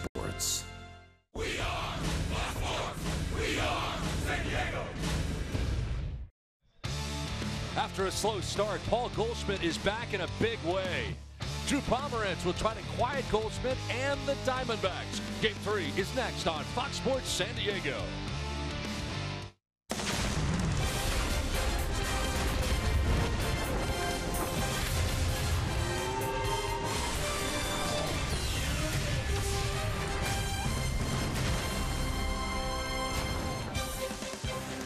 Sports. We are Fox Sports. We are San Diego. After a slow start, Paul Goldschmidt is back in a big way. Drew Pomeranz will try to quiet Goldschmidt and the Diamondbacks. Game 3 is next on Fox Sports San Diego.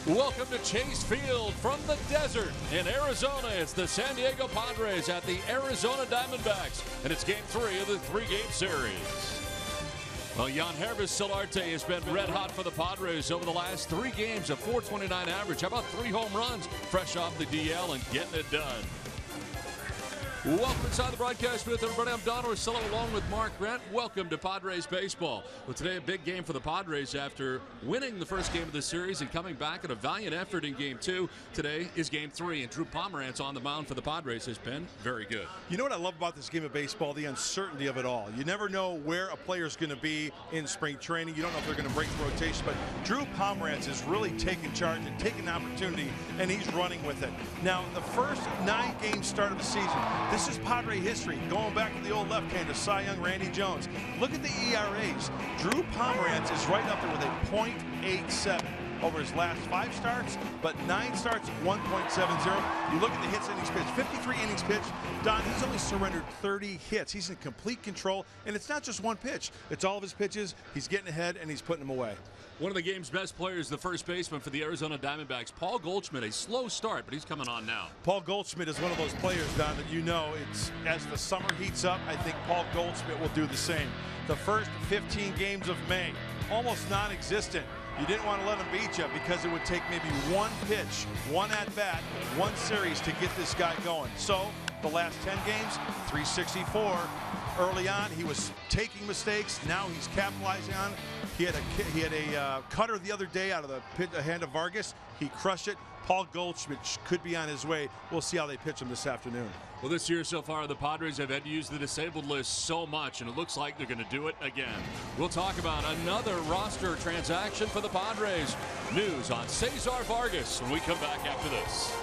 Welcome to Chase Field from the desert in Arizona. It's the San Diego Padres at the Arizona Diamondbacks, and it's Game 3 of the 3-game series. Well, Yangervis Solarte has been red hot for the Padres over the last 3 games, a .429 average. How about 3 home runs fresh off the DL and getting it done? Welcome inside the broadcast booth, everybody. I'm Don Orsillo along with Mark Grant. Welcome to Padres baseball. Well, today a big game for the Padres after winning the first game of the series and coming back at a valiant effort in Game 2. Today is Game 3, and Drew Pomeranz on the mound for the Padres has been very good. You know what I love about this game of baseball? The uncertainty of it all. You never know where a player's going to be in spring training. You don't know if they're going to break the rotation, but Drew Pomeranz is really taking charge and taking the opportunity, and he's running with it. Now, the first 9-game start of the season, this is Padre history, going back to the old left-hander, Cy Young, Randy Jones. Look at the ERAs. Drew Pomeranz is right up there with a .87 over his last 5 starts, but 9 starts, 1.70. You look at the hits innings pitched, 53 innings pitched. Don, he's only surrendered 30 hits. He's in complete control, and it's not just one pitch. It's all of his pitches. He's getting ahead, and he's putting them away. One of the game's best players, the first baseman for the Arizona Diamondbacks, Paul Goldschmidt. A slow start, but he's coming on now. Paul Goldschmidt is one of those players, Don, that you know, it's as the summer heats up, I think Paul Goldschmidt will do the same. The first 15 games of May, almost non-existent. You didn't want to let him beat you because it would take maybe 1 pitch, 1 at-bat, 1 series to get this guy going. So the last 10 games, 364. Early on, he was taking mistakes. Now he's capitalizing on it. He had a cutter the other day out of the hand of Vargas. He crushed it. Paul Goldschmidt could be on his way. We'll see how they pitch him this afternoon. Well, this year so far, the Padres have had to use the disabled list so much, and it looks like they're going to do it again. We'll talk about another roster transaction for the Padres. News on Cesar Vargas when we come back after this.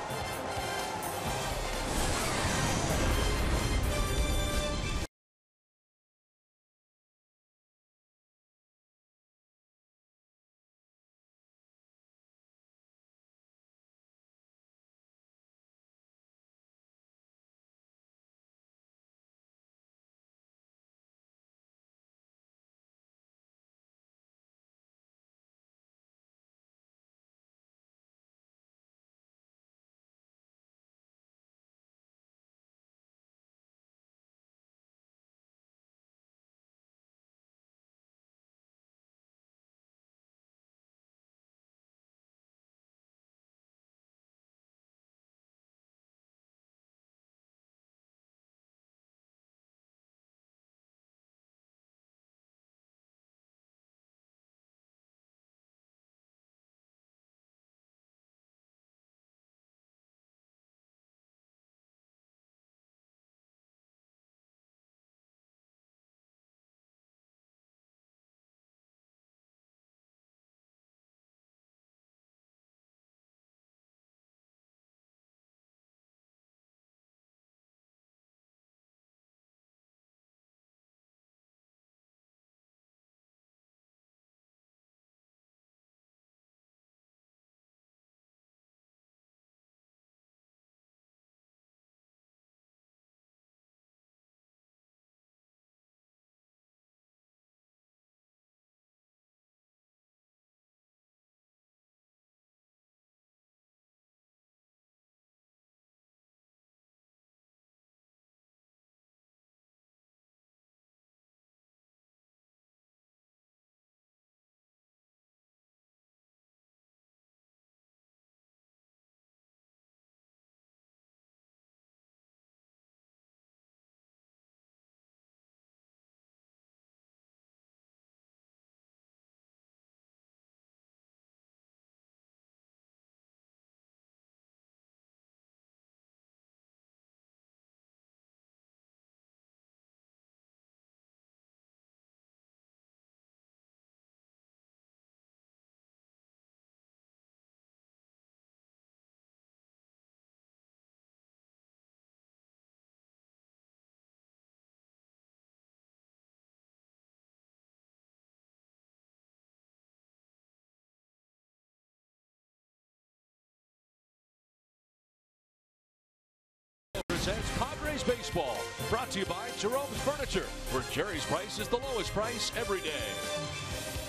presents Padres Baseball, brought to you by Jerome's Furniture, where Jerry's price is the lowest price every day.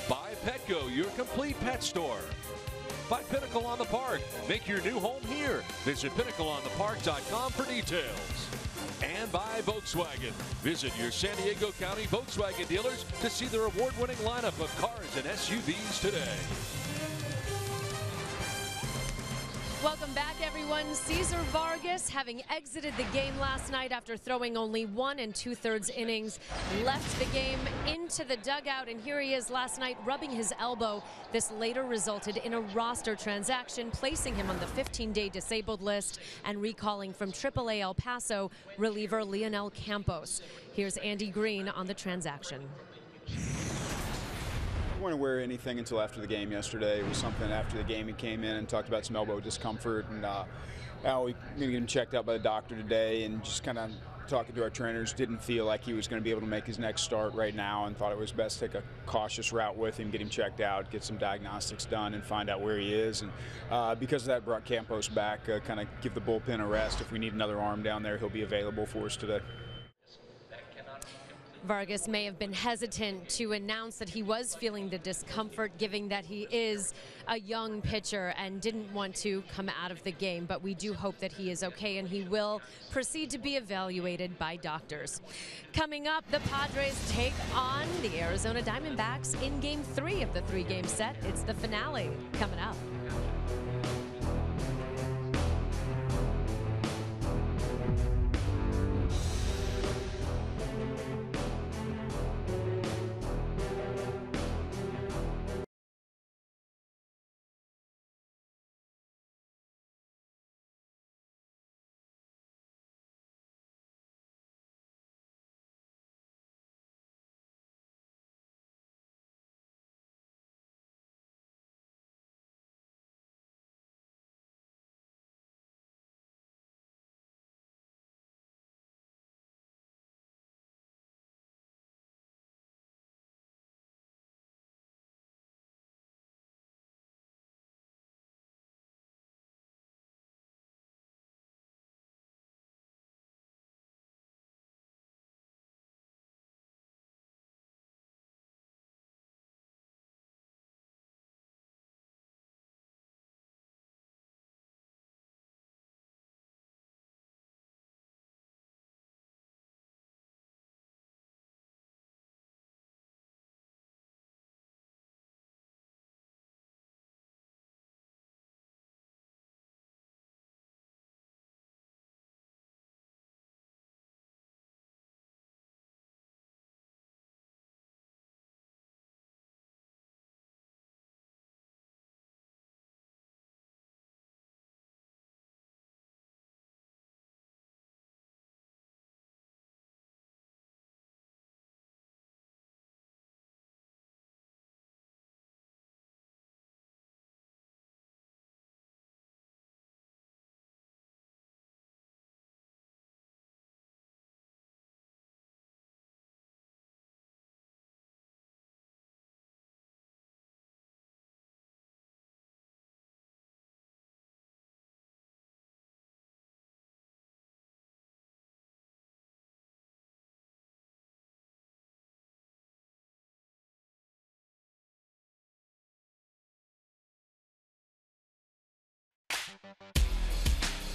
By Petco, your complete pet store. By Pinnacle on the Park, make your new home here. Visit pinnacleonthepark.com for details. And by Volkswagen, visit your San Diego County Volkswagen dealers to see their award-winning lineup of cars and SUVs today. Welcome back, everyone. Cesar Vargas, having exited the game last night after throwing only 1 2/3 innings, left the game into the dugout, and here he is last night rubbing his elbow. This later resulted in a roster transaction, placing him on the 15-day disabled list and recalling from AAA El Paso reliever Leonel Campos. Here's Andy Green on the transaction. I wasn't aware of anything until after the game yesterday. It was something after the game he came in and talked about some elbow discomfort, and we get him checked out by the doctor today, and just kind of talking to our trainers, didn't feel like he was going to be able to make his next start right now, and thought it was best to take a cautious route with him, get him checked out, get some diagnostics done, and find out where he is. And because of that, brought Campos back, kind of give the bullpen a rest. If we need another arm down there, he'll be available for us today. Vargas may have been hesitant to announce that he was feeling the discomfort, given that he is a young pitcher, and didn't want to come out of the game. But we do hope that he is okay, and he will proceed to be evaluated by doctors. Coming up, the Padres take on the Arizona Diamondbacks in Game 3 of the 3-game set. It's the finale coming up.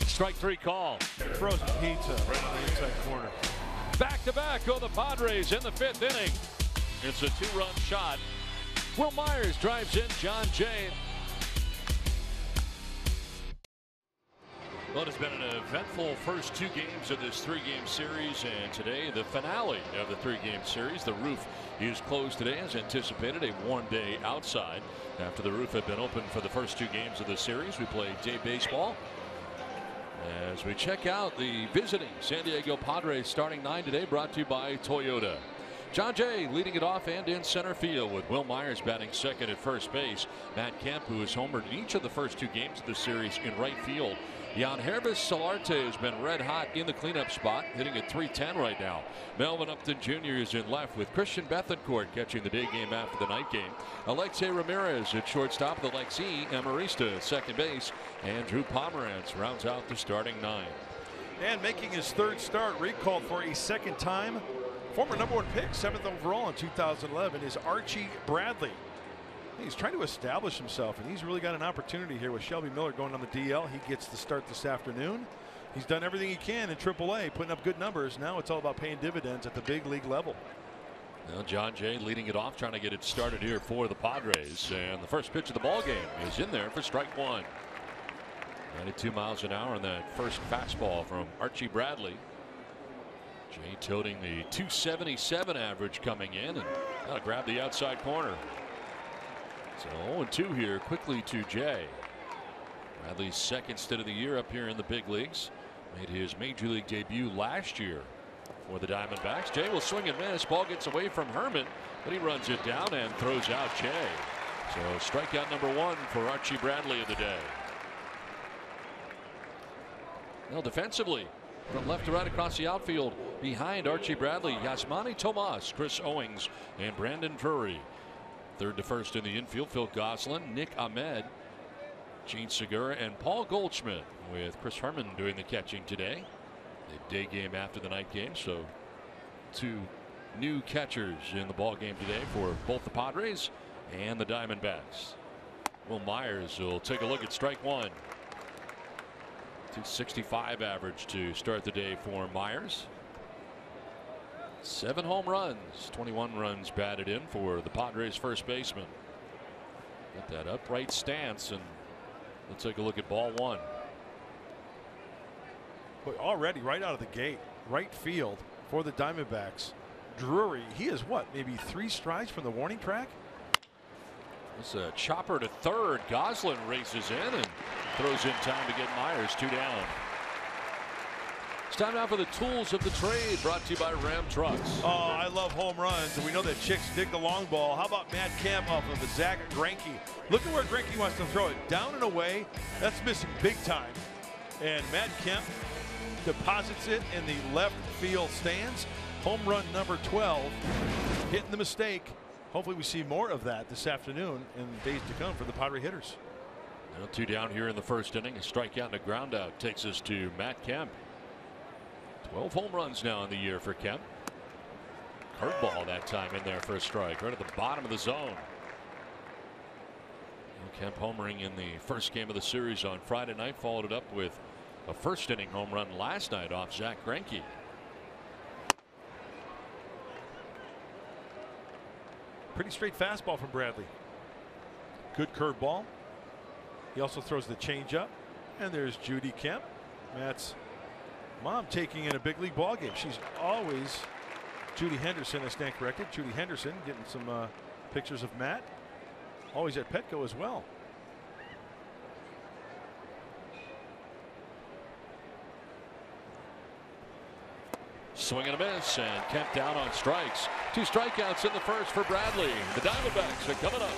Strike 3 call. Frozen pizza right on the inside corner. Back-to-back go the Padres in the 5th inning. It's a 2-run shot. Will Myers drives in John Jay. Well, it's been an eventful first 2 games of this 3-game series, and today the finale of the 3-game series. The roof is closed today as anticipated, a warm day outside. After the roof had been open for the first 2 games of the series, we played day baseball. As we check out the visiting San Diego Padres starting 9 today, brought to you by Toyota. John Jay leading it off and in center field, with Will Myers batting second at first base. Matt Kemp, who has homered in each of the first 2 games of the series, in right field. Yangervis Solarte has been red hot in the cleanup spot, hitting at .310 right now. Melvin Upton Jr. is in left, with Christian Bethancourt catching the day game after the night game. Alexei Ramirez at shortstop, with Alexi Amarista at second base, and Drew Pomeranz rounds out the starting 9. And making his third start, recalled for a second time, former #1 pick, 7th overall in 2011, is Archie Bradley. He's trying to establish himself, and he's really got an opportunity here with Shelby Miller going on the DL. He gets the start this afternoon. He's done everything he can in AAA, putting up good numbers. Now it's all about paying dividends at the big league level. Now John Jay leading it off, trying to get it started here for the Padres. And the first pitch of the ball game is in there for strike one. 92 miles an hour on that first fastball from Archie Bradley. Jay toting the 277 average coming in, and that'll grab the outside corner. So 0-2 here quickly to Jay. Bradley's second stint of the year up here in the big leagues. Made his major league debut last year for the Diamondbacks. Jay will swing and miss. Ball gets away from Herman, but he runs it down and throws out Jay. So strikeout number 1 for Archie Bradley of the day. Now defensively, from left to right across the outfield, behind Archie Bradley, Yasmani Tomas, Chris Owings, and Brandon Drury. Third to first in the infield, Phil Gosselin, Nick Ahmed, Gene Segura, and Paul Goldschmidt, with Chris Herman doing the catching today. The day game after the night game, so 2 new catchers in the ball game today for both the Padres and the Diamondbacks. Will Myers will take a look at strike 1. 265 average to start the day for Myers. 7 home runs, 21 runs batted in for the Padres first baseman. Got that upright stance, and we'll take a look at ball 1. But already right out of the gate, right field for the Diamondbacks. Drury, he is what, maybe 3 strides from the warning track? It's a chopper to third. Gosselin races in and throws in time to get Myers 2 down. It's time now for the tools of the trade, brought to you by Ram Trucks. Oh, I love home runs, and we know that chicks dig the long ball. How about Matt Kemp off of Zach Greinke? Look at where Greinke wants to throw it. Down and away. That's missing big time. And Matt Kemp deposits it in the left field stands. Home run number 12. Hitting the mistake. Hopefully we see more of that this afternoon and days to come for the Padre hitters. Now 2 down here in the first inning. A strikeout and a ground out takes us to Matt Kemp. 12 home runs now in the year for Kemp. Curveball that time in there for a strike, right at the bottom of the zone. And Kemp homering in the first game of the series on Friday night, followed it up with a first inning home run last night off Zach Greinke. Pretty straight fastball from Bradley. Good curveball. He also throws the changeup. And there's Judy Kemp, Matt's mom, taking in a big league ball game. She's always Judy Henderson, I stand corrected. Judy Henderson getting some pictures of Matt. Always at Petco as well. Swing and a miss, and Kemp down on strikes. 2 strikeouts in the first for Bradley. The Diamondbacks are coming up.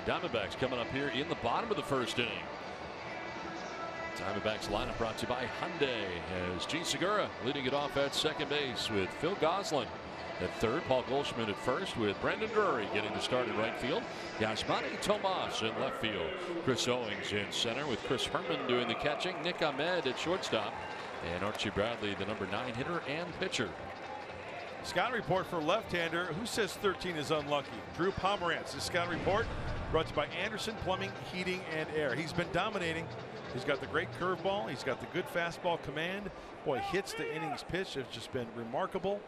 Diamondbacks coming up here in the bottom of the first inning. Diamondbacks lineup brought to you by Hyundai, as Gene Segura leading it off at second base with Phil Goslin at third, Paul Goldschmidt at first, with Brendan Drury getting the start in right field, Yasmani Tomas in left field, Chris Owings in center with Chris Herman doing the catching, Nick Ahmed at shortstop, and Archie Bradley, the number 9 hitter and pitcher. Scouting report for left-hander. Who says 13 is unlucky? Drew Pomerantz. This scouting report brought to you by Anderson Plumbing, Heating, and Air. He's been dominating. He's got the great curveball. He's got the good fastball command. Boy, hits to innings pitch have just been remarkable.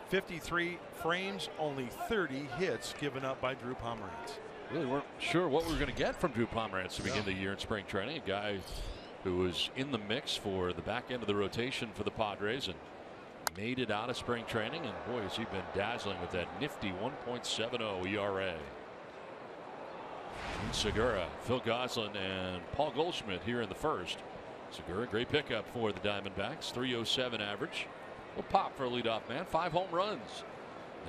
53 frames, only 30 hits given up by Drew Pomerantz. Really weren't sure what we were going to get from Drew Pomerantz to begin the year in spring training. A guy who was in the mix for the back end of the rotation for the Padres and made it out of spring training. And boy, has he been dazzling with that nifty 1.70 ERA. Segura, Phil Goslin, and Paul Goldschmidt here in the first. Segura, great pickup for the Diamondbacks. 307 average. Will pop for a leadoff man. 5 home runs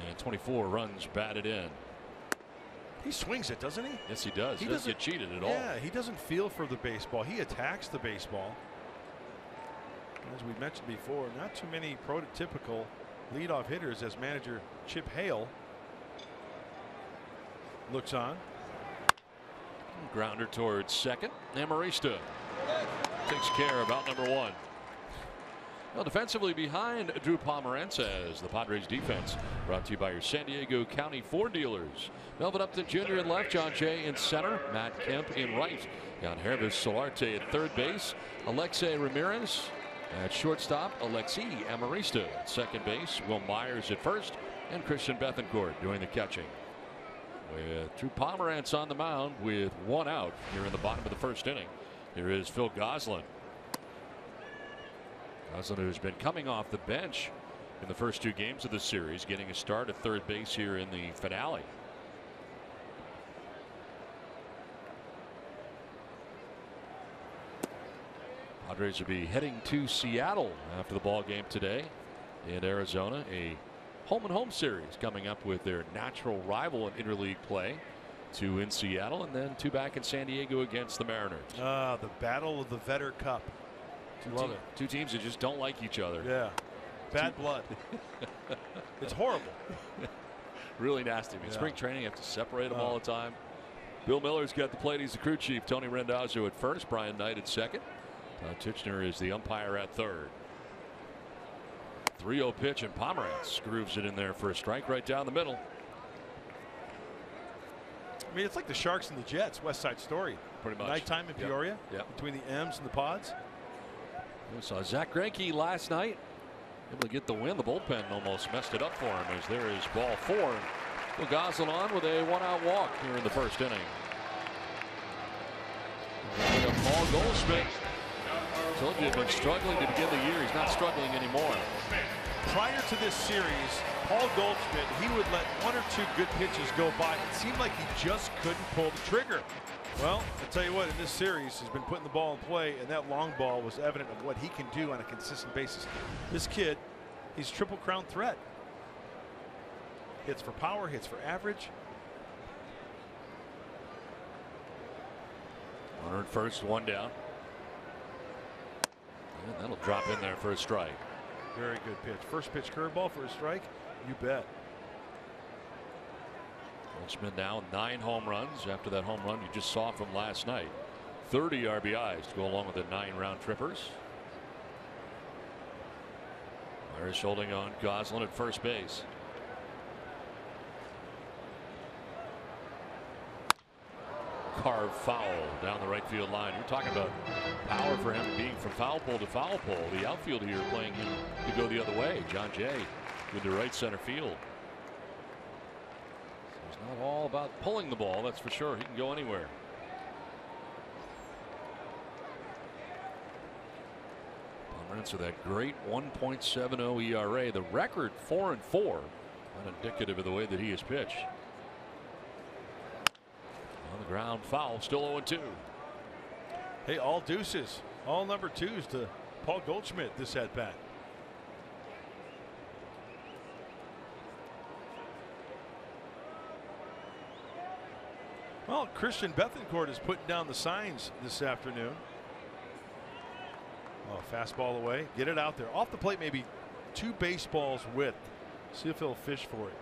and 24 runs batted in. He swings it, doesn't he? Yes, he does. He doesn't get cheated at all. Yeah, he doesn't feel for the baseball. He attacks the baseball. As we mentioned before, not too many prototypical leadoff hitters, as manager Chip Hale looks on. Grounder towards second. Amarista takes care of out number 1. Well, defensively behind Drew Pomerantz, as the Padres defense brought to you by your San Diego County Ford dealers. Melvin Upton Jr. in left, John Jay in center, Matt Kemp in right, Jan Hervis Solarte at third base, Alexei Ramirez at shortstop, Alexi Amarista at second base, Will Myers at first, and Christian Bethancourt doing the catching. With Drew Pomerantz on the mound with 1 out here in the bottom of the first inning. Here is Phil Goslin. Goslin, who's been coming off the bench in the first 2 games of the series, getting a start at third base here in the finale. Padres will be heading to Seattle after the ball game today in Arizona. A home-and-home series coming up with their natural rival in interleague play. 2 in Seattle and then 2 back in San Diego against the Mariners. The battle of the Vetter Cup. Love it. 2 teams that just don't like each other. Yeah. Bad blood. It's horrible. Really nasty. I mean, spring training, you have to separate them all the time. Bill Miller's got the plate. He's the crew chief. Tony Randazzo at first. Brian Knight at second. Tichenor is the umpire at third. 3-0 pitch, and Pomerantz grooves it in there for a strike right down the middle. I mean, it's like the Sharks and the Jets, West Side Story. Pretty much. Nighttime in Peoria, between the M's and the Pods. We saw Zach Greinke last night able to get the win. The bullpen almost messed it up for him, as there is ball 4. And Phil Goslin on with a 1-out walk here in the first inning. Paul Goldschmidt. Told you he'd been struggling to begin the year. He's not struggling anymore. Prior to this series, Paul Goldschmidt, he would let 1 or 2 good pitches go by. It seemed like he just couldn't pull the trigger. Well, I'll tell you what, in this series, he's been putting the ball in play, and that long ball was evident of what he can do on a consistent basis. This kid, he's Triple Crown threat. Hits for power, hits for average. Runner at first, 1 down. And that'll drop in there for a strike. Very good pitch. First pitch curveball for a strike. You bet. Goldschmidt now 9 home runs after that home run you just saw from last night. 30 RBIs to go along with the 9 round trippers. Myers holding on Goslin at first base. Carved foul down the right field line. You're talking about power for him being from foul pole to foul pole. The outfield here playing him to go the other way. John Jay with the right center field. So it's not all about pulling the ball, that's for sure. He can go anywhere. Pomerantz with that great 1.70 ERA. The record 4-4. Not indicative of the way that he has pitched. On the ground foul, still 0-2. Hey, all deuces, all number 2s to Paul Goldschmidt this at bat. Well, Christian Bethancourt is putting down the signs this afternoon. Oh, fastball away. Get it out there. Off the plate, maybe 2 baseballs width. See if he'll fish for it.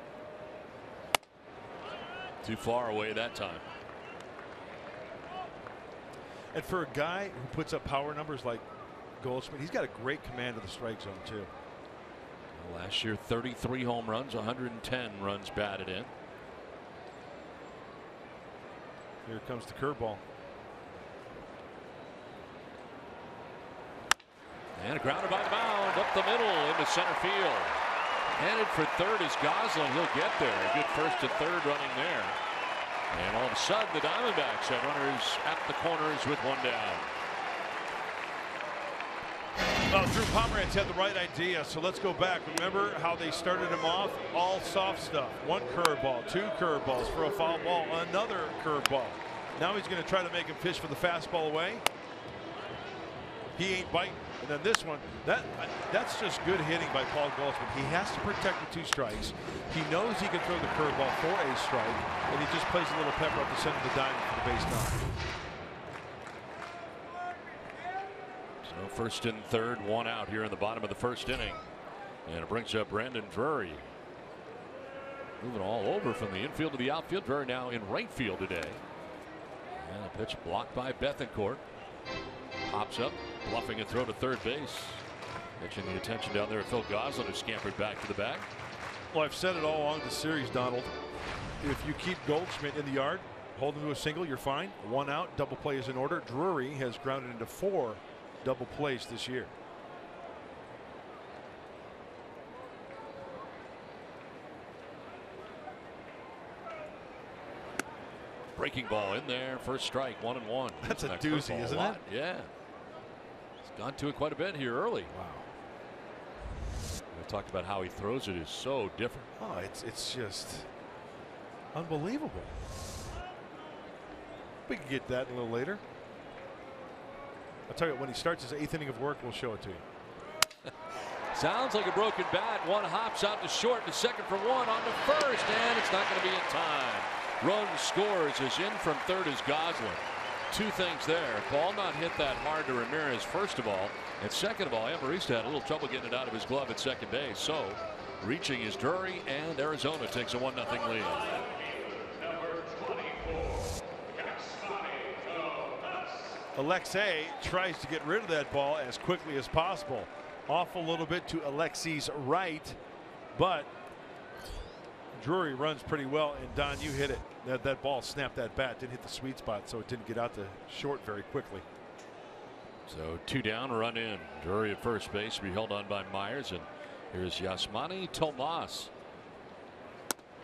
Too far away that time. And for a guy who puts up power numbers like Goldschmidt, he's got a great command of the strike zone, too. Last year, 33 home runs, 110 runs batted in. Here comes the curveball. And a grounder by the mound up the middle into center field. Headed for third is Goslin. He'll get there. A good first to third running there. And all of a sudden, the Diamondbacks have runners at the corners with 1 down. Well, Drew Pomeranz had the right idea, so let's go back. Remember how they started him off? All soft stuff. 1 curveball, 2 curveballs for a foul ball, another curveball. Now he's going to try to make him fish for the fastball away. He ain't biting. And then this one, that's just good hitting by Paul Goldschmidt. He has to protect the 2 strikes. He knows he can throw the curveball for a strike, and he just plays a little pepper up the center of the diamond for the base knock. So first and third, 1 out here in the bottom of the first inning. And it brings up Brandon Drury. Moving all over from the infield to the outfield. Drury now in right field today. And a pitch blocked by Bethancourt. Pops up, bluffing a throw to third base. Catching the attention down there of Phil Goslin, who scampered back to the bag. Well, I've said it all along the series, Donald. If you keep Goldschmidt in the yard, hold him to a single, you're fine. 1 out, double play is in order. Drury has grounded into 4 double plays this year. Breaking ball in there, first strike, 1-1. That's a doozy, isn't it? Yeah. He's gone to it quite a bit here early. Wow. We talked about how he throws it is so different. Oh, it's just unbelievable. We can get that a little later. I'll tell you what, when he starts his 8th inning of work, we'll show it to you. Sounds like a broken bat. One hops out to short, to second for 1, on to first, and it's not going to be in time. Run scores as in from third is Goslin. 2 things there. Ball not hit that hard to Ramirez, first of all. And second of all, Amarista had a little trouble getting it out of his glove at second base. So reaching is Drury, and Arizona takes a 1-0 lead. Alexei tries to get rid of that ball as quickly as possible. Off a little bit to Alexei's right, but Drury runs pretty well, and Don, you hit it. That ball snapped that bat, didn't hit the sweet spot, so it didn't get out to short very quickly. So 2 down, run in. Drury at first base, be held on by Myers, and here's Yasmani Tomas.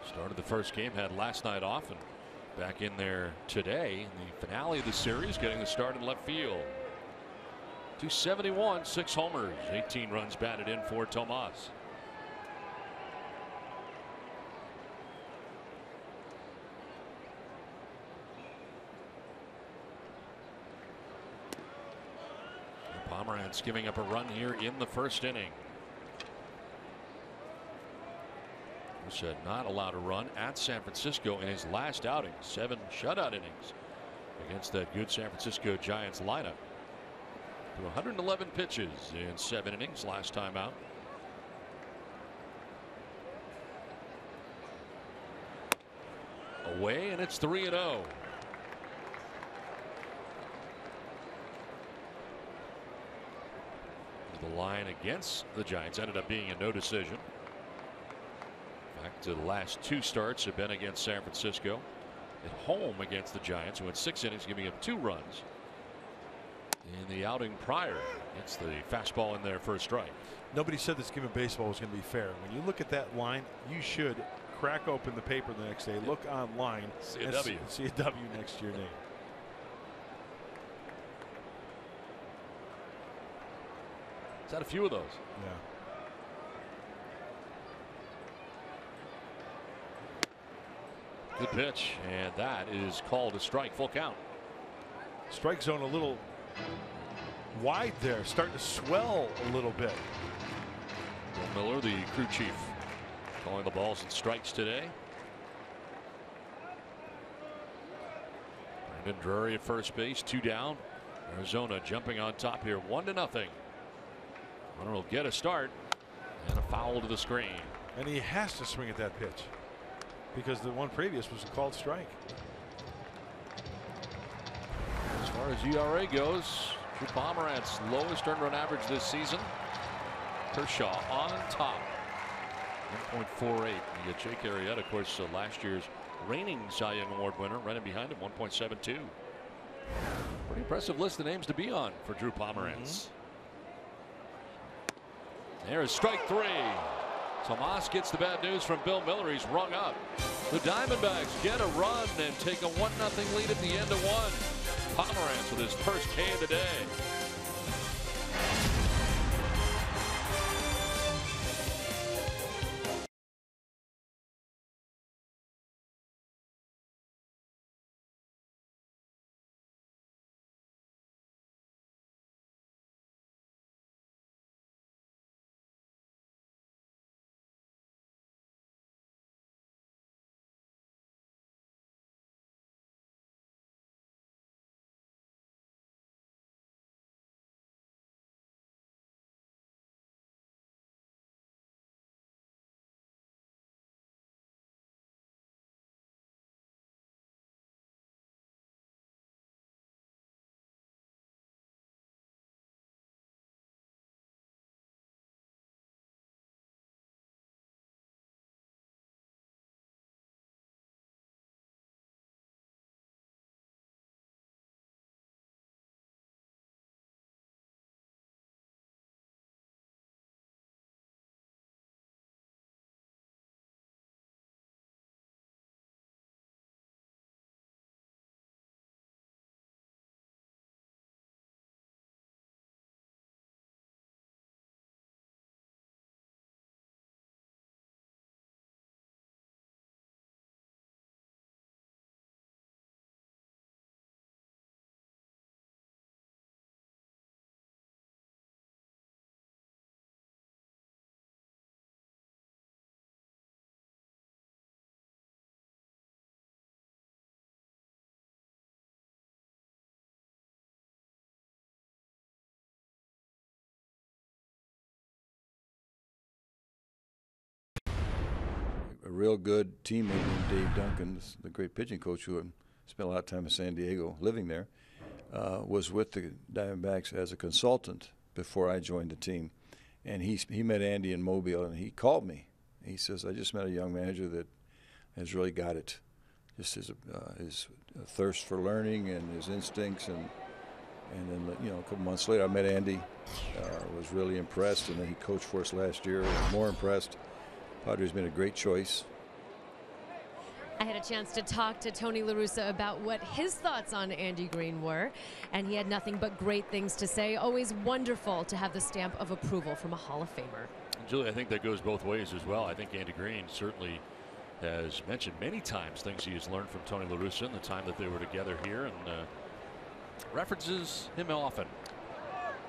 Started the first game, had last night off, and back in there today in the finale of the series, getting the start in left field. 271, 6 homers, 18 runs batted in for Tomas. Pomeranz giving up a run here in the first inning. Which had not allowed a run at San Francisco in his last outing. 7 shutout innings against that good San Francisco Giants lineup. To 111 pitches in 7 innings last time out. Away, and it's 3-0. The line against the Giants ended up being a no decision. Back to the last 2 starts have been against San Francisco. At home against the Giants, who went 6 innings, giving up 2 runs. In the outing prior, it's the fastball in there for a strike. Nobody said this game of baseball was going to be fair. When you look at that line, you should crack open the paper the next day, look online, see a W. See a W next to your name. He's had a few of those. Yeah. Good pitch, and that is called a strike. Full count. Strike zone a little wide there, starting to swell a little bit. Bill Miller, the crew chief, calling the balls and strikes today. Brendan Drury at first base, 2 down. Arizona jumping on top here, 1-0. Runner will get a start, and a foul to the screen. And he has to swing at that pitch because the one previous was a called strike. As far as ERA goes, Drew Pomeranz lowest earned run average this season. Kershaw on top, 1.48. You get Jake Arrieta, of course, last year's reigning Cy Young Award winner, right in behind him, 1.72. Pretty impressive list of names to be on for Drew Pomeranz. There is strike 3. Tomas gets the bad news from Bill Miller. He's rung up. The Diamondbacks get a run and take a 1-0 lead at the end of 1. Pomeranz with his first K of the day. A real good teammate named Dave Duncan, the great pitching coach who spent a lot of time in San Diego living there, was with the Diamondbacks as a consultant before I joined the team. And he met Andy in Mobile, and he called me. He says, I just met a young manager that has really got it. Just his thirst for learning and his instincts. And then, you know, a couple months later, I met Andy, was really impressed, and then he coached for us last year, was more impressed. Padres made a great choice. I had a chance to talk to Tony La Russa about what his thoughts on Andy Green were, and he had nothing but great things to say. Always wonderful to have the stamp of approval from a Hall of Famer. Julie, I think that goes both ways as well. I think Andy Green certainly has mentioned many times things he has learned from Tony La Russa in the time that they were together here, and references him often.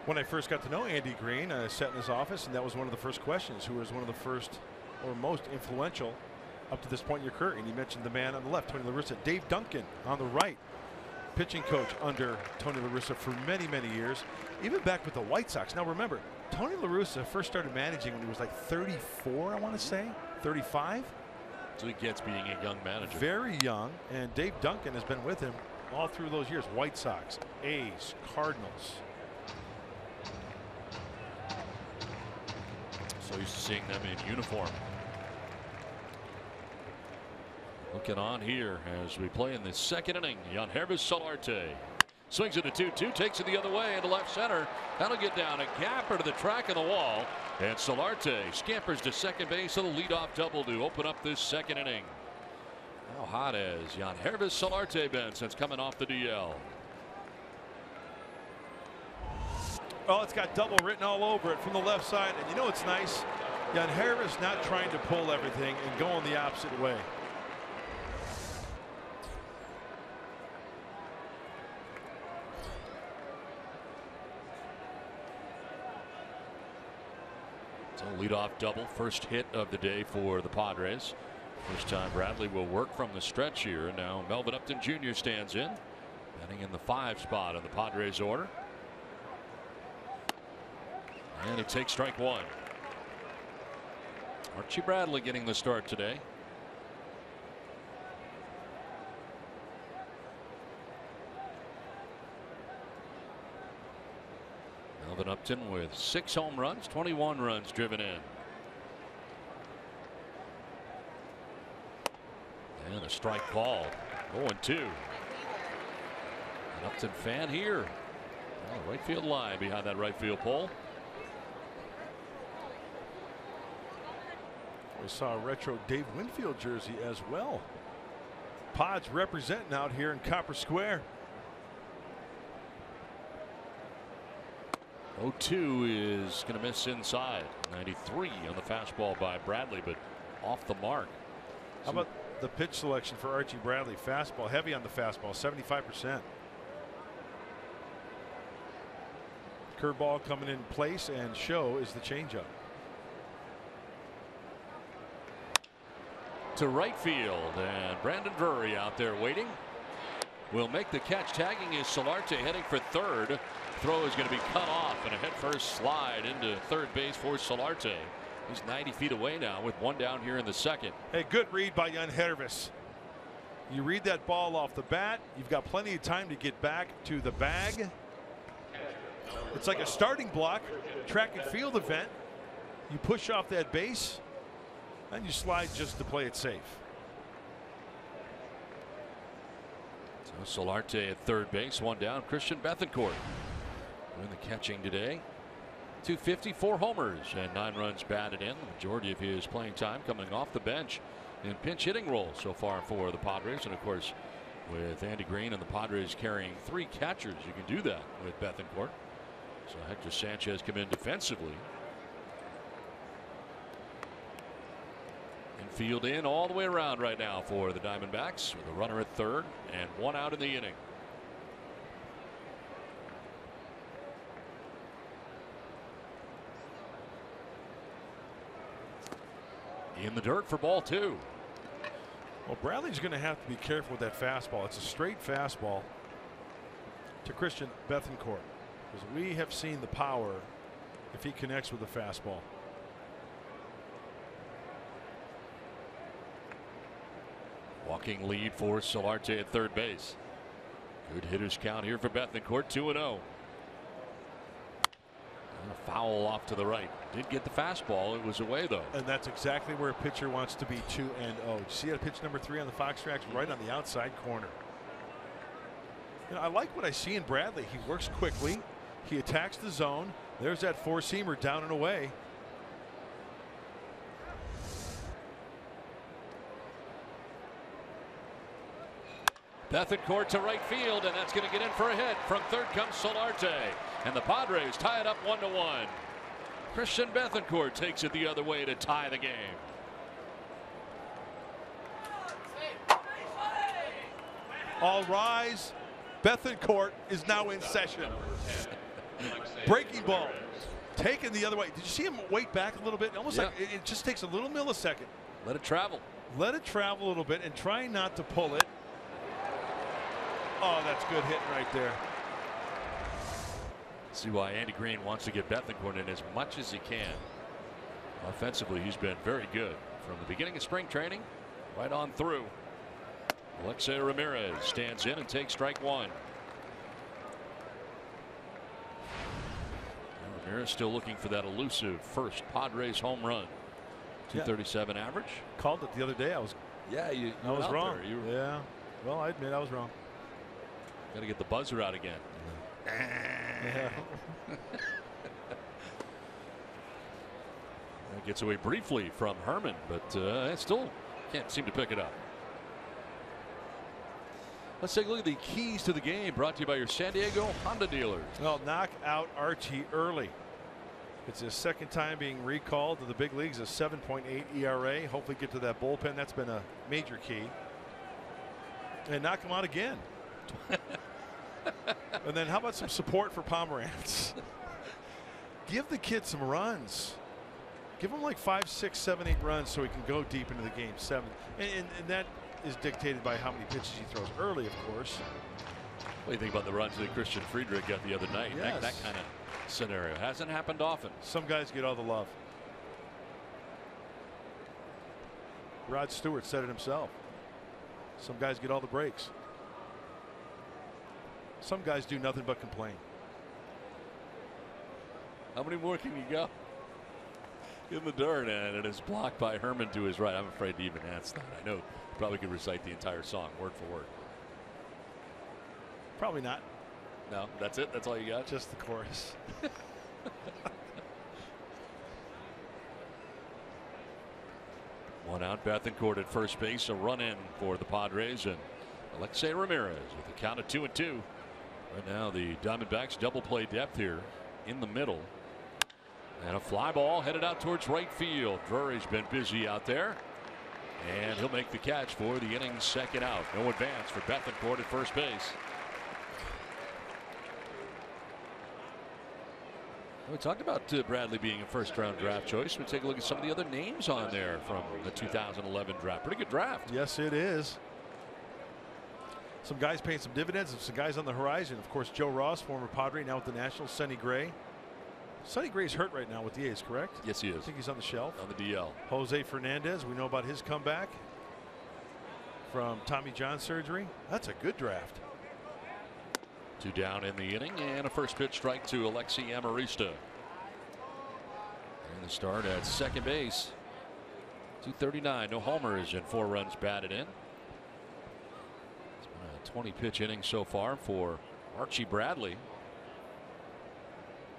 When I first got to know Andy Green, I sat in his office, and that was one of the first questions. Who was one of the first or most influential up to this point in your career? And he mentioned the man on the left, Tony La Russa. Dave Duncan on the right, pitching coach under Tony La Russa for many, many years, even back with the White Sox. Now remember, Tony La Russa first started managing when he was like 34, I want to say, 35. So he gets being a young manager. Very young, and Dave Duncan has been with him all through those years. White Sox, A's, Cardinals. So used to seeing them in uniform. Looking on here as we play in the second inning. Yangervis Solarte swings it to 2-2, takes it the other way into left center. That'll get down a gapper to the track of the wall. And Solarte scampers to second base. It'll lead off double to open up this second inning. How hot has Yangervis Solarte been since coming off the DL? Well, it's got double written all over it from the left side. And you know what's nice? Yangervis not trying to pull everything and going the opposite way. So leadoff double, first hit of the day for the Padres. First time Bradley will work from the stretch here. Now Melvin Upton Jr. stands in. Batting in the 5 spot of the Padres order. And he takes strike 1. Archie Bradley getting the start today. Melvin Upton with 6 home runs, 21 runs driven in. And a strike called. 0-2. An Upton fan here. Oh, right field line behind that right field pole. We saw a retro Dave Winfield jersey as well. Pods representing out here in Copper Square. 0-2 is going to miss inside. 93 on the fastball by Bradley, but off the mark. How about the pitch selection for Archie Bradley? Fastball, heavy on the fastball, 75%. Curveball coming in place, and show is the changeup. To right field, and Brandon Drury out there waiting. Will make the catch. Tagging is Solarte, heading for third. Throw is going to be cut off, and a headfirst slide into third base for Solarte. He's 90 feet away now with 1 down here in the second. Hey, good read by Jan Hervis. You read that ball off the bat, you've got plenty of time to get back to the bag. It's like a starting block, track and field event. You push off that base, and you slide just to play it safe. So Solarte at third base, 1 down. Christian Bethancourt doing the catching today. 254 homers and 9 runs batted in. The majority of his playing time coming off the bench in pinch hitting role so far for the Padres. And of course, with Andy Green and the Padres carrying 3 catchers, you can do that with Bethancourt. So Hector Sanchez come in defensively. Infield in all the way around right now for the Diamondbacks, with a runner at third and 1 out in the inning. In the dirt for ball 2. Well, Bradley's going to have to be careful with that fastball. It's a straight fastball to Christian Bethancourt, because we have seen the power if he connects with the fastball. Walking lead for Solarte at third base. Good hitters count here for Bethancourt. 2-0. A foul off to the right. Did get the fastball. It was away though. And that's exactly where a pitcher wants to be. 2-0. You see that pitch number 3 on the Fox tracks, right on the outside corner. You know, I like what I see in Bradley. He works quickly. He attacks the zone. There's that 4-seamer down and away. Bethancourt to right field, and that's going to get in for a hit. From third comes Solarte, and the Padres tie it up 1-1. Christian Bethancourt takes it the other way to tie the game. All rise. Bethancourt is now in session. Breaking ball. Taken the other way. Did you see him wait back a little bit? Almost like it just takes a little millisecond. Let it travel. Let it travel a little bit and try not to pull it. Oh, that's good hitting right there. See why Andy Green wants to get Bethancourt in as much as he can. Offensively, he's been very good from the beginning of spring training right on through. Alexei Ramirez stands in and takes strike 1. And Ramirez still looking for that elusive first Padres home run. 237 average. Called it the other day. I was wrong. Yeah. Well, I admit I was wrong. Got to get the buzzer out again. Yeah. That gets away briefly from Herman, but it still can't seem to pick it up. Let's take a look at the keys to the game, brought to you by your San Diego Honda dealers. Well, knock out Archie early. It's his second time being recalled to the big leagues. A 7.8 ERA. Hopefully get to that bullpen. That's been a major key. And knock him out again. And then how about some support for Pomerantz? Give the kid some runs. Give him like 5, 6, 7, 8 runs so he can go deep into the game 7. And that is dictated by how many pitches he throws early, of course. What do you think about the runs that Christian Friedrich got the other night? Yes. That kind of scenario hasn't happened often. Some guys get all the love. Rod Stewart said it himself. Some guys get all the breaks. Some guys do nothing but complain. How many more can you go? In the dirt, and it is blocked by Herman to his right. I'm afraid to even ask that. I know you probably could recite the entire song word for word. Probably not. No, that's it. That's all you got. Just the chorus. One out, Bethancourt at first base. A run in for the Padres, and Alexei Ramirez with a count of 2-2. Right now, the Diamondbacks double play depth here in the middle. And a fly ball headed out towards right field. Drury's been busy out there. And he'll make the catch for the inning's second out. No advance for Bethancourt at first base. We talked about Bradley being a first-round draft choice. We take a look at some of the other names on there from the 2011 draft. Pretty good draft. Yes, it is. Some guys paying some dividends and some guys on the horizon. Of course, Joe Ross, former Padre, now with the Nationals. Sonny Gray. Sonny Gray's hurt right now with the A's, correct? Yes, he is. I think he's on the shelf. On the DL. Jose Fernandez, we know about his comeback from Tommy John surgery. That's a good draft. 2 down in the inning, and a first pitch strike to Alexei Amarista. And the start at second base. 239, no homers and 4 runs batted in. It's been a 20 pitch inning so far for Archie Bradley.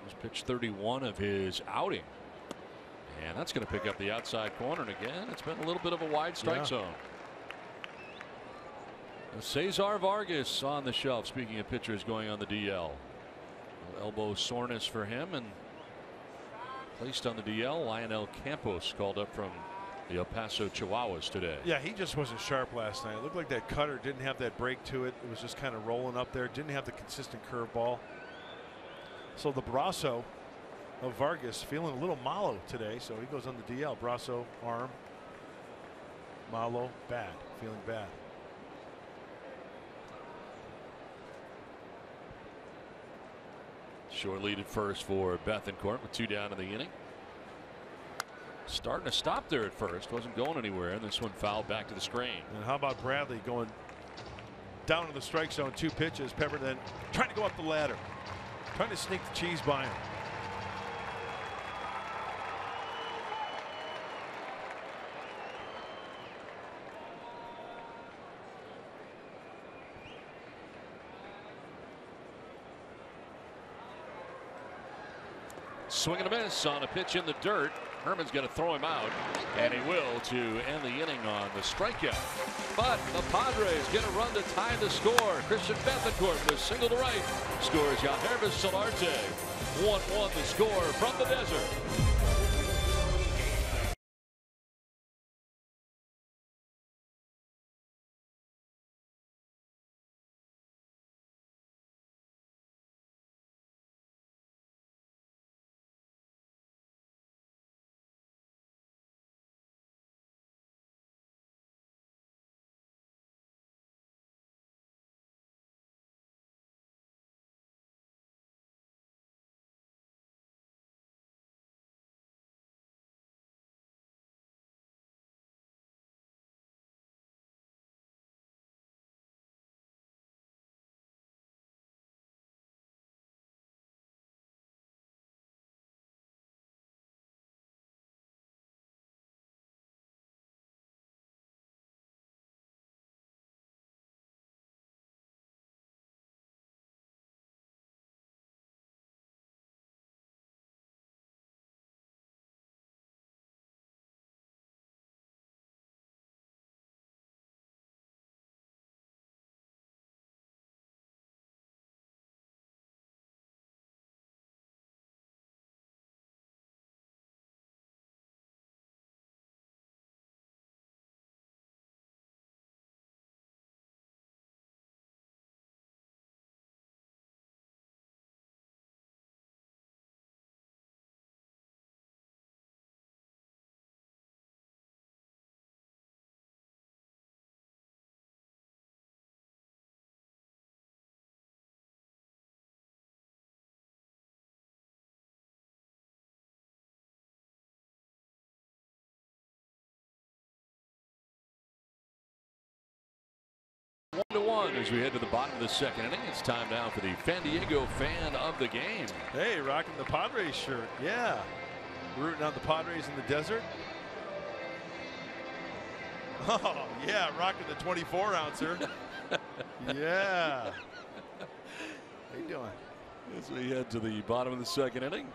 He's pitched 31 of his outing. And that's going to pick up the outside corner. And again, it's been a little bit of a wide strike zone. Cesar Vargas on the shelf. Speaking of pitchers going on the DL. Elbow soreness for him and placed on the DL. Lionel Campos called up from the El Paso Chihuahuas today. Yeah, he just wasn't sharp last night. It looked like that cutter didn't have that break to it. It was just kind of rolling up there. Didn't have the consistent curveball. So the Brasso of Vargas feeling a little Malo today. So he goes on the DL. Brasso arm. Malo bad. Feeling bad. Short lead at first for Bethancourt with 2 down in the inning. Starting to stop there at first. Wasn't going anywhere. And this one fouled back to the screen. And how about Bradley going down to the strike zone? 2 pitches. Pepper then trying to go up the ladder. Trying to sneak the cheese by him. Swing and a miss on a pitch in the dirt. Herman's going to throw him out, and he will to end the inning on the strikeout. But the Padres get a run to tie the score. Christian Bethancourt with single to right scores Yangervis Solarte. 1-1 the score from the desert. 1-1 as we head to the bottom of the second inning. It's time now for the Fan Diego fan of the game. Hey, rocking the Padres shirt. Yeah. Rooting on the Padres in the desert. Oh, yeah, rocking the 24-ouncer. Yeah. How you doing? As we head to the bottom of the second inning.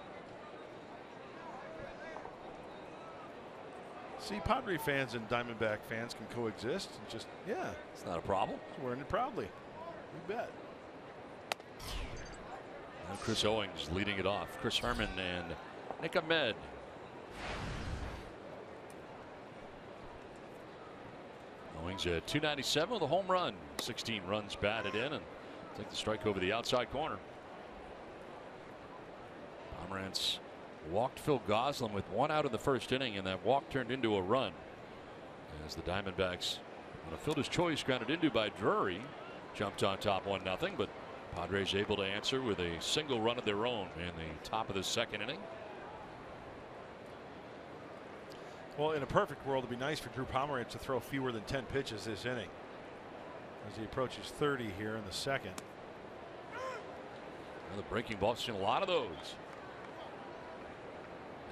See, Padre fans and Diamondback fans can coexist. And just, yeah. It's not a problem. Wearing it proudly. You bet. And Chris Owings leading it off. Chris Herman and Nick Ahmed. Owings at 297 with a home run. 16 runs batted in, and take the strike over the outside corner. Pomeranz walked Phil Goslin with 1 out in the first inning, and that walk turned into a run as the Diamondbacks, on a fielder's choice grounded into by Drury, jumped on top 1-0, but Padres able to answer with a single run of their own in the top of the second inning. Well, in a perfect world, it'd be nice for Drew Pomeranz to throw fewer than 10 pitches this inning as he approaches 30 here in the second. Well, the breaking ball, seen a lot of those.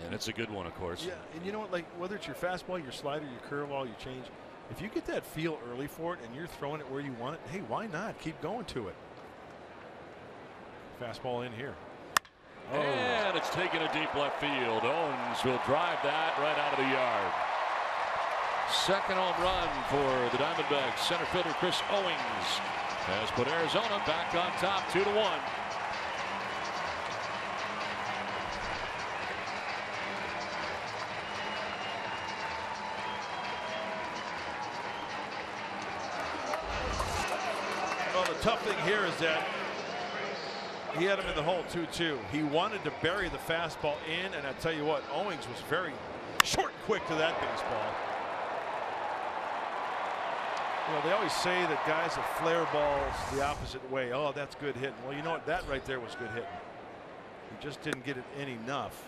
And it's a good one, of course. Yeah, and you know what, like whether it's your fastball, your slider, your curveball, your change, if you get that feel early for it and you're throwing it where you want it, hey, why not? Keep going to it. Fastball in here. Oh. And it's taken a deep left field. Owens will drive that right out of the yard. Second home run for the Diamondbacks. Center fielder Chris Owings has put Arizona back on top 2-1. Well, the tough thing here is that he had him in the hole 2-2. He wanted to bury the fastball in, and I tell you what, Owings was very short and quick to that baseball. You know, they always say that guys that flare balls the opposite way, oh, that's good hitting. Well, you know what? That right there was good hitting. He just didn't get it in enough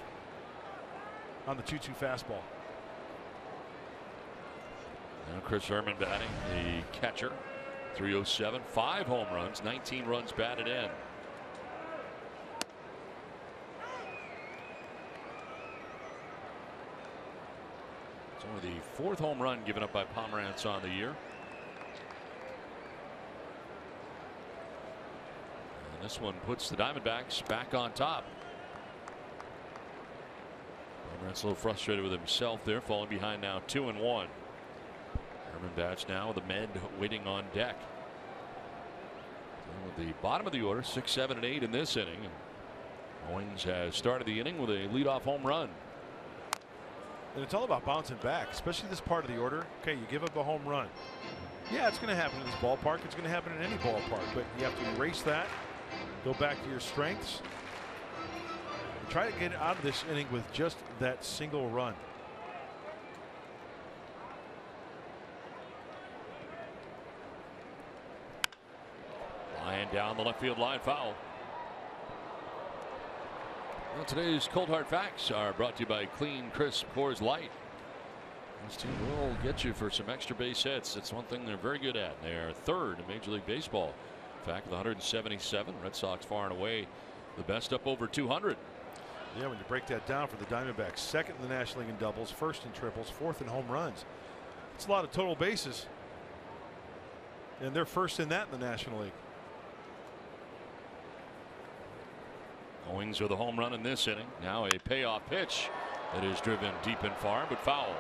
on the 2-2 fastball. Now Chris Herman batting, the catcher. 307, 5 home runs, 19 runs batted in. It's only the 4th home run given up by Pomeranz on the year. And this one puts the Diamondbacks back on top. Pomeranz a little frustrated with himself there, falling behind now 2-1. Herman bats now with Ahmed waiting on deck. And with the bottom of the order, 6, 7, and 8 in this inning. Owings has started the inning with a leadoff home run. And it's all about bouncing back, especially this part of the order. Okay, you give up a home run. Yeah, it's going to happen in this ballpark. It's going to happen in any ballpark, but you have to erase that, go back to your strengths, and try to get out of this inning with just that single run. Line down the left field line, foul. Well, today's Cold Hard Facts are brought to you by Clean Crisp Coors Light. This team will get you for some extra base hits. It's one thing they're very good at. They're 3rd in Major League Baseball. In fact, with 177, Red Sox far and away the best, up over 200. Yeah, when you break that down for the Diamondbacks, 2nd in the National League in doubles, 1st in triples, 4th in home runs. It's a lot of total bases. And they're 1st in that in the National League. Owings with a home run in this inning. Now a payoff pitch that is driven deep and far, but foul.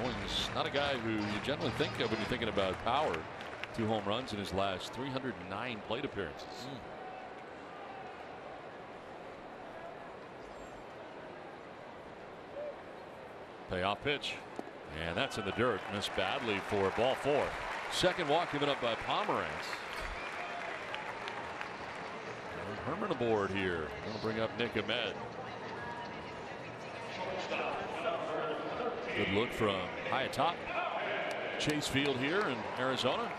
Owings, not a guy who you generally think of when you're thinking about power. 2 home runs in his last 309 plate appearances. Payoff pitch. And that's in the dirt. Missed badly for ball 4. Second walk given up by Pomeranz. Herman aboard here. Going to bring up Nick Ahmed. Good look from high atop Chase Field here in Arizona.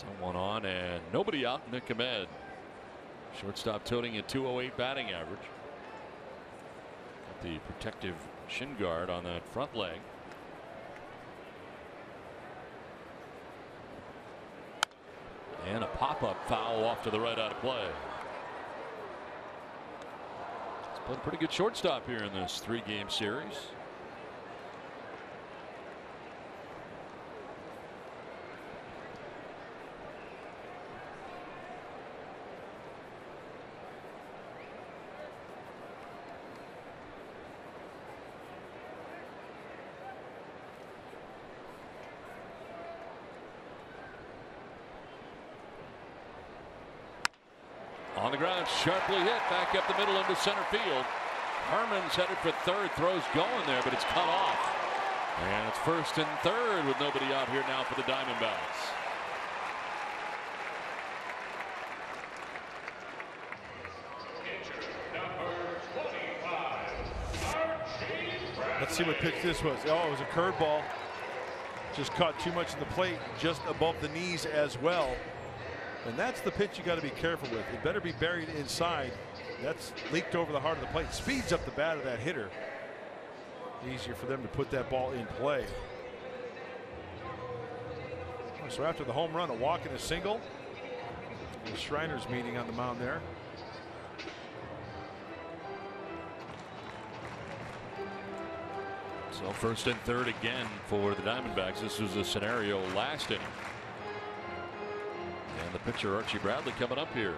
So 1 on and nobody out. Nick Ahmed, shortstop, toting a .208 batting average. Got the protective shin guard on that front leg. And a pop-up foul off to the right out of play. He's played a pretty good shortstop here in this 3-game series. On the ground, sharply hit, back up the middle into center field. Herman's headed for third, throws going there, but it's cut off. And it's first and third with nobody out here now for the Diamondbacks. Let's see what pitch this was. Oh, it was a curveball. Just caught too much in the plate, just above the knees as well. And that's the pitch you got to be careful with. It better be buried inside. That's leaked over the heart of the plate. Speeds up the bat of that hitter. Easier for them to put that ball in play. So after the home run, a walk and a single. The Shriners meeting on the mound there. So first and third again for the Diamondbacks. This was a scenario last inning. And the pitcher Archie Bradley coming up here.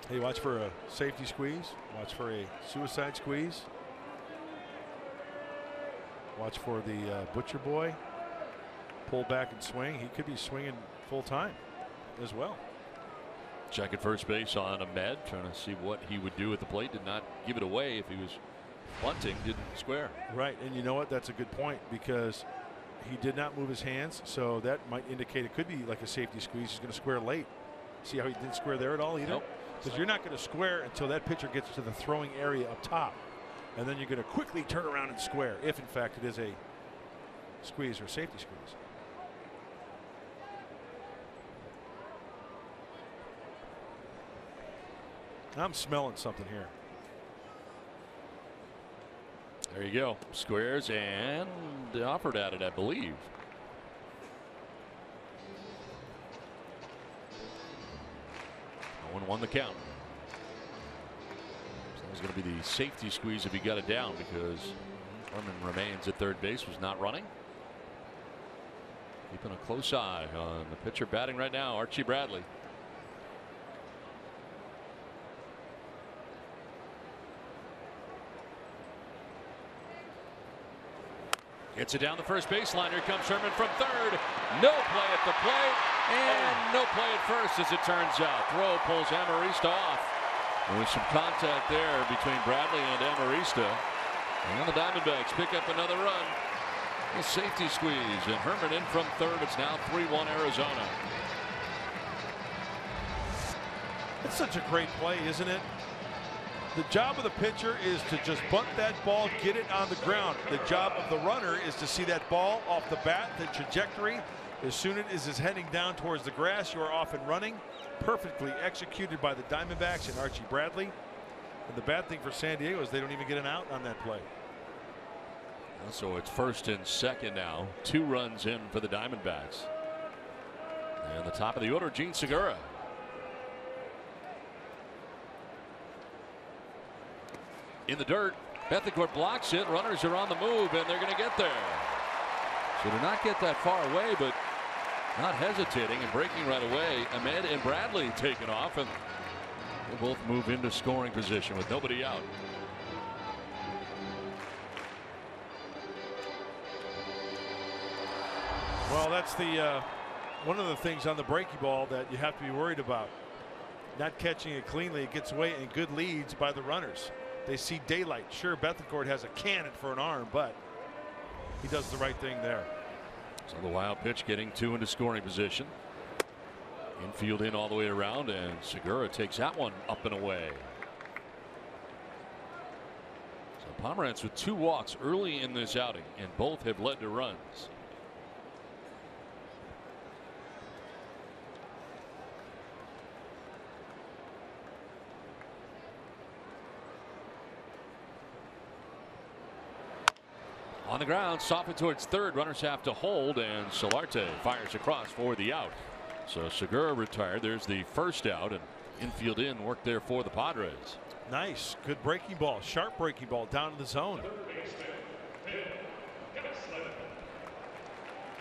Hey, watch for a safety squeeze. Watch for a suicide squeeze. Watch for the Butcher Boy. Pull back and swing. He could be swinging full time as well. Check at first base on Ahmed, trying to see what he would do at the plate. Did not give it away if he was bunting, didn't square. Right, and you know what? That's a good point because he did not move his hands, so that might indicate it could be like a safety squeeze. He's going to square late. See how he didn't square there at all either? Nope. Because you're not going to square until that pitcher gets to the throwing area up top. And then you're going to quickly turn around and square if, in fact, it is a squeeze or safety squeeze. I'm smelling something here. There you go. Squares and offered at it, I believe. No one won the count. So it's going to be the safety squeeze if he got it down because Herman remains at third base, was not running. Keeping a close eye on the pitcher batting right now, Archie Bradley. Hits it down the first baseline. Here comes Herman from third. No play at the plate. And no play at first as it turns out. Throw pulls Amarista off. There was some contact there between Bradley and Amarista. And the Diamondbacks pick up another run. A safety squeeze. And Herman in from third. It's now 3-1 Arizona. It's such a great play, isn't it? The job of the pitcher is to just bunt that ball, get it on the ground. The job of the runner is to see that ball off the bat, the trajectory. As soon as it's heading down towards the grass, you are off and running. Perfectly executed by the Diamondbacks and Archie Bradley. And the bad thing for San Diego is they don't even get an out on that play. So it's first and second now. 2 runs in for the Diamondbacks. And the top of the order, Jean Segura. In the dirt, Bethancourt blocks it. Runners are on the move, and they're going to get there. So to not get that far away, but not hesitating and breaking right away. Ahmed and Bradley taking off, and they both move into scoring position with nobody out. Well, that's the one of the things on the breaking ball that you have to be worried about. Not catching it cleanly, it gets away, and good leads by the runners. They see daylight. Sure, Bethancourt has a cannon for an arm, but he does the right thing there. So the wild pitch getting 2 into scoring position. Infield in all the way around, and Segura takes that one up and away. So Pomeranz with 2 walks early in this outing, and both have led to runs. On the ground, softened towards third. Runners have to hold, and Solarte fires across for the out. So Segura retired. There's the first out, and infield in worked there for the Padres. Nice, good breaking ball, sharp breaking ball down to the zone.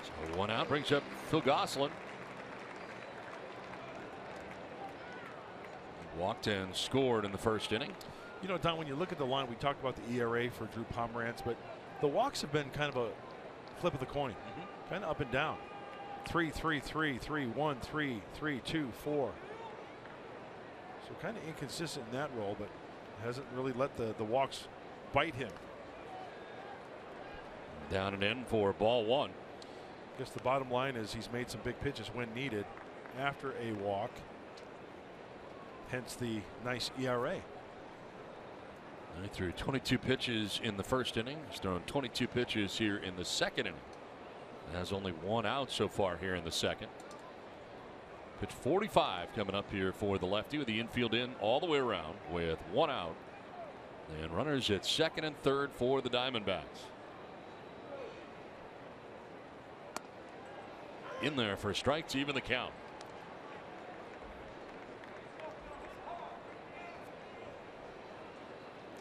So one out brings up Phil Gosselin. Walked and scored in the first inning. You know, Don, when you look at the line, we talked about the ERA for Drew Pomeranz, but the walks have been kind of a flip of the coin, kind of up and down. 3, 3, 3, 3, 1, 3, 3, 2, 4. So kind of inconsistent in that role, but hasn't really let the walks bite him. Down and in for ball one. I guess the bottom line is he's made some big pitches when needed after a walk. Hence the nice ERA. He threw 22 pitches in the first inning. He's thrown 22 pitches here in the second inning. Has only one out so far here in the second. Pitch 45 coming up here for the lefty with the infield in all the way around with one out. And runners at second and third for the Diamondbacks. In there for strikes, even the count.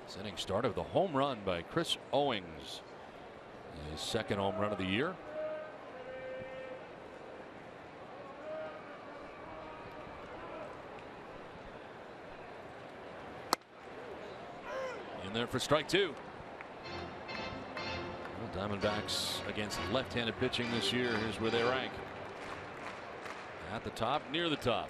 This inning started with a home run by Chris Owings. His second home run of the year. In there for strike two. Well, Diamondbacks against left-handed pitching this year. Here's where they rank. At the top, near the top.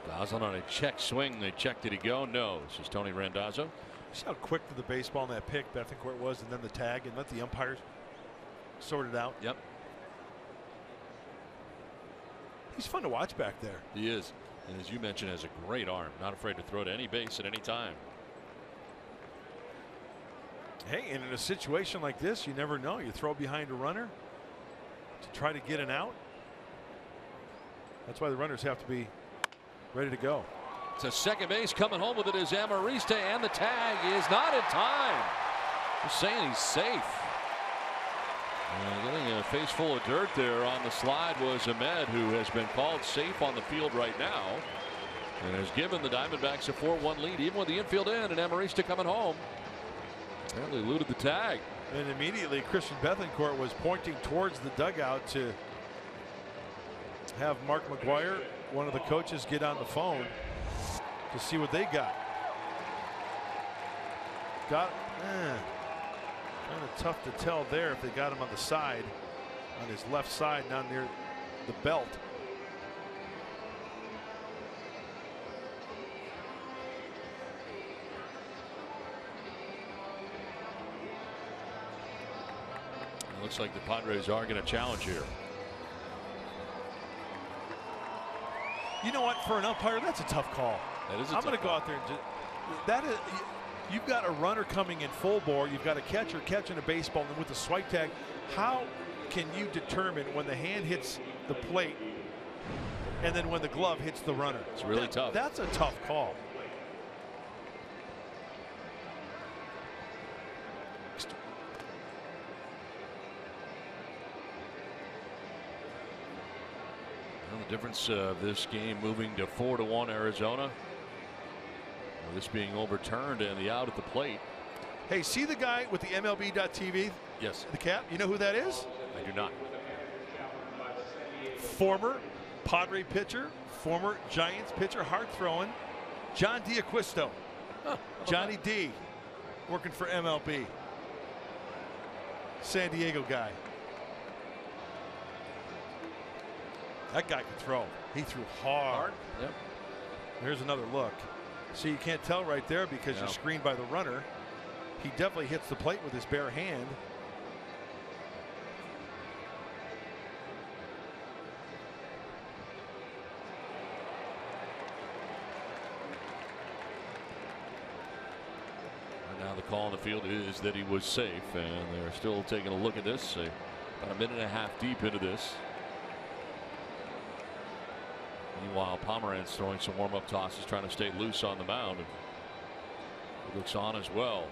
Gosselin on a check swing. They checked. Did he go? No. This is Tony Randazzo. See how quick to the baseball on that pick Bethancourt was, and then the tag, and let the umpires sort it out. Yep. He's fun to watch back there. He is. And as you mentioned, has a great arm. Not afraid to throw to any base at any time. Hey, and in a situation like this, you never know. You throw behind a runner to try to get an out. That's why the runners have to be ready to go. To second base, coming home with it is Amarista, and the tag is not in time. Just saying he's safe. Getting a face full of dirt there on the slide was Ahmed, who has been called safe on the field right now and has given the Diamondbacks a 4-1 lead, even with the infield in, and Amarista coming home. Apparently eluded the tag. And immediately Christian Bethancourt was pointing towards the dugout to have Mark McGuire, one of the coaches, get on the phone to see what they got. Kind of tough to tell there if they got him on the side, on his left side, down near the belt. It looks like the Padres are going to challenge here. You know what? For an umpire, that's a tough call. That is a I'm tough going to go call. out there and that is. You've got a runner coming in full bore. You've got a catcher catching a baseball, and with the swipe tag, how can you determine when the hand hits the plate and then when the glove hits the runner? It's really tough. That's a tough call. Well, the difference of this game moving to 4-1 Arizona. This being overturned and the out at the plate. Hey, see the guy with the MLB.TV? Yes. The cap? You know who that is? I do not. Former Padre pitcher, former Giants pitcher, hard throwing, John D'Acquisto. Huh, Johnny D, working for MLB. San Diego guy. That guy can throw. He threw hard. Yep. Here's another look. See, you can't tell right there because you're screened by the runner. He definitely hits the plate with his bare hand. Right now the call in the field is that he was safe, and they're still taking a look at this. About a minute and a half deep into this. Meanwhile, Pomeranz throwing some warm-up tosses, trying to stay loose on the mound. And he looks on as well.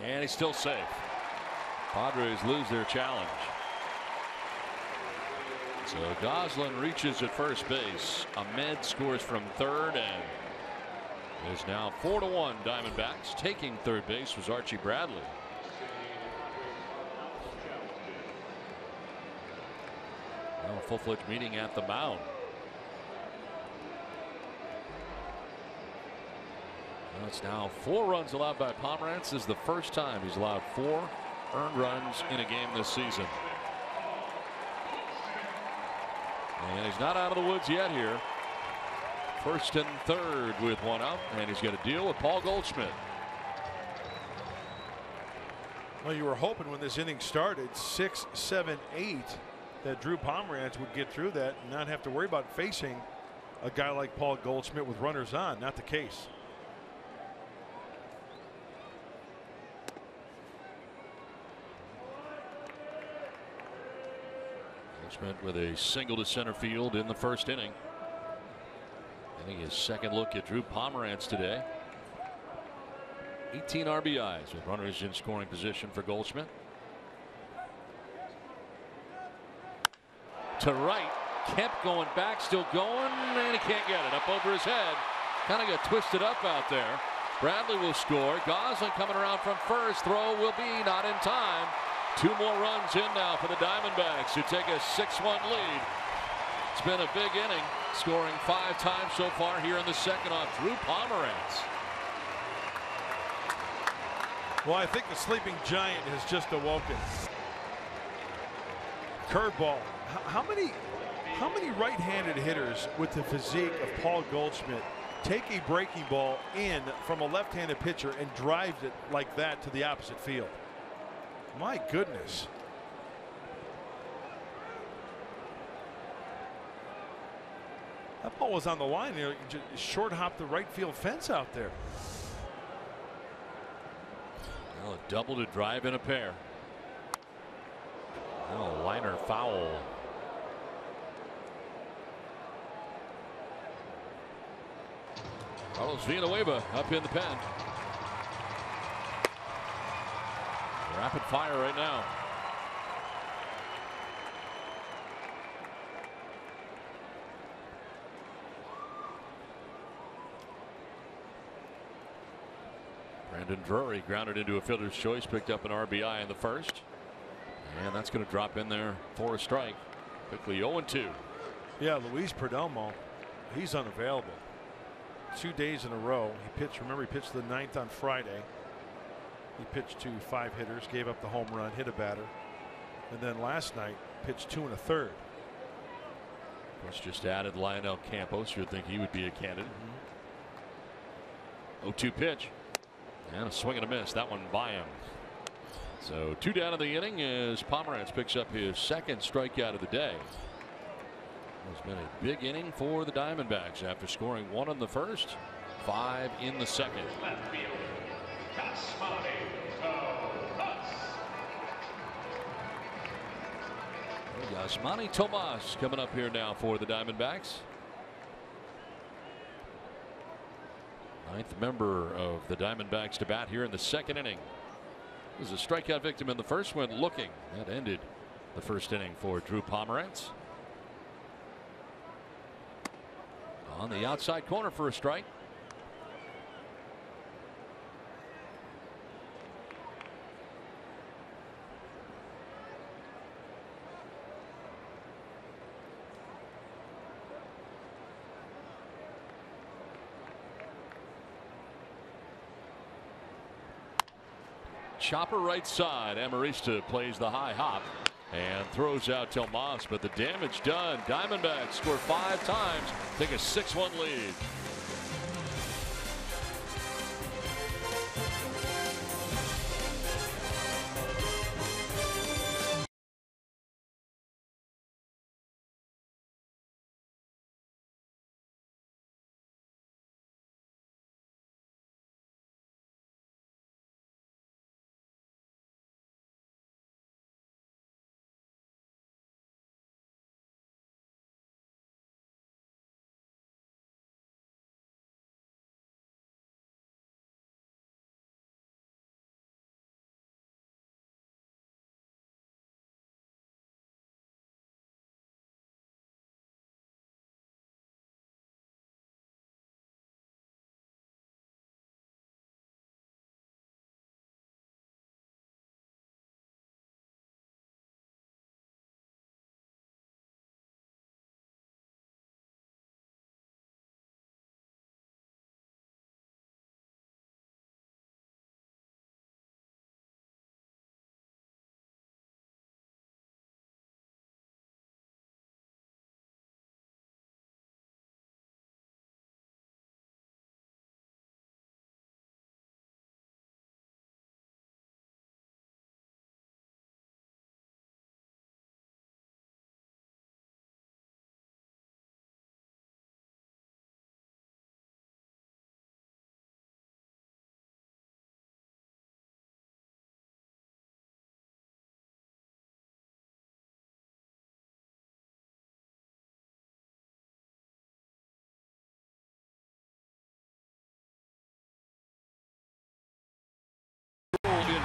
And he's still safe. Padres lose their challenge. So Goslin reaches at first base. Ahmed scores from third, and it is now 4-1 Diamondbacks. Taking third base was Archie Bradley. Now a full-fledged meeting at the mound. Well, it's now 4 runs allowed by Pomeranz. This is the first time he's allowed 4 earned runs in a game this season. And he's not out of the woods yet here. First and third with 1 out, and he's got to deal with Paul Goldschmidt. Well, you were hoping when this inning started 6, 7, 8 that Drew Pomeranz would get through that and not have to worry about facing a guy like Paul Goldschmidt with runners on. Not the case. Goldschmidt with a single to center field in the first inning. Getting his second look at Drew Pomeranz today. 18 RBIs with runners in scoring position for Goldschmidt. To right, Kemp going back, still going, and he can't get it. Up over his head. Kind of got twisted up out there. Bradley will score. Goslin coming around from first. Throw will be not in time. 2 more runs in now for the Diamondbacks, who take a 6-1 lead. It's been a big inning, scoring 5 times so far here in the second off Drew Pomeranz. Well, I think the sleeping giant has just awoken. Curveball. How many right-handed hitters with the physique of Paul Goldschmidt take a breaking ball in from a left-handed pitcher and drives it like that to the opposite field? My goodness. That ball was on the line there. Just short hopped the right field fence out there. Well, a double to drive in a pair. Now a liner foul. Carlos Villanueva up in the pen. Rapid fire right now. Brandon Drury grounded into a fielder's choice, picked up an RBI in the first. And that's going to drop in there for a strike. Quickly 0-2. Yeah, Luis Perdomo, he's unavailable. 2 days in a row. He pitched, remember, he pitched the 9th on Friday. He pitched to 5 hitters, gave up the home run, hit a batter. And then last night, pitched 2 1/3. Of course, just added Lionel Campos. You'd think he would be a candidate. 0-2 pitch. And a swing and a miss. That one by him. So 2 down in the inning as Pomeranz picks up his 2nd strikeout of the day. It's been a big inning for the Diamondbacks after scoring 1 in the first, 5 in the second. Yasmani Tomas coming up here now for the Diamondbacks. 9th member of the Diamondbacks to bat here in the second inning. Was a strikeout victim in the first, went looking. That ended the first inning for Drew Pomeranz. On the outside corner for a strike. Chopper right side. Amarista plays the high hop and throws out Tomas, but the damage done. Diamondbacks score 5 times, take a 6-1 lead.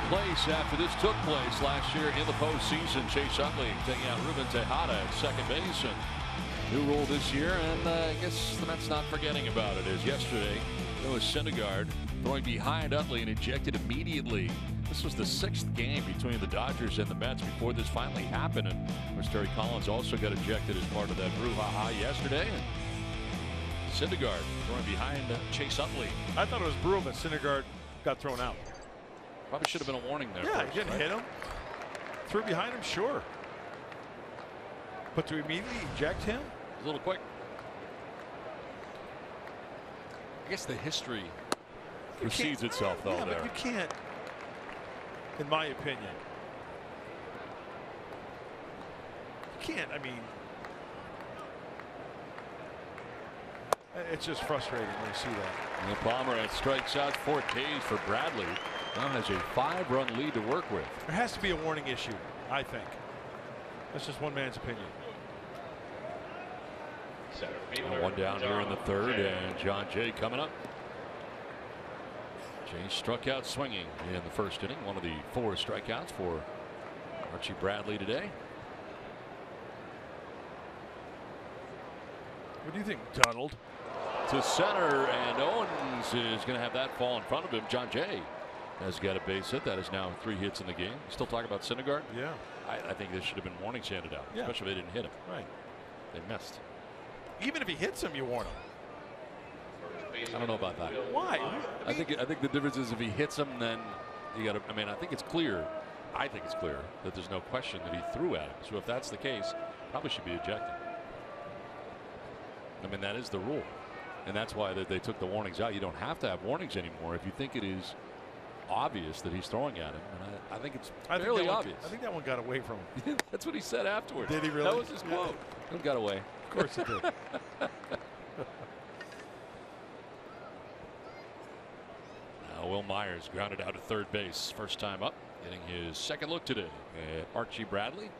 place after this took place last year in the postseason. Chase Utley taking out Ruben Tejada at second base. And new rule this year, and I guess the Mets not forgetting about it, as yesterday Noah Syndergaard throwing behind Utley and ejected immediately. This was the 6th game between the Dodgers and the Mets before this finally happened. And of course, Terry Collins also got ejected as part of that brouhaha yesterday. And Syndergaard throwing behind Chase Utley. I thought it was Brew, but Syndergaard got thrown out. Probably should have been a warning there. Yeah, first, he didn't hit him. Threw behind him, sure. But to immediately eject him? A little quick. I guess the history precedes itself, though. Yeah, there. but you can't, in my opinion. You can't, I mean, it's just frustrating when you see that. And the Pomerantz strikes out Fortes for Bradley. Now has a 5-run lead to work with. There has to be a warning issue, I think. That's just one man's opinion. One down here in the 3rd, and John Jay coming up. Jay struck out swinging in the 1st inning, one of the 4 strikeouts for Archie Bradley today. What do you think, Donald? To center, and Owens is going to have that fall in front of him. John Jay has got a base hit. That is now 3 hits in the game. Still talking about Syndergaard? Yeah. I think there should have been warnings handed out, Yeah. especially if they didn't hit him. Right. They missed. Even if he hits him, you warn him. I don't know about that. Why? I think the difference is if he hits him, then you got to. I mean, I think it's clear. I think it's clear that there's no question that he threw at him. So if that's the case, probably should be ejected. I mean, that is the rule, and that's why they took the warnings out. You don't have to have warnings anymore if you think it is obvious that he's throwing at him. And I think it's fairly obvious. I think that one got away from him. That's what he said afterwards. Did he really? That was his quote. It got away. Of course it did. Now Will Myers grounded out at 3rd base. First time up, getting his 2nd look today at Archie Bradley.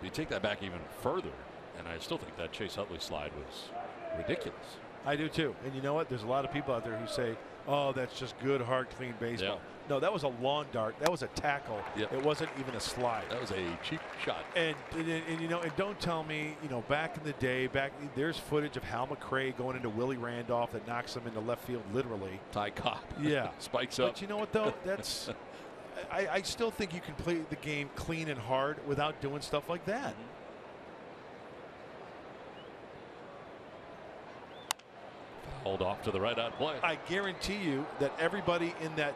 You take that back even further, and I still think that Chase Utley slide was ridiculous. I do too. And you know what? There's a lot of people out there who say, oh, that's just good, hard, clean baseball. Yeah. No, that was a long dart. That was a tackle. Yep. It wasn't even a slide. That was a cheap shot. And you know, and don't tell me, you know, back in the day, there's footage of Hal McRae going into Willie Randolph that knocks him into left field, literally. Ty Cobb. Yeah. Spikes up. But you know what, though? That's I still think you can play the game clean and hard without doing stuff like that. Hold off to the right on play. I guarantee you that everybody in that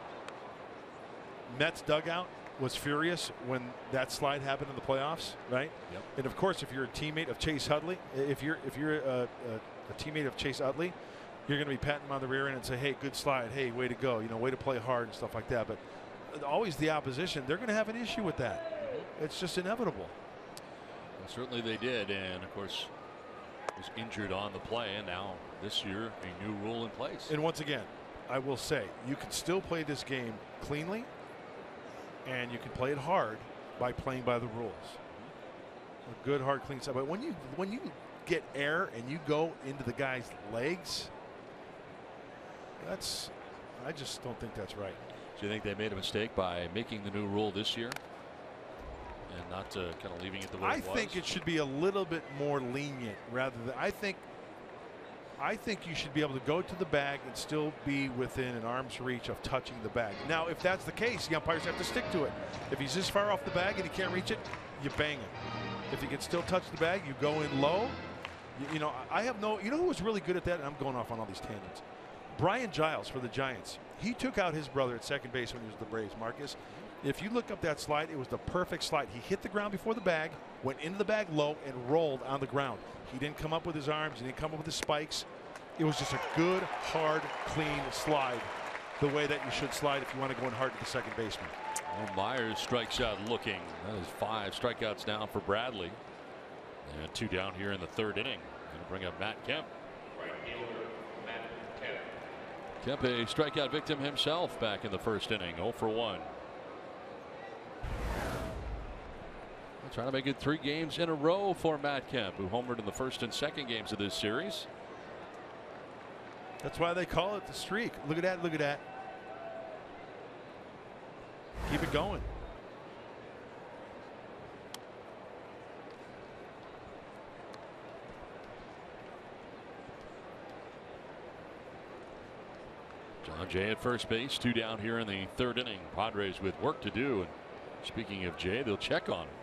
Mets dugout was furious when that slide happened in the playoffs, right? Yep. And of course, if you're a teammate of Chase Utley, if you're a teammate of Chase Utley, you're going to be patting him on the rear end and say, "Hey, good slide. Hey, way to go. You know, way to play hard and stuff like that." But always the opposition, they're going to have an issue with that. It's just inevitable. Well, certainly they did, and of course, was injured on the play, and now this year a new rule in place. And once again, I will say you can still play this game cleanly, and you can play it hard by playing by the rules. A good, hard, clean side. But when you get air and you go into the guy's legs, I just don't think that's right. Do you think they made a mistake by making the new rule this year and not kind of leaving it the way it was? I think it should be a little bit more lenient rather than I think you should be able to go to the bag and still be within an arm's reach of touching the bag. Now, if that's the case, the umpires have to stick to it. If he's this far off the bag and he can't reach it, you bang him. If he can still touch the bag, you go in low. You know, you know who was really good at that? And I'm going off on all these tangents. Brian Giles for the Giants. He took out his brother at second base when he was with the Braves, Marcus. If you look up that slide, it was the perfect slide. He hit the ground before the bag, went into the bag low, and rolled on the ground. He didn't come up with his arms. He didn't come up with his spikes. It was just a good, hard, clean slide, the way that you should slide if you want to go in hard to the second baseman. Well, Myers strikes out looking. That is 5 strikeouts now for Bradley. And 2 down here in the 3rd inning. Going to bring up Matt Kemp. Kemp, a strikeout victim himself back in the 1st inning, 0 for 1. Trying to make it 3 games in a row for Matt Kemp, who homered in the first and second games of this series. That's why they call it the streak. Look at that. Look at that. Keep it going. John Jay at first base, 2 down here in the 3rd inning. Padres with work to do. And speaking of Jay, they'll check on him.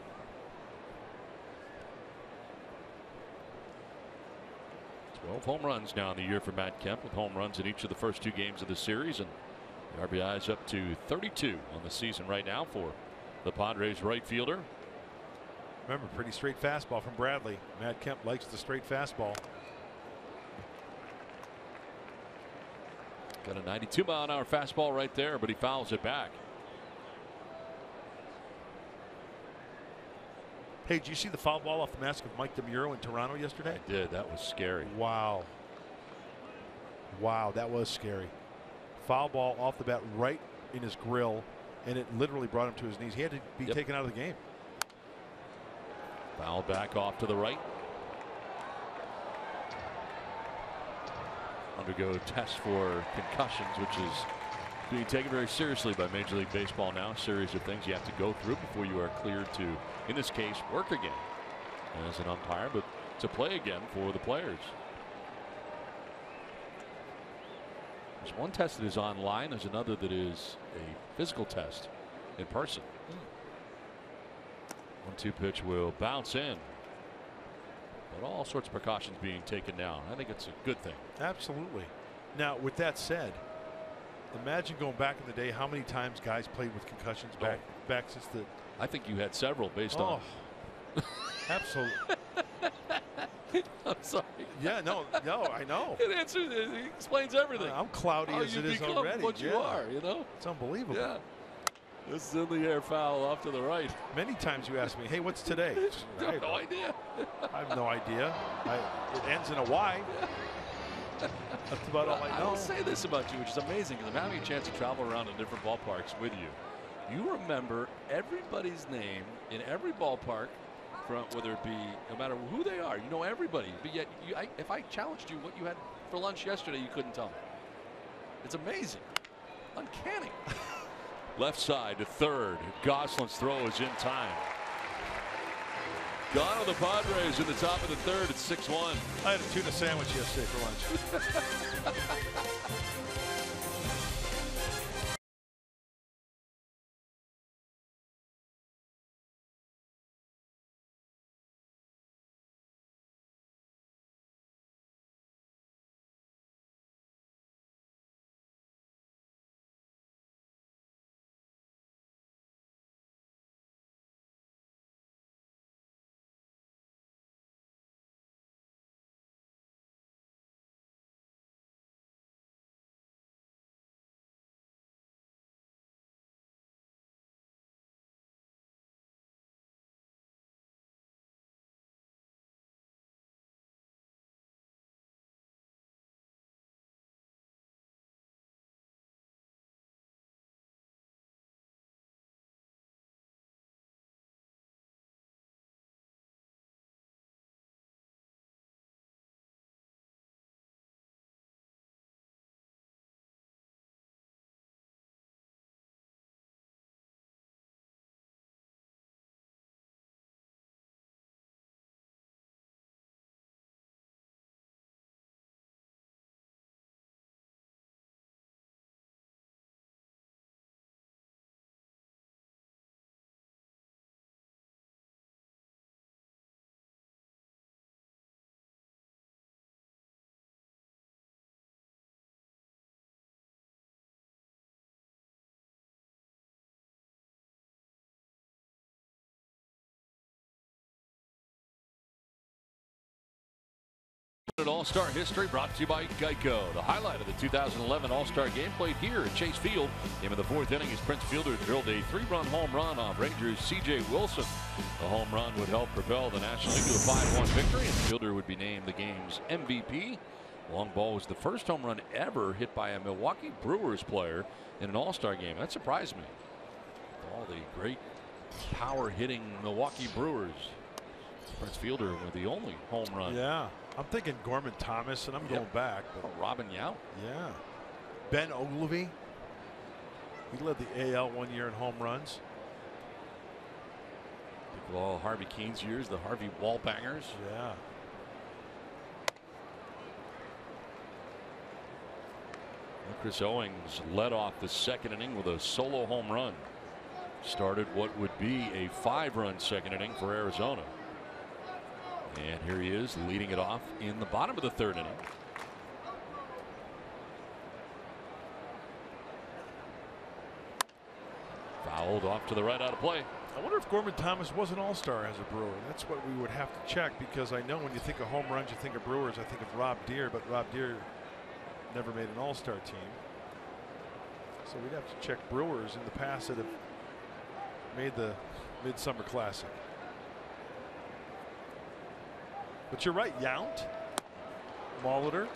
12 home runs now in the year for Matt Kemp, with home runs in each of the first 2 games of the series, and the RBIs up to 32 on the season right now for the Padres right fielder. Remember, pretty straight fastball from Bradley. Matt Kemp likes the straight fastball. Got a 92-mile-an-hour fastball right there, but he fouls it back. Hey, did you see the foul ball off the mask of Mike DeMuro in Toronto yesterday? I did. That was scary. Wow. Wow, that was scary. Foul ball off the bat right in his grill, and it literally brought him to his knees. He had to be taken out of the game. Foul back off to the right. Undergo test for concussions, which is being taken very seriously by Major League Baseball now. A series of things you have to go through before you are cleared to, in this case, work again as an umpire, but to play again for the players. There's one test that is online. There's another that is a physical test in person. 1-2 pitch will bounce in. But all sorts of precautions being taken now. I think it's a good thing. Absolutely. Now, with that said, imagine going back in the day how many times guys played with concussions back since the. I think you had several based on. Absolutely. I'm sorry. Yeah, no, I know. It explains everything. I'm cloudy as it is already. What you are, you know. It's unbelievable. Yeah. This is in the air foul off to the right. Many times you ask me, hey, what's today? I have no idea. I have no idea. It ends in a Y. That's about all I know. I will say this about you, which is amazing, because I'm having a chance to travel around in different ballparks with you. You remember everybody's name in every ballpark, from whether it be, no matter who they are, you know everybody. But yet, if I challenged you what you had for lunch yesterday, you couldn't tell me. It's amazing. Uncanny. Left side to third. Gosselin's throw is in time. Gone are the Padres in the top of the 3rd. It's 6-1. I had a tuna sandwich yesterday for lunch. All-Star history brought to you by Geico. The highlight of the 2011 All-Star game played here at Chase Field. Game of the 4th inning as Prince Fielder drilled a 3-run home run off Rangers' C.J. Wilson. The home run would help propel the National League to a 5-1 victory, and Fielder would be named the game's MVP. Long ball was the first home run ever hit by a Milwaukee Brewers player in an All-Star game. That surprised me. All the great power hitting Milwaukee Brewers. Prince Fielder with the only home run. Yeah, I'm thinking Gorman Thomas, and I'm going back. But Robin Yount. yeah, Ben Ogilvy. He led the AL one year in home runs. Think of all Harvey Keene's years, the Harvey Wallbangers. Yeah. Chris Owings led off the second inning with a solo home run. Started what would be a 5-run second inning for Arizona. And here he is leading it off in the bottom of the third inning. Fouled off to the right, out of play. I wonder if Gorman Thomas was an all-star as a Brewer. That's what we would have to check, because I know when you think of home runs, you think of Brewers. I think of Rob Deere, but Rob Deere never made an all-star team. So we'd have to check Brewers in the past that have made the Midsummer Classic. But you're right, Yount, Molitor.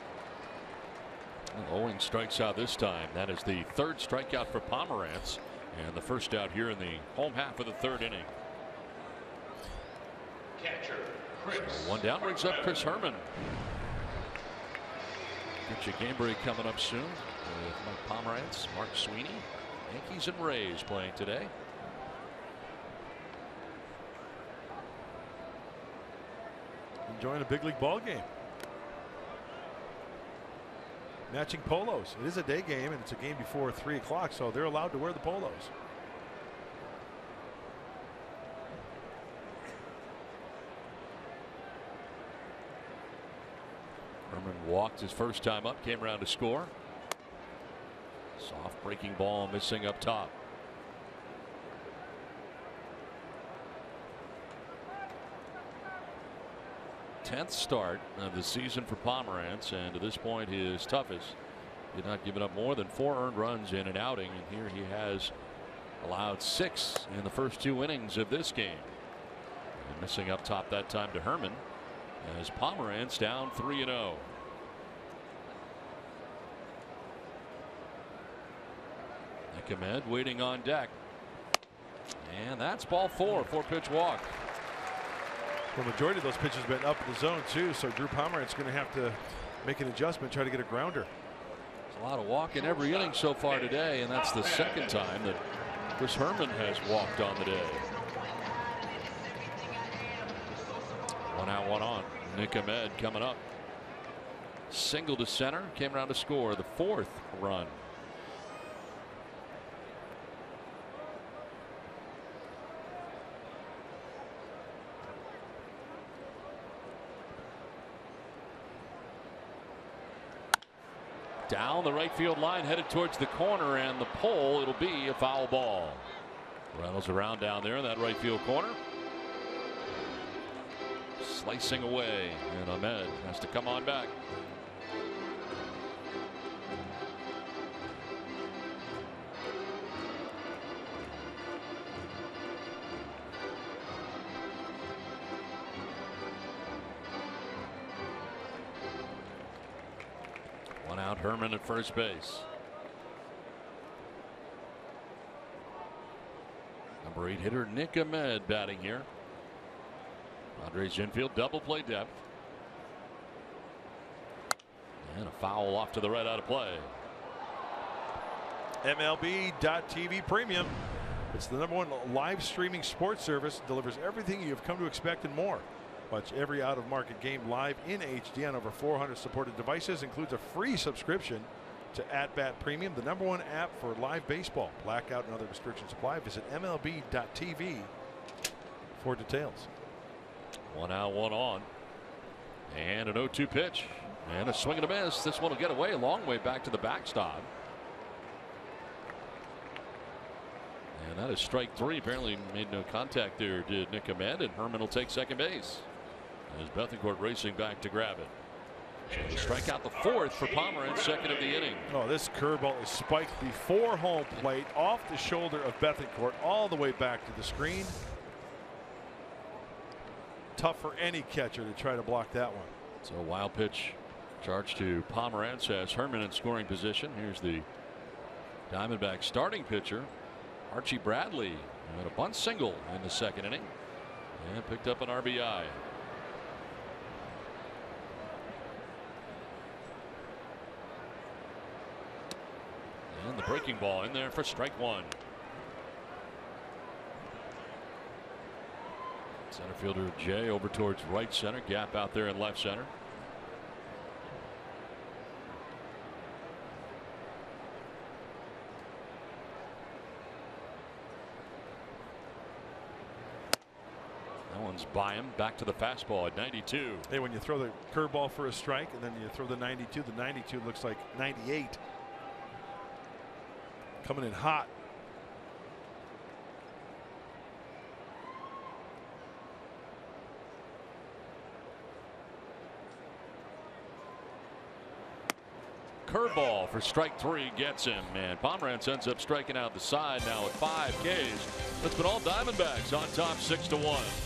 Owings strikes out this time. That is the third strikeout for Pomerantz, and the first out here in the home half of the third inning. Catcher, Chris. So one down brings up Chris Herman. Get your game break coming up soon with Mike Pomerantz, Mark Sweeney. Yankees and Rays playing today. Enjoying a big league ball game. Matching polos. It is a day game, and it's a game before 3 o'clock, so they're allowed to wear the polos. Herman walked his first time up, came around to score. Soft breaking ball missing up top. Tenth start of the season for Pomerantz, and to this point his toughest. Did not give it up more than 4 earned runs in an outing, and here he has allowed 6 in the first 2 innings of this game. And missing up top that time to Herman, as Pomerantz down 3-0. Nick Ahmed waiting on deck, and that's ball 4. 4-pitch walk. The majority of those pitches have been up in the zone too, so Drew Pomerantz is going to have to make an adjustment, try to get a grounder. There's a lot of walking every inning so far today, and that's the second time that Chris Herman has walked on the day. 1 out, 1 on. Nick Ahmed coming up. Single to center, came around to score the 4th run. Down the right field line, headed towards the corner and the pole. It'll be a foul ball. Reynolds around down there in that right field corner. Slicing away, and Ahmed has to come on back. Out Herman at first base. Number 8 hitter Nick Ahmed batting here. Andres infield double play depth. And a foul off to the right, out of play. MLB.TV Premium. It's the #1 live streaming sports service. Delivers everything you've come to expect and more. Watch every out-of-market game live in HD on over 400 supported devices. Includes a free subscription to At-Bat Premium, the #1 app for live baseball. Blackout and other restrictions apply. Visit MLB.TV for details. 1 out, 1 on. And an 0-2 pitch. And a swing and a miss. This one will get away a long way back to the backstop. And that is strike 3. Apparently made no contact there, did Nick Ahmed, and Herman will take second base as Bethancourt racing back to grab it. So strike out the 4th for Pomerantz, second of the inning. Oh, this curveball is spiked before home plate, off the shoulder of Bethancourt, all the way back to the screen. Tough for any catcher to try to block that one. So a wild pitch charge to Pomerantz has Herman in scoring position. Here's the Diamondback starting pitcher, Archie Bradley, And a bunt single in the second inning. And picked up an RBI. And the breaking ball in there for strike one. Center fielder Jay over towards right center. Gap out there in left center. That one's by him. Back to the fastball at 92. Hey, when you throw the curveball for a strike and then you throw the 92 looks like 98. Coming in hot. Curveball for strike three gets him, and Pomerantz ends up striking out the side now at 5 Ks. That's been all Diamondbacks on top 6-1.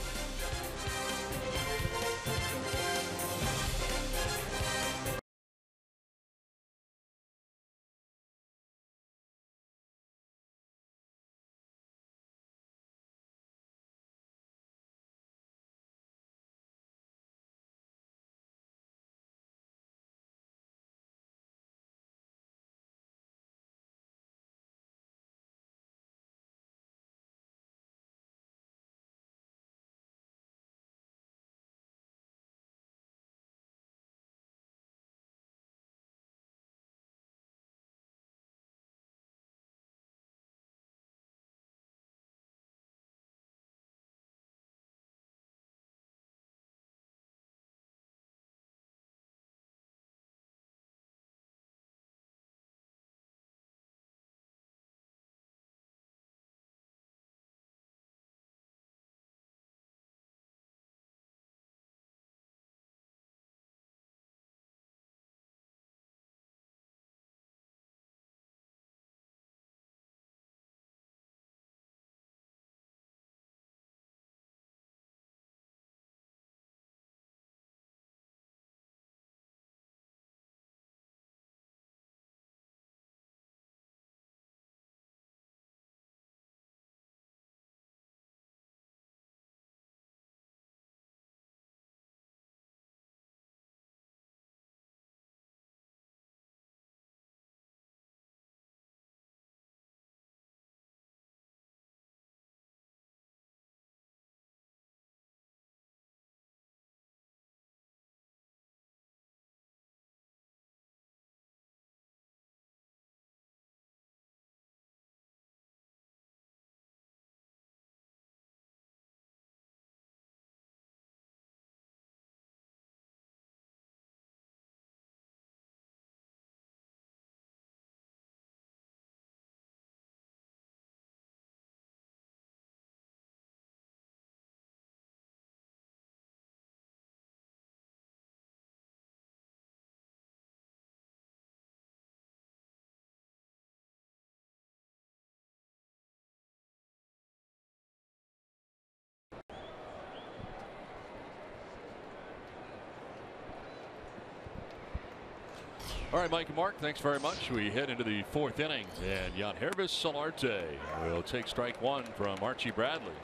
All right, Mike and Mark, thanks very much. We head into the 4th inning, and Yangervis Solarte will take strike one from Archie Bradley.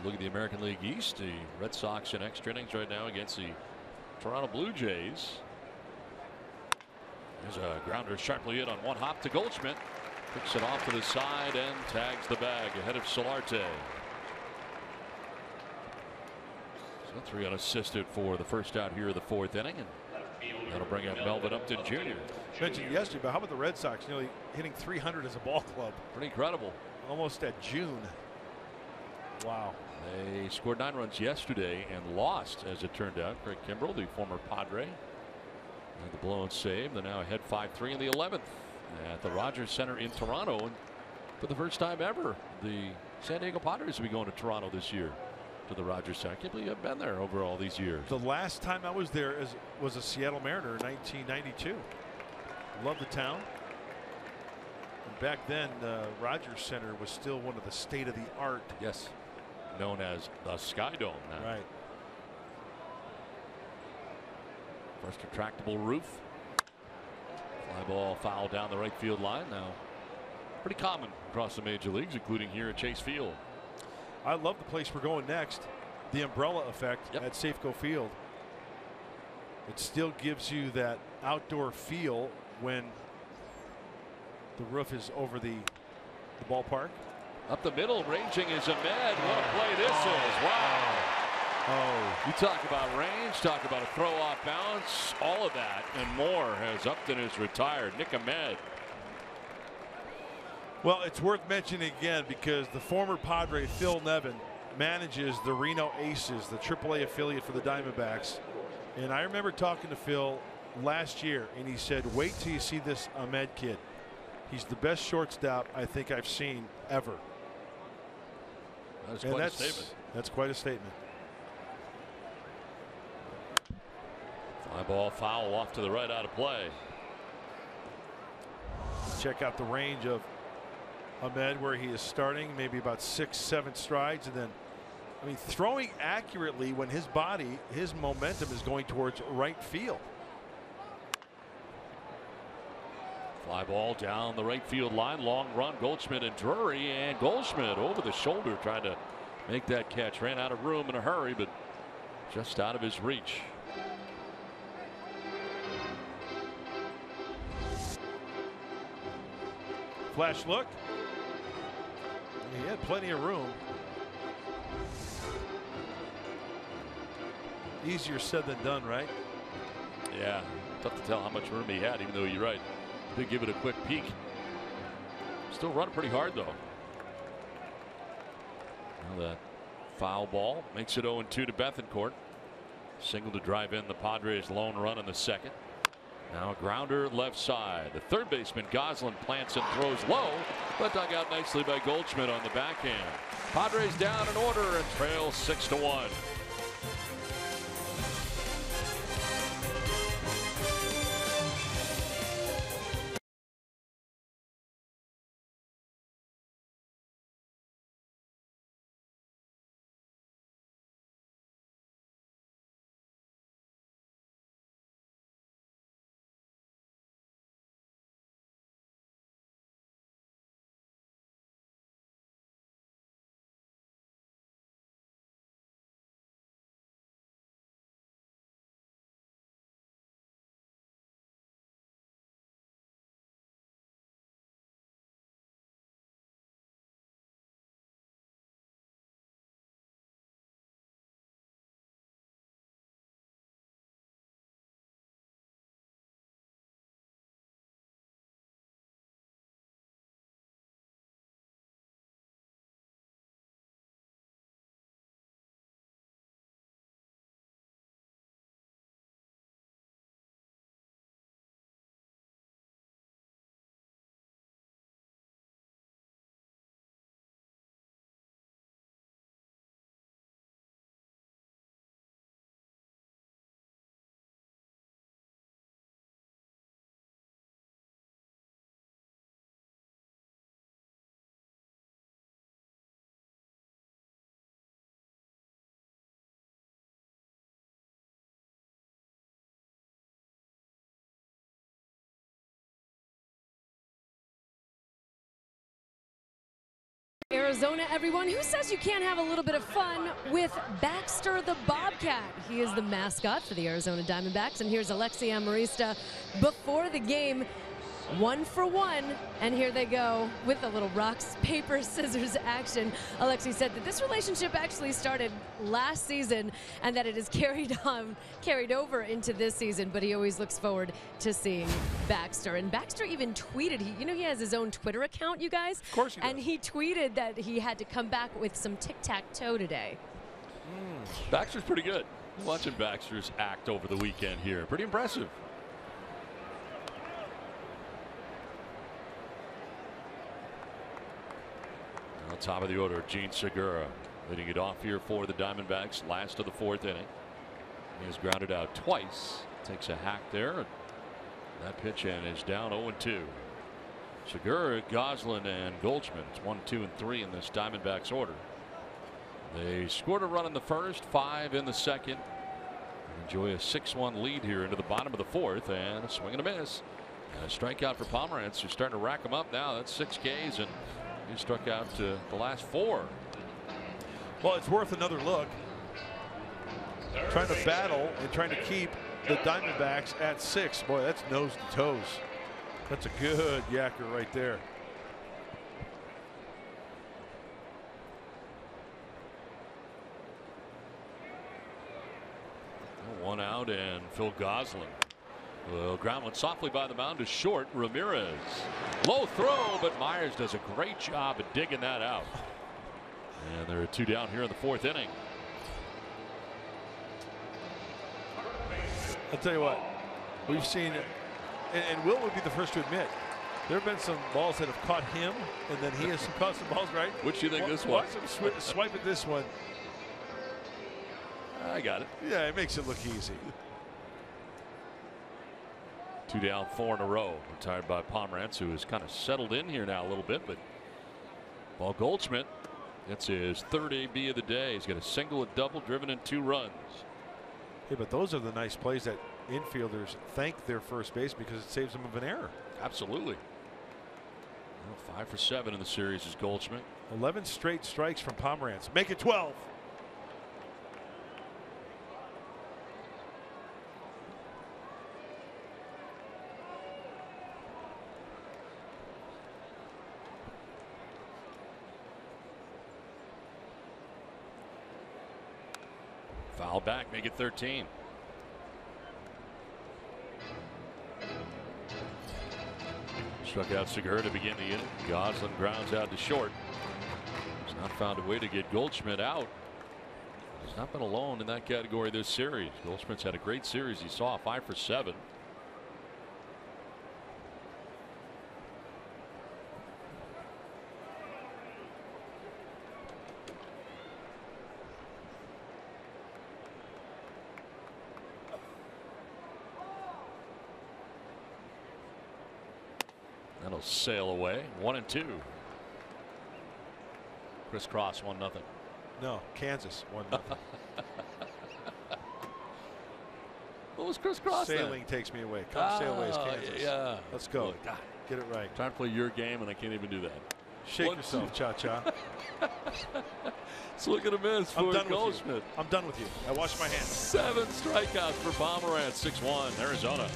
Look at the American League East. The Red Sox in extra innings right now against the Toronto Blue Jays. There's a grounder sharply in on one hop to Goldschmidt. Picks it off to the side and tags the bag ahead of Solarte. So 3 unassisted for the first out here of the 4th inning. And that'll bring up Melvin Upton Jr. Mentioned yesterday, but how about the Red Sox nearly hitting 300 as a ball club? Pretty incredible. Almost at June. Wow. They scored 9 runs yesterday and lost, as it turned out. Craig Kimbrell, the former Padre, and the blown save. They're now ahead 5-3 in the 11th at the Rogers Center in Toronto. And for the first time ever, the San Diego Padres will be going to Toronto this year. To the Rogers Center. I can't believe I've been there over all these years. The last time I was there was a Seattle Mariner in 1992. Love the town. And back then, Rogers Center was still one of the state of the art. Yes, known as the Sky Dome now. Right. First retractable roof. Fly ball foul down the right field line. Now pretty common across the major leagues, including here at Chase Field. I love the place we're going next. The umbrella effect at Safeco Field. It still gives you that outdoor feel when the roof is over the ballpark. Up the middle, ranging is Ahmed. What a play this is. Wow. Oh, You talk about range, talk about a throw off balance, all of that and more as Upton is retired. Nick Ahmed. well, it's worth mentioning again because the former Padre Phil Nevin manages the Reno Aces, the AAA affiliate for the Diamondbacks. And I remember talking to Phil last year, and he said, wait till you see this Ahmed kid. He's the best shortstop I think I've seen ever. That's quite a statement. That's quite a statement. Fly ball foul off to the right, out of play. Check out the range of Ahmed where he is starting, maybe about 6-7 strides, and then I mean throwing accurately when his body, his momentum is going towards right field. Fly ball down the right field line, long run, Goldschmidt and Drury, and Goldschmidt over the shoulder trying to make that catch. Ran out of room in a hurry, but just out of his reach. Flash look. He had plenty of room. Easier said than done, right? Yeah, tough to tell how much room he had, even though you're right. Did give it a quick peek. Still running pretty hard, though. Now that foul ball makes it 0-2 to Bethancourt. Single to drive in the Padres' lone run in the second. Now a grounder left side. The third baseman Goslin plants and throws low, but dug out nicely by Goldschmidt on the backhand. Padres down in order and trail 6-1. Arizona, everyone. Who says you can't have a little bit of fun with Baxter the Bobcat? He is the mascot for the Arizona Diamondbacks. And here's Alexi Amarista before the game, 1 for 1. And here they go with a little rock, paper, scissors action. Alexi said that this relationship actually started last season and that it is carried over into this season. But he always looks forward to seeing Baxter. And Baxter even tweeted, he has his own Twitter account, you guys. Of course he does. And he tweeted that he had to come back with some tic-tac-toe today. Baxter's pretty good. Watching Baxter's act over the weekend here. Pretty impressive. On top of the order, Gene Segura leading it off here for the Diamondbacks. Last of the fourth inning. He has grounded out twice. Takes a hack there. That pitch in is down 0-2. Segura, Goslin, and Goldschmidt. It's 1, 2, and 3 in this Diamondbacks order. They scored a run in the first, 5 in the second. Enjoy a 6-1 lead here into the bottom of the fourth, and a swing and a miss And a strikeout for Pomerantz, who's starting to rack them up now. That's 6 Ks, and he struck out the last 4. Well, it's worth another look. Trying to battle and trying to keep the Diamondbacks at 6. Boy, that's nose to toes. That's a good yacker right there. One out, and Phil Gosselin will ground one softly by the mound to short. Ramirez. Low throw, but Myers does a great job of digging that out. And there are 2 down here in the 4th inning. I'll tell you what, we've seen, and Will would be the first to admit, there have been some balls that have caught him, and then he has caught some balls, right? Which do you think this one? Watch him swipe at this one. I got it. Yeah, it makes it look easy. 2 down, 4 in a row. Retired by Pomerantz, who has kind of settled in here now a little bit. But Paul Goldschmidt gets his 3rd AB of the day. He's got a single, a double, driven in 2 runs. Yeah, but those are the nice plays that infielders thank their first base because it saves them of an error. Absolutely. Well, 5 for 7 in the series is Goldschmidt. 11 straight strikes from Pomerantz. Make it 12. Foul back, make it 13. Struck out Segura to begin the inning. Gosselin grounds out to short. He's not found a way to get Goldschmidt out. He's not been alone in that category this series. Goldschmidt's had a great series. He saw 5 for 7. That'll sail away. 1 and 2. Chris Cross 1-0. No, Kansas 1-0. What was Chris Cross? Sailing takes me away. Come sail away is Kansas. Yeah. Let's go. Look, God. Get it right. Trying to play your game and I can't even do that. Shake yourself, Cha-Cha. Swing and a miss for Goldschmidt. I'm done with you. I wash my hands. 7 strikeouts for Pomerantz. 6-1 Arizona.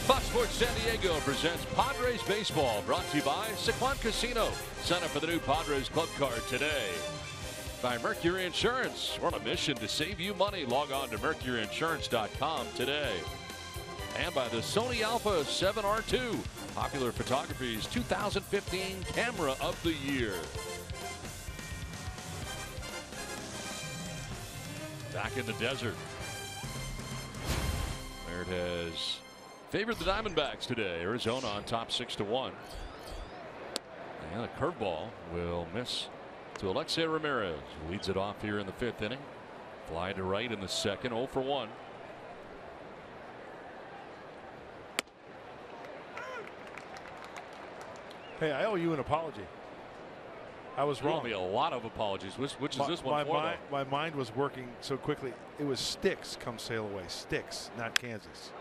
Fox Sports San Diego presents Padres Baseball, brought to you by Sequan Casino. Sign up for the new Padres Club Card today. By Mercury Insurance. We're on a mission to save you money. Log on to mercuryinsurance.com today. And by the Sony Alpha 7R2, Popular Photography's 2015 Camera of the Year. Back in the desert. There it has favored the Diamondbacks today. Arizona on top 6-1. And a curveball will miss to Alexei Ramirez, who leads it off here in the 5th inning. Fly to right in the 2nd, 0 for 1. Hey, I owe you an apology. I was wrong. There'll be a lot of apologies. Which is this one for? My mind was working so quickly. It was Sticks come sail away. Sticks, not Kansas.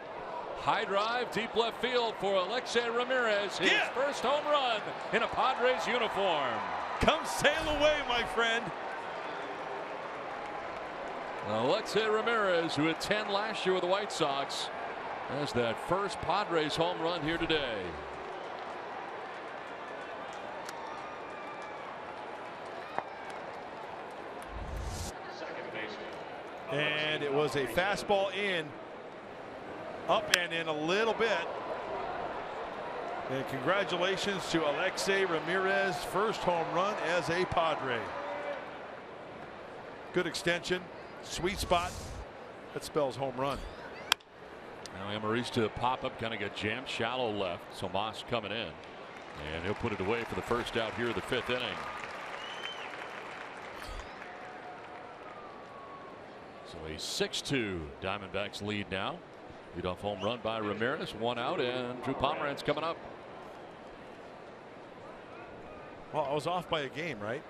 High drive, deep left field for Alexei Ramirez. His first home run in a Padres uniform. Come sail away, my friend. Alexei Ramirez, who had 10 last year with the White Sox, has that first Padres home run here today. And it was a fastball in, up and in a little bit. And congratulations to Alexei Ramirez, first home run as a Padre. Good extension, sweet spot. That spells home run. Now Amarista pop up, kind of got jammed shallow left. So Moss coming in, and he'll put it away for the first out here in the 5th inning. So a 6-2 Diamondbacks lead now. Leadoff home run by Ramirez, 1 out, and Drew Pomeranz coming up. Well, I was off by a game, right?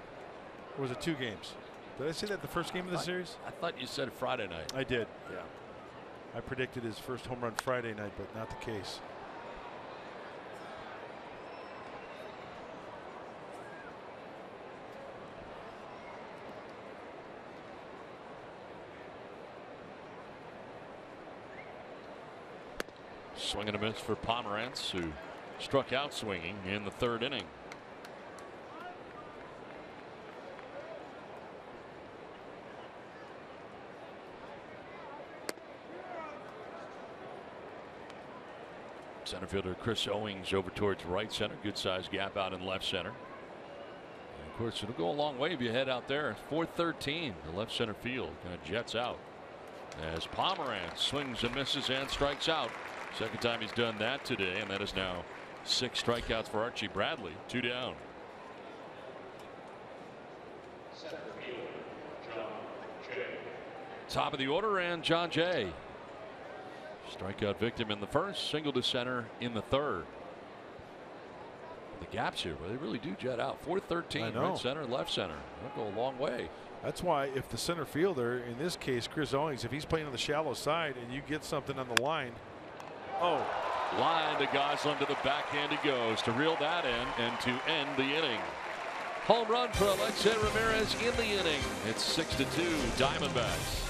Or was it 2 games? Did I say that the first game of the series? I thought you said Friday night. I did, yeah. I predicted his first home run Friday night, but not the case. Swing and a miss for Pomeranz, who struck out swinging in the 3rd inning. Center fielder Chris Owings over towards right center. Good sized gap out in left center. And of course, it'll go a long way if you head out there. 413, the left center field kind of jets out as Pomeranz swings and misses and strikes out. Second time he's done that today, and that is now 6 strikeouts for Archie Bradley. 2 down. Top of the order, and John Jay. Strikeout victim in the 1st, single to center in the 3rd. The gaps here, they really do jet out. 413, right center, left center. That'll go a long way. That's why if the center fielder, in this case Chris Owings, if he's playing on the shallow side and you get something on the line. Oh. Line to Goslin, to the backhand he goes to reel that in and to end the inning. Home run for Alexei Ramirez in the inning. It's 6-2 Diamondbacks.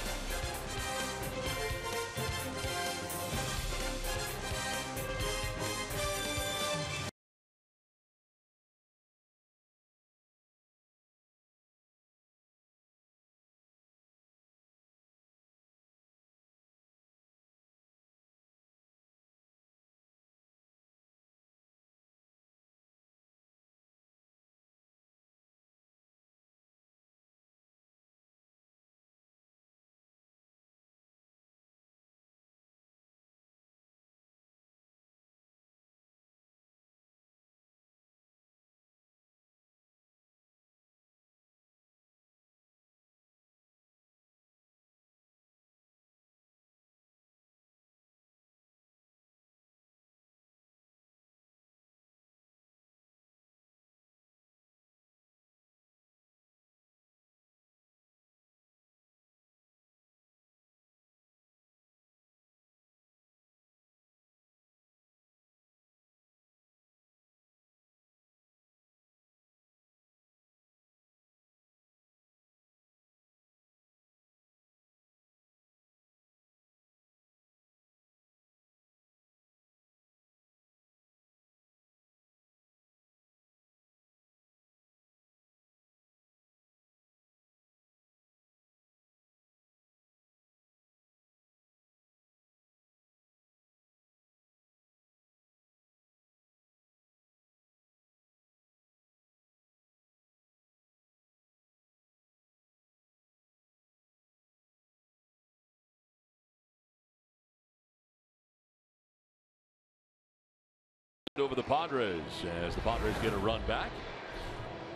Over the Padres as the Padres get a run back.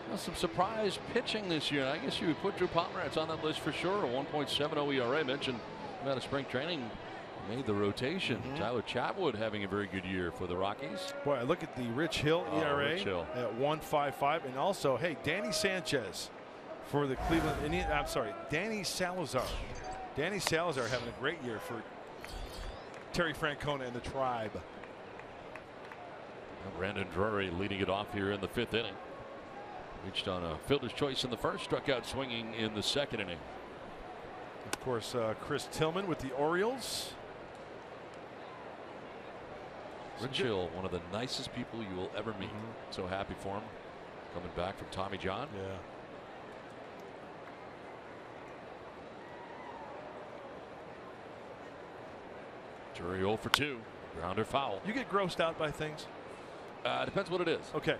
Well, some surprise pitching this year. I guess you would put Drew Pomeranz on that list for sure. A 1.70 ERA. Mentioned about a spring training. Made the rotation. Tyler Chatwood having a very good year for the Rockies. Boy, I look at the Rich Hill ERA Rich Hill. at 1.55, and also, hey, Danny Sanchez for the Cleveland Indians. I'm sorry, Danny Salazar. Danny Salazar having a great year for Terry Francona and the Tribe. Brandon Drury leading it off here in the 5th inning. Reached on a fielder's choice in the first, struck out swinging in the 2nd inning. Of course, Chris Tillman with the Orioles. Rich Hill, one of the nicest people you will ever meet. So happy for him. Coming back from Tommy John. Yeah. Drury 0 for 2. Grounder foul. You get grossed out by things? Depends what it is. Okay.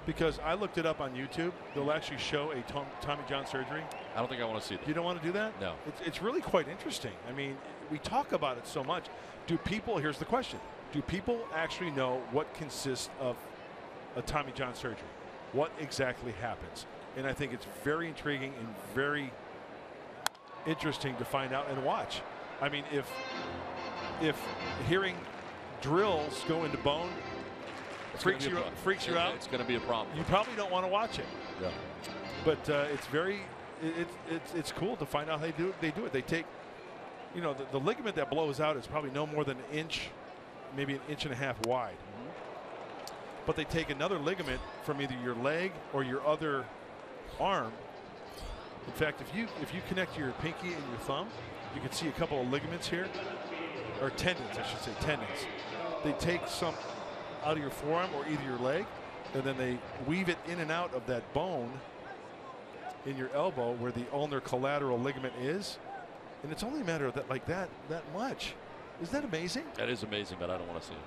Because I looked it up on YouTube. They'll actually show a Tommy John surgery. I don't think I want to see that. You don't want to do that? No. It's really quite interesting. I mean, we talk about it so much. Do people, here's the question, do people actually know what consists of a Tommy John surgery? What exactly happens? And I think it's very intriguing and very interesting to find out and watch. I mean, if hearing drills go into bone freaks you out, it's going to be a problem. you probably don't want to watch it. Yeah. But it's very, it's cool to find out how they do it. They take, you know, the ligament that blows out is probably no more than an inch, maybe an inch and a half wide. But they take another ligament from either your leg or your other arm. In fact, if you connect your pinky and your thumb, you can see a couple of ligaments here, or tendons, I should say, tendons. They take some out of your forearm or either your leg, and then they weave it in and out of that bone in your elbow where the ulnar collateral ligament is, and it's only a matter of that much. Isn't that amazing? That is amazing, but I don't want to see it.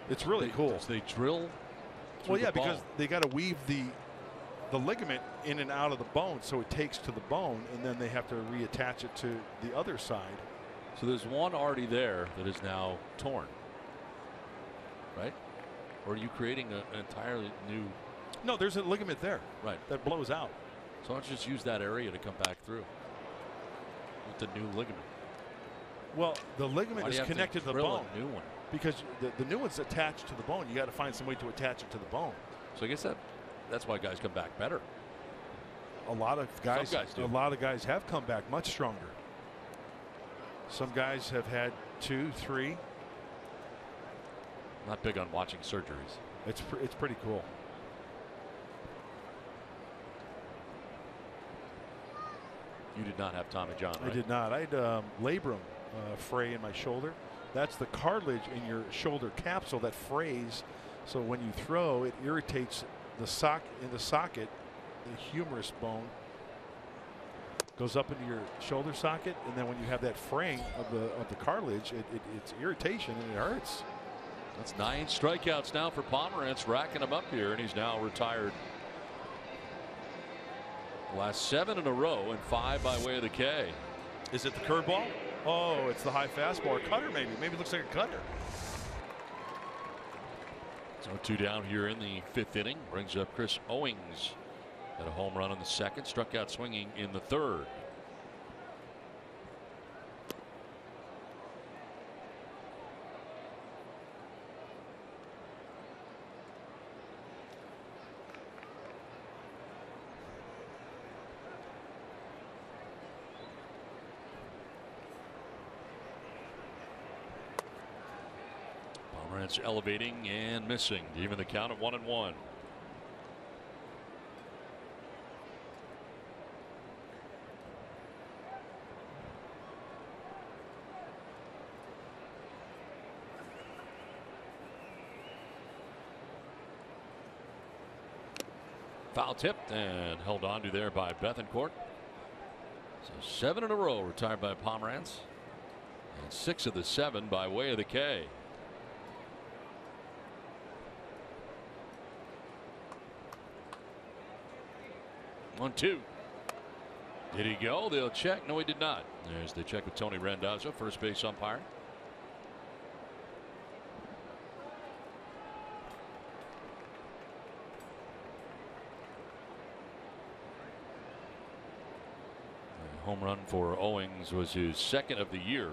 It's really cool. They drill. Well, yeah, the bone. because they got to weave the ligament in and out of the bone, so it takes to the bone, and then they have to reattach it to the other side. So there's one already there that is now torn, right? Or are you creating an entirely new? No, there's a ligament there, right, that blows out. So let's just use that area to come back through with the new ligament. Well, the ligament is connected to the bone. A new one. Because the new one's attached to the bone. You got to find some way to attach it to the bone. So I guess that's why guys come back better. A lot of guys do. A lot of guys have come back much stronger. Some guys have had 2, 3. Not big on watching surgeries. It's pretty cool. You did not have Tommy John, right? I did not. I had labrum fray in my shoulder. That's the cartilage in your shoulder capsule that frays. So when you throw, it irritates the socket, the humerus bone goes up into your shoulder socket, and then when you have that fraying of the cartilage, it's irritation and it hurts. That's 9 strikeouts now for Pomeranz, racking them up here, and he's now retired. The last 7 in a row and 5 by way of the K. Is it the curveball? Oh, it's the high fastball or cutter maybe. Maybe it looks like a cutter. So 2 down here in the 5th inning. Brings up Chris Owings. Had a home run in the 2nd, struck out swinging in the 3rd. Pomeranz elevating and missing, even the count at 1-1. Foul tipped and held on to there by Bethancourt. So 7 in a row retired by Pomeranz, and 6 of the 7 by way of the K. One, 2. Did he go? They'll check. No, he did not. There's the check with Tony Randazzo, first base umpire. home run for Owings was his second of the year.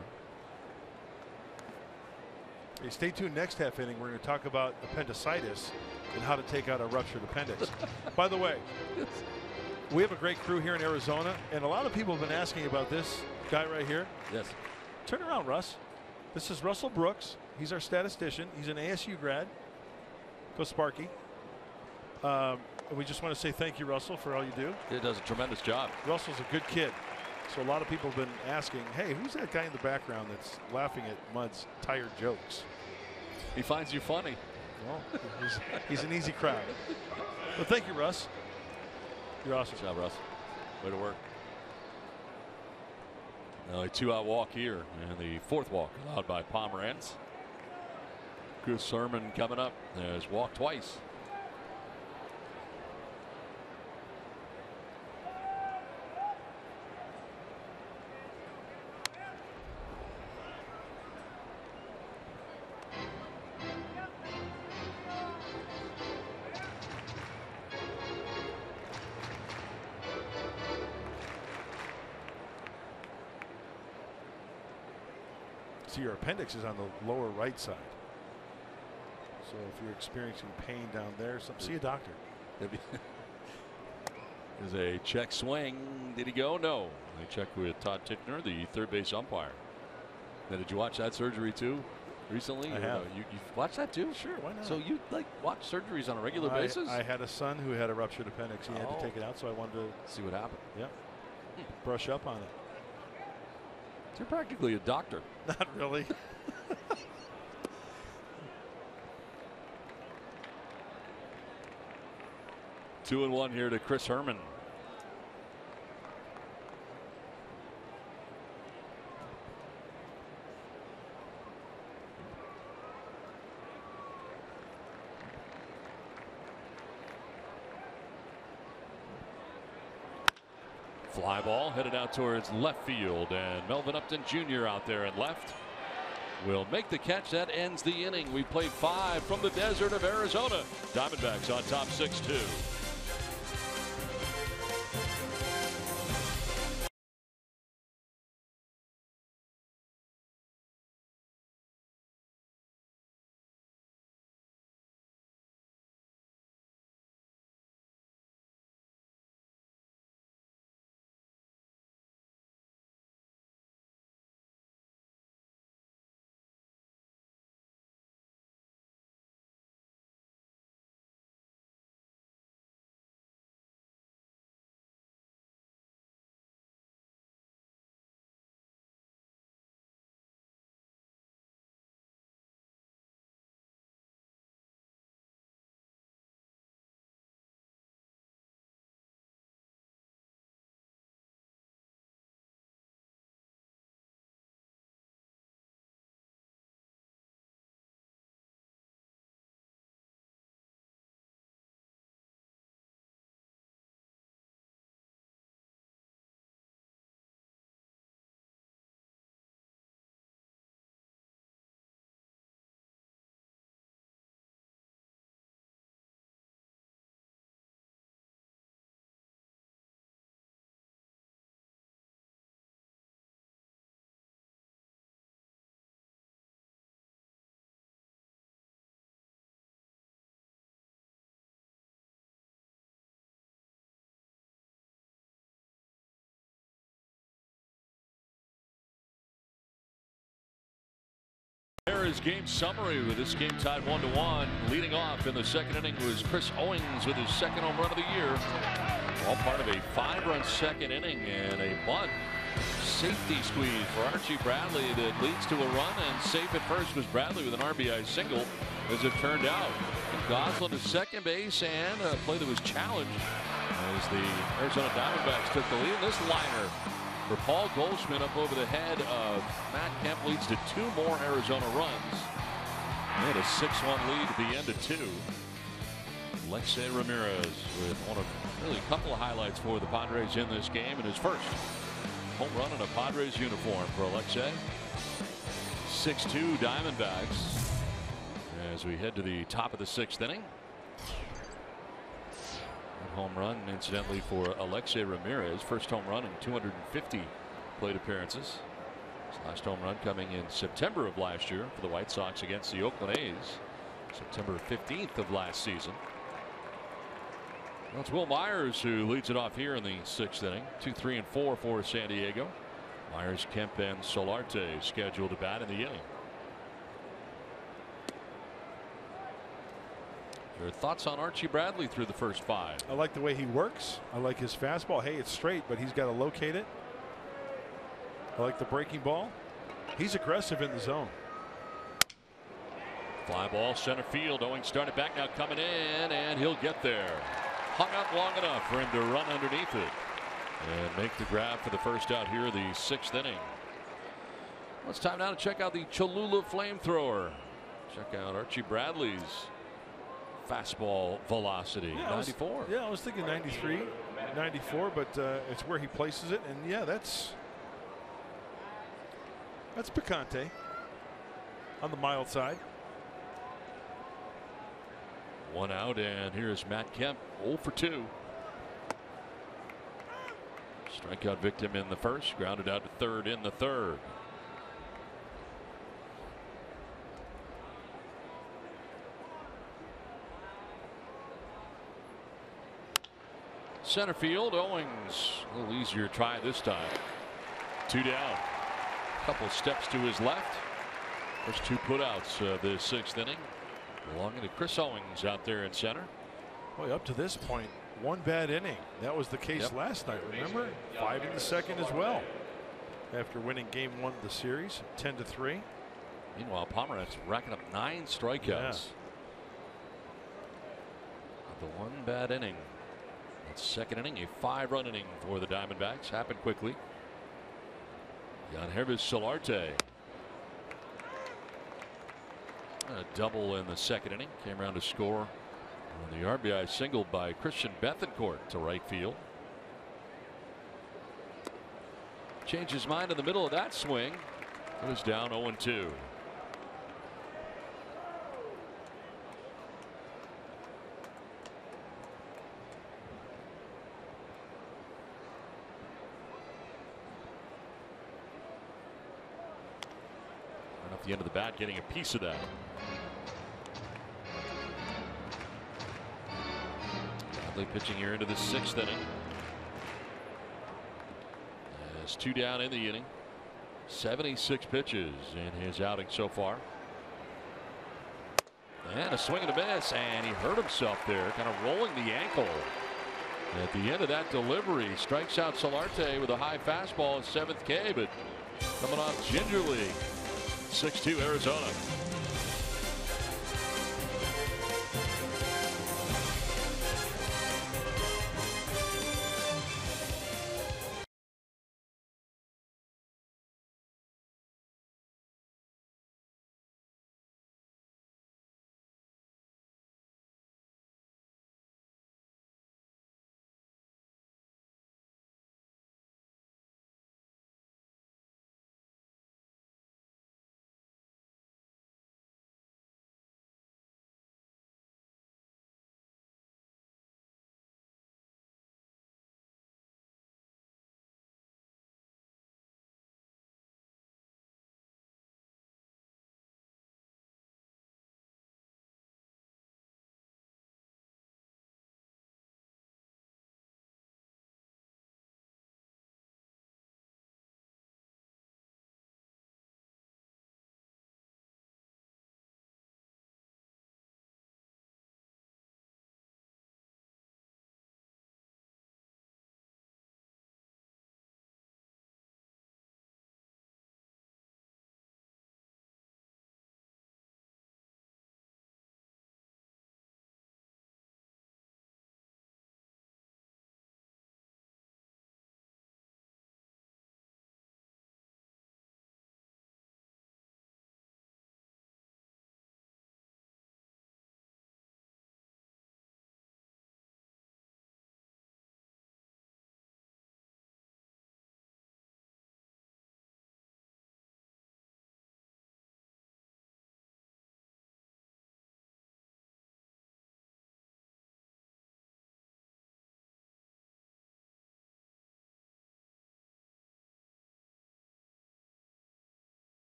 Hey, stay tuned. Next half inning, we're going to talk about appendicitis and how to take out a ruptured appendix. By the way, we have a great crew here in Arizona, and a lot of people have been asking about this guy right here. Yes. Turn around, Russ. This is Russell Brooks. He's our statistician. He's an ASU grad. Go Sparky. And we just want to say thank you, Russell, for all you do. He does a tremendous job. Russell's a good kid. So a lot of people have been asking, hey, who's that guy in the background that's laughing at Mud's tired jokes? He finds you funny. Well, he's an easy crowd. Well, thank you, Russ. You're awesome. Good job, Russ. Way to work. Now a 2-out walk here, and the 4th walk allowed by Pomeranz. Chris Herman coming up has walked twice. See, your appendix is on the lower right side. So if you're experiencing pain down there, see a doctor. There's a check swing. Did he go? No. They checked with Todd Tickner, the third base umpire. Now, did you watch that surgery too recently? I have. You watched that too? Sure, why not? So you watch surgeries on a regular basis? I had a son who had a ruptured appendix. He had to take it out, so I wanted to see what happened. Yeah. Brush up on it. You're practically a doctor. Not really. Two and one here to Chris Herman. Fly ball headed out towards left field, and Melvin Upton Jr. out there in left will make the catch. That ends the inning. We played 5 from the desert of Arizona. Diamondbacks on top 6-2. There is game summary with this game tied 1-1. Leading off in the second inning was Chris Owings with his second home run of the year. All part of a 5-run second inning and a bunt safety squeeze for Archie Bradley that leads to a run, and safe at first was Bradley with an RBI single, as it turned out. Goslin to second base, and a play that was challenged as the Arizona Diamondbacks took the lead. And this liner for Paul Goldschmidt up over the head of Matt Kemp leads to 2 more Arizona runs. And a 6-1 lead at the end of 2. Alexei Ramirez with one of really a couple of highlights for the Padres in this game, and his first home run in a Padres uniform for Alexei. 6-2 Diamondbacks as we head to the top of the 6th inning. Home run, incidentally, for Alexei Ramirez. First home run in 250 plate appearances. His last home run coming in September of last year for the White Sox against the Oakland A's. September 15th of last season. Well, it's Will Myers who leads it off here in the 6th inning. 2, 3, and 4 for San Diego. Myers, Kemp, and Solarte scheduled to bat in the inning. Your thoughts on Archie Bradley through the first 5? I like the way he works. I like his fastball. Hey, it's straight, but he's got to locate it. I like the breaking ball. He's aggressive in the zone. Fly ball center field. Owing started back now, coming in, and he'll get there. Hung up long enough for him to run underneath it and make the grab for the first out here, the 6th inning. Well, it's time now to check out the Cholula flamethrower. Check out Archie Bradley's fastball velocity. 94. I was thinking 93, 94, but it's where he places it, and yeah, that's picante on the mild side. 1 out, and here's Matt Kemp, 0 for 2. Strikeout victim in the first, grounded out to third in the third. Center field, Owings, a little easier try this time. 2 down. Couple steps to his left. First 2 putouts of the 6th inning. Belonging to Chris Owings out there in center. Boy, up to this point, 1 bad inning. That was the case last night, remember? 5 in the second as well. After winning game 1 of the series, 10-3. Meanwhile, Pomeranz racking up 9 strikeouts. Yeah. The 1 bad inning. That 2nd inning, a 5-run inning for the Diamondbacks. Happened quickly. Yangervis Solarte. A double in the 2nd inning. Came around to score on the RBI single by Christian Bethancourt to right field. Changed his mind in the middle of that swing. It was down 0-2. Right off the end of the bat, getting a piece of that. Bradley pitching here into the 6th inning. Has 2 down in the inning. 76 pitches in his outing so far. And a swing and a miss, and he hurt himself there, kind of rolling the ankle. At the end of that delivery, strikes out Solarte with a high fastball, 7th K, but coming off gingerly. 6-2 Arizona.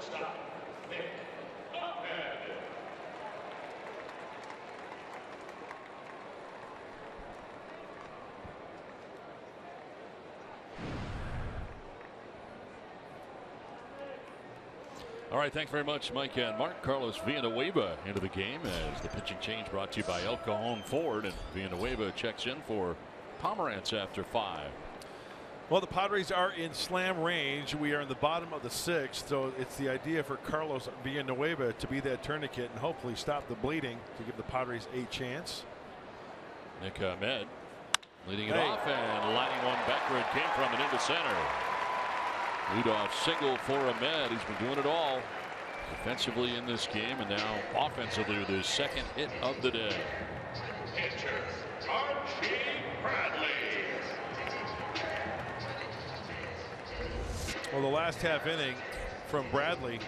Shortstop, Nick Ahmed. All right, thanks very much, Mike and Mark. Carlos Villanueva into the game as the pitching change brought to you by El Cajon Ford, and Villanueva checks in for Pomerantz after 5. Well, the Padres are in slam range. We are in the bottom of the 6th, so it's the idea for Carlos Villanueva to be that tourniquet and hopefully stop the bleeding to give the Padres a chance. Nick Ahmed leading it off and lining one backward, came from and into center. Leadoff single for Ahmed. He's been doing it all defensively in this game and now offensively with his second hit of the day. Pitcher, Archie Bradley. Well, the last half inning from Bradley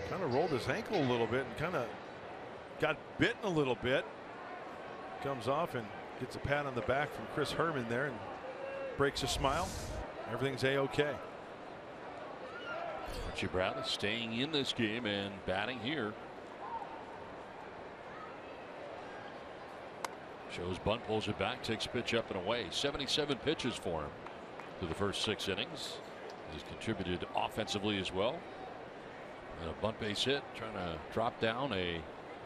kind of rolled his ankle a little bit and kind of got bitten a little bit. Comes off and gets a pat on the back from Chris Herman there and breaks a smile. Everything's A-OK. Archie Bradley staying in this game and batting here. Shows bunt, pulls it back, takes pitch up and away. 77 pitches for him through the first 6 innings. He's contributed offensively as well. And a bunt base hit, trying to drop down a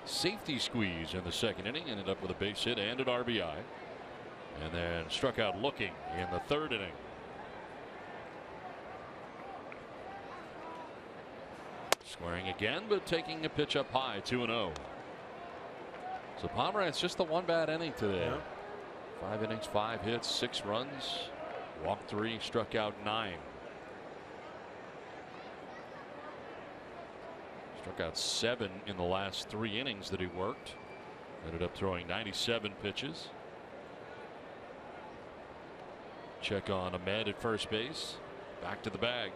safety squeeze in the 2nd inning. Ended up with a base hit and an RBI. And then struck out looking in the 3rd inning. Squaring again, but taking a pitch up high, 2-0. So Pomerantz just the one bad inning today. Yeah. 5 innings, 5 hits, 6 runs, walked 3, struck out 9. Struck out 7 in the last 3 innings that he worked. Ended up throwing 97 pitches. Check on Ahmed at first base. Back to the bag.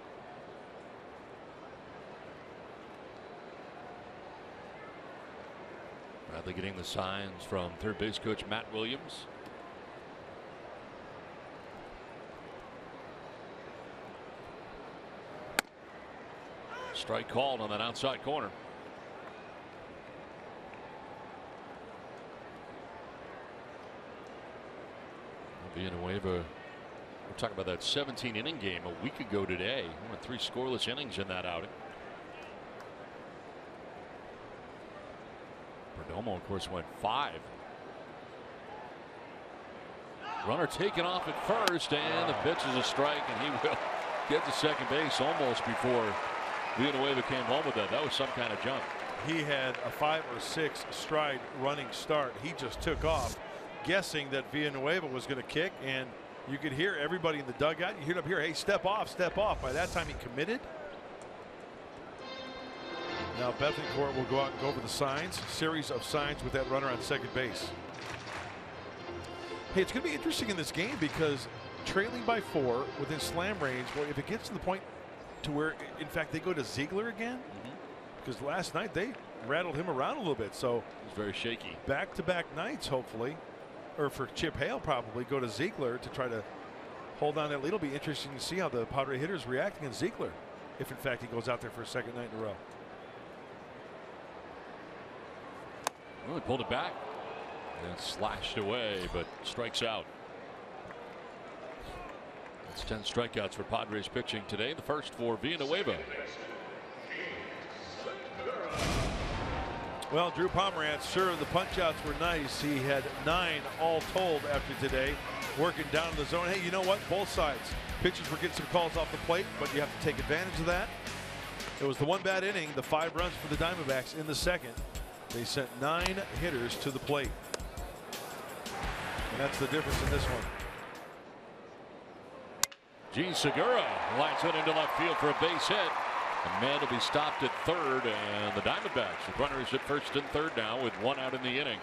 Bradley getting the signs from third base coach Matt Williams. Strike called on that outside corner. Villanueva, we're talking about that 17 inning game a week ago today. He went 3 scoreless innings in that outing. Perdomo, of course, went 5. Runner taken off at first, and the pitch is a strike, and he will get to second base almost before Villanueva came home with that. That was some kind of jump. He had a 5 or 6 stride running start. He just took off, guessing that Villanueva was going to kick, and you could hear everybody in the dugout. You hear it up here, hey, step off, step off. By that time, he committed. Now Bethencourt will go out and go over the signs. Series of signs with that runner on second base. Hey, it's going to be interesting in this game because trailing by 4 within slam range, well, if it gets to the point to where, in fact, they go to Ziegler again, because last night they rattled him around a little bit. So he's very shaky. Back-to-back nights, hopefully, or for Chip Hale probably, go to Ziegler to try to hold on that lead. It'll be interesting to see how the Padre hitters react against Ziegler, if in fact he goes out there for a second night in a row. Well, he pulled it back and slashed away, but strikes out. That's 10 strikeouts for Padres pitching today. The first for Villanueva. Well, Drew Pomerantz, sure, the punch-outs were nice. He had 9 all told after today, working down in the zone. Hey, you know what? Both sides. Pitchers were getting some calls off the plate, but you have to take advantage of that. It was the one bad inning, the 5 runs for the Diamondbacks in the second. They sent 9 hitters to the plate. And that's the difference in this one. Gene Segura lines it into left field for a base hit. Ahmed will be stopped at third, and the Diamondbacks with runners at first and third now with 1 out in the inning.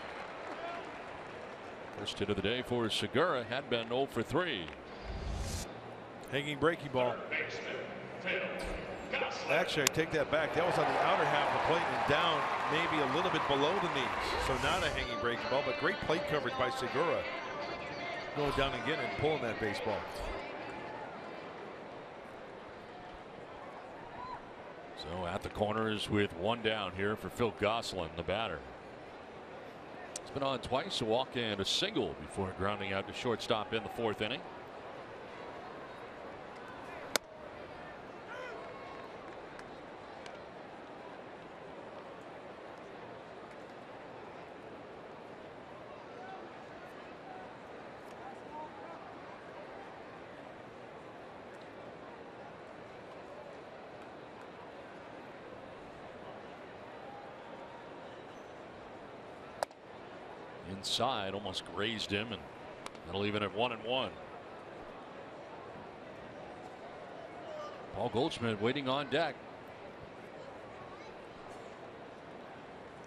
First hit of the day for Segura had been 0 for 3. Hanging breaky ball. Actually, I take that back. That was on the outer half of the plate and down maybe a little bit below the knees. So not a hanging breaking ball, but great plate coverage by Segura. Going down again and pulling that baseball. So at the corners with one down here for Phil Gosselin, the batter. He's been on twice, a walk and a single before grounding out to shortstop in the 4th inning. Inside, almost grazed him, and that'll leave it at 1-1. Paul Goldschmidt waiting on deck.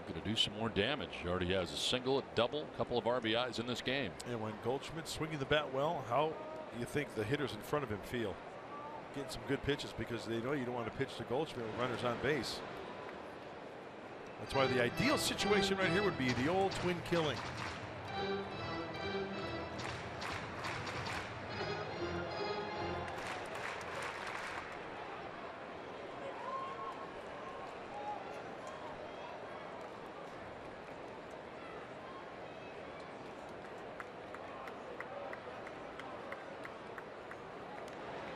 Going to do some more damage. He already has a single, a double, a couple of RBIs in this game. And when Goldschmidt's swinging the bat well, how do you think the hitters in front of him feel? Getting some good pitches because they know you don't want to pitch to Goldschmidt with runners on base. That's why the ideal situation right here would be the old twin killing.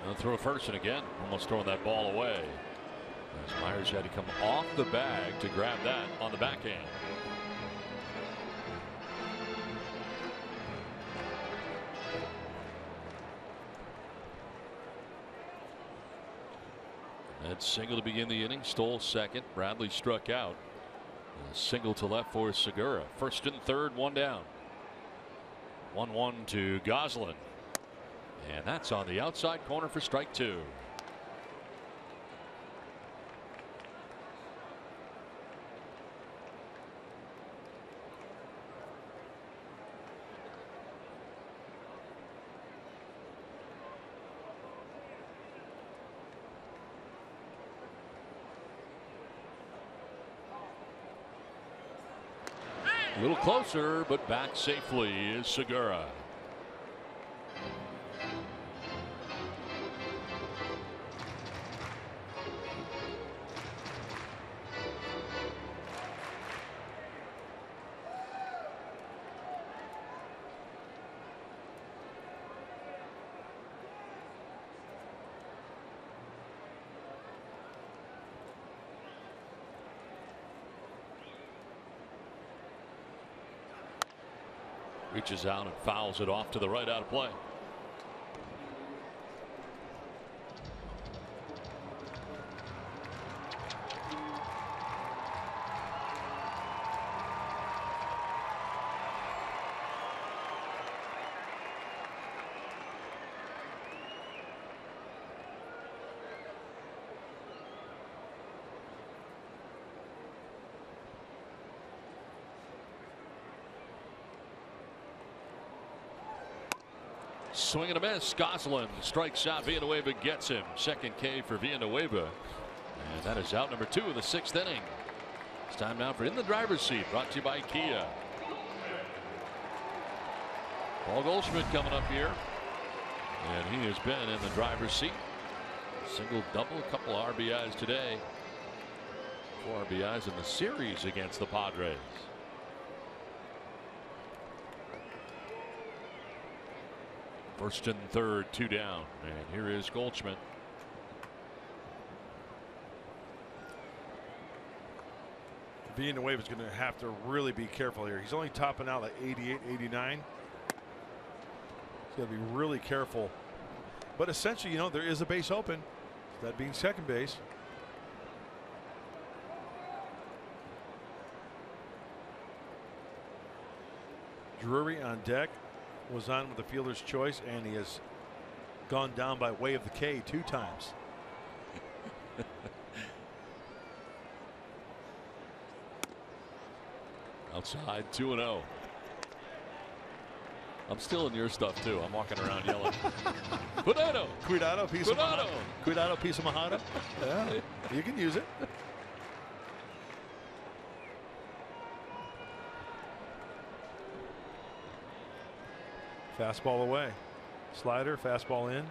They'll throw first, and again, almost throwing that ball away. As Myers had to come off the bag to grab that on the backhand. That single to begin the inning, stole second. Bradley struck out. A single to left for Segura. First and third, one down. 1-1 to Gosselin. And that's on the outside corner for strike 2. A little closer, but back safely is Segura. Reaches out and fouls it off to the right, out of play. Swing and a miss. Gosselin strikes out. Villanueva gets him. Second K for Villanueva. And that is out number 2 of the 6th inning. It's time now for In the Driver's Seat, brought to you by Kia. Paul Goldschmidt coming up here. And he has been in the driver's seat. Single, double, a couple of RBIs today. 4 RBIs in the series against the Padres. First and third, 2 down. And here is Goldschmidt. Villanueva is going to have to really be careful here. He's only topping out at 88, 89. He's got to be really careful. But essentially, you know, there is a base open. That being second base. Drury on deck. Was on with the fielder's choice, and he has gone down by way of the K 2 times. Outside 2-0. I'm still in your stuff too. I'm walking around yelling, Cuidado! Cuidado, piece of Mahara. Cuidado, piece of Mahara. Yeah, you can use it. Fastball away. Slider, fastball in.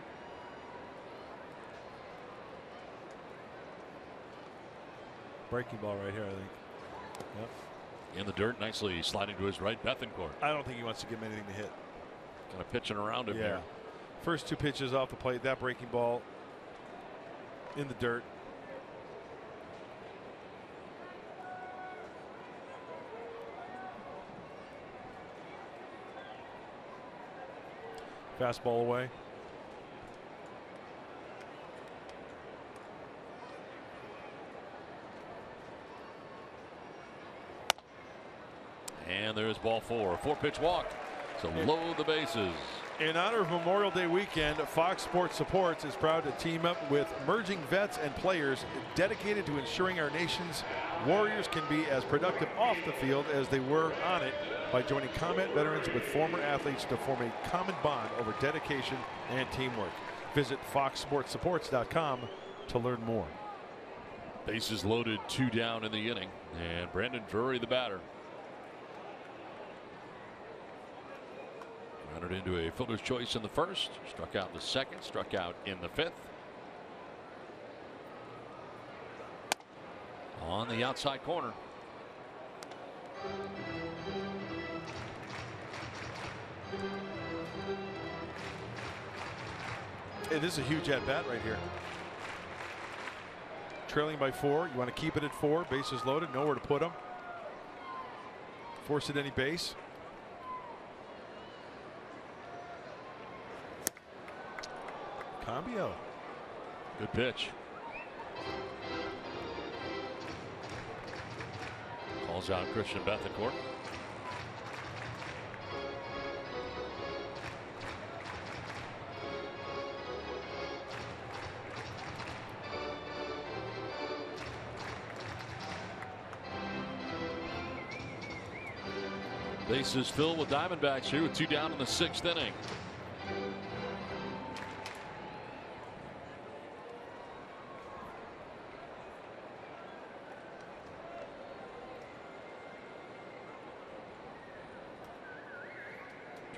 Breaking ball right here, I think. Yep. In the dirt, nicely sliding to his right, Bethancourt. I don't think he wants to give him anything to hit. Kind of pitching around him here. First 2 pitches off the plate, that breaking ball in the dirt. Fastball away. And there's ball 4. A 4-pitch walk. So load the bases. In honor of Memorial Day weekend, Fox Sports Supports is proud to team up with emerging vets and players dedicated to ensuring our nation's Warriors can be as productive off the field as they were on it by joining combat veterans with former athletes to form a common bond over dedication and teamwork. Visit foxsportsupports.com to learn more. Bases loaded, 2 down in the inning. And Brandon Drury, the batter. Grounded into a fielder's choice in the first, struck out in the second, struck out in the 5th. On the outside corner. It is a huge at bat right here. Trailing by 4. You want to keep it at 4. Bases loaded. Nowhere to put them. Force it any base. Cambio. Good pitch. Calls out Christian Bethancourt. Bases filled with Diamondbacks here with 2 down in the 6th inning.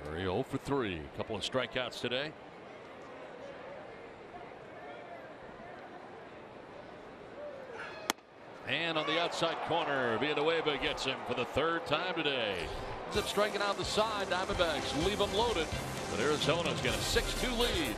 Drury 0 for 3. A couple of strikeouts today. And on the outside corner, Villanueva gets him for the 3rd time today. Ends up striking out the side. Diamondbacks leave them loaded, but Arizona's got a 6-2 lead.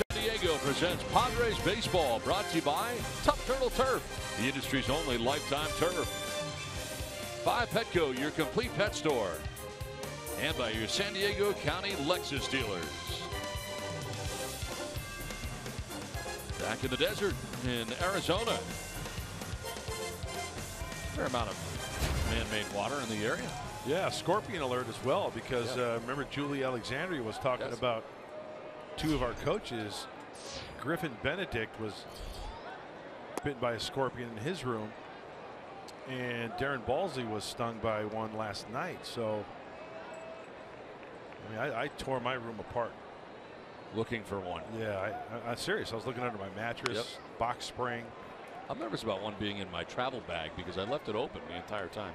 San Diego presents Padres Baseball, brought to you by Tough Turtle Turf, the industry's only lifetime turf. By Petco, your complete pet store. And by your San Diego County Lexus dealers. Back in the desert in Arizona. Fair amount of man-made water in the area. Yeah, scorpion alert as well, because remember Julie Alexandria was talking about 2 of our coaches. Griffin Benedict was bitten by a scorpion in his room. And Darren Balsley was stung by one last night. So, I mean, I tore my room apart. Looking for one. Yeah, I'm serious. I was looking under my mattress, box spring. I'm nervous about one being in my travel bag because I left it open the entire time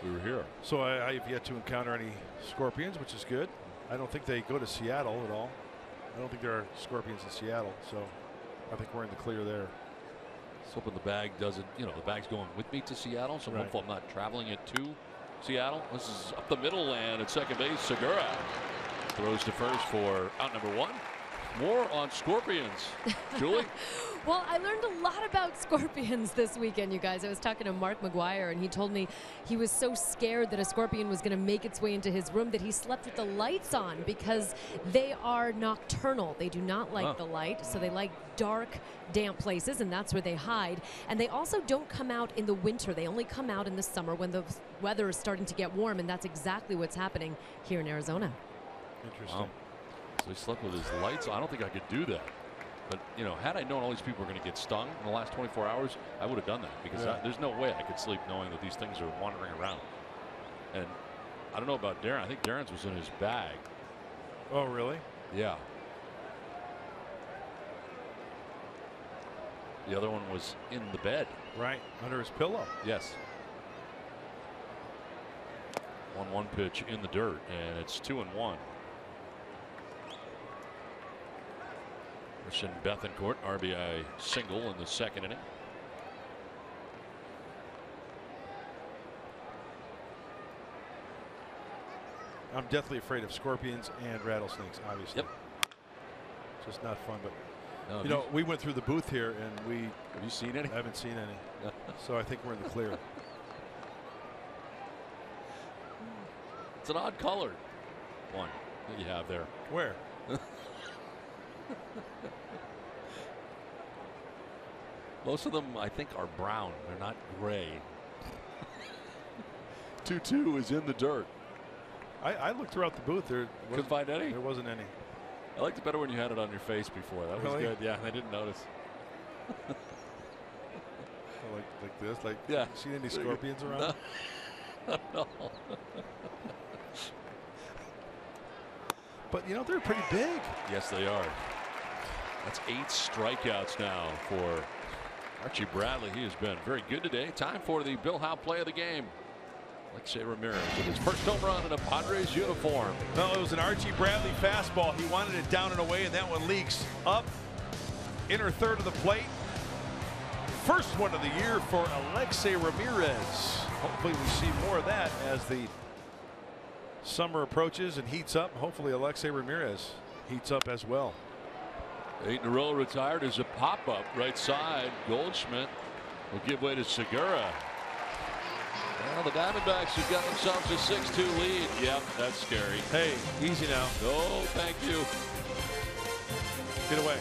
we were here. So I've yet to encounter any scorpions, which is good. I don't think they go to Seattle at all. I don't think there are scorpions in Seattle. So I think we're in the clear there. Let's hoping the bag doesn't, the bag's going with me to Seattle, so hopefully I'm not traveling it to Seattle. This is up the middle, and at second base, Segura throws to first for out number one. More on scorpions. Julie? Well, I learned a lot about scorpions this weekend, you guys. I was talking to Mark McGuire, and he told me he was so scared that a scorpion was going to make its way into his room that he slept with the lights on because they are nocturnal. They do not like the light, so they like dark, damp places, and that's where they hide. And they also don't come out in the winter. They only come out in the summer when the weather is starting to get warm, and that's exactly what's happening here in Arizona. Interesting. Wow. So he slept with his lights on. I don't think I could do that. But, had I known all these people were going to get stung in the last 24 hours, I would have done that because there's no way I could sleep knowing that these things are wandering around. And I don't know about Darren. I think Darren's was in his bag. Oh, really? Yeah. The other one was in the bed. Right, under his pillow. Yes. 1-1 pitch in the dirt, and it's 2-1. Christian Bethancourt, RBI single in the second inning. I'm deathly afraid of scorpions and rattlesnakes, obviously. Yep. It's just not fun, but No, we went through the booth here and we have you seen any? haven't seen any. So I think we're in the clear. It's an odd colored one that you have there. Where? Most of them, I think, are brown. They're not gray. 2-2 is in the dirt. I looked throughout the booth. Couldn't find any? There wasn't any. I liked it better when you had it on your face before. That was Really? good. Yeah, I didn't notice. So like this? Like, Yeah. seen any scorpions around? No. But, they're pretty big. Yes, they are. That's 8 strikeouts now for Archie Bradley. He has been very good today. Time for the Bill Howe play of the game. Alexei Ramirez with his first home run in a Padres uniform. No, it was an Archie Bradley fastball. He wanted it down and away, and that one leaks up. Inner third of the plate. First one of the year for Alexei Ramirez. Hopefully we see more of that as the summer approaches and heats up. Hopefully Alexei Ramirez heats up as well. 8 in a row retired as a pop-up right side. Goldschmidt will give way to Segura. Well, the Diamondbacks have got themselves a 6-2 lead. Yep, that's scary. Hey, easy now. No, thank you. Get away.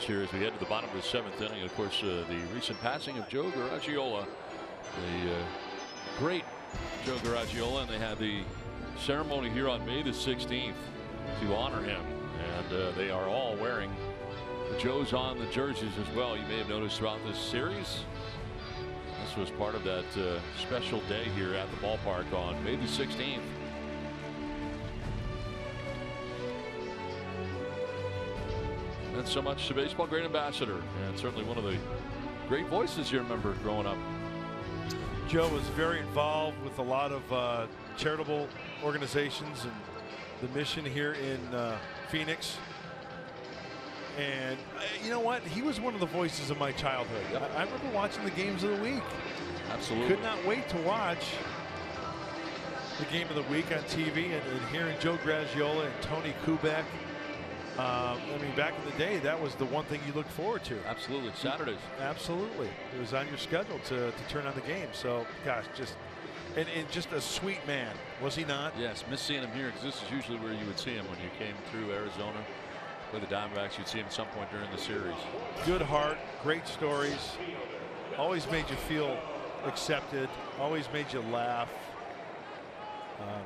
here as we head to the bottom of the 7th inning. Of course, the recent passing of Joe Garagiola, the great Joe Garagiola, and they had the ceremony here on May the 16th to honor him. And they are all wearing the Joes on the jerseys as well. You may have noticed throughout this series. This was part of that special day here at the ballpark on May the 16th. And so much to baseball great ambassador, and certainly one of the great voices you remember growing up. Joe was very involved with a lot of charitable organizations and the mission here in Phoenix. And you know what? He was one of the voices of my childhood. Yep. I remember watching the games of the week. Absolutely. Could not wait to watch the game of the week on TV and hearing Joe Garagiola and Tony Kubek. I mean, back in the day, that was the one thing you looked forward to. Absolutely. Saturdays. Absolutely. It was on your schedule to turn on the game. So, gosh, just and just a sweet man, was he not? Yes, miss seeing him here because this is usually where you would see him when you came through Arizona. Play the Diamondbacks, you'd see him at some point during the series. Good heart, great stories. Always made you feel accepted. Always made you laugh.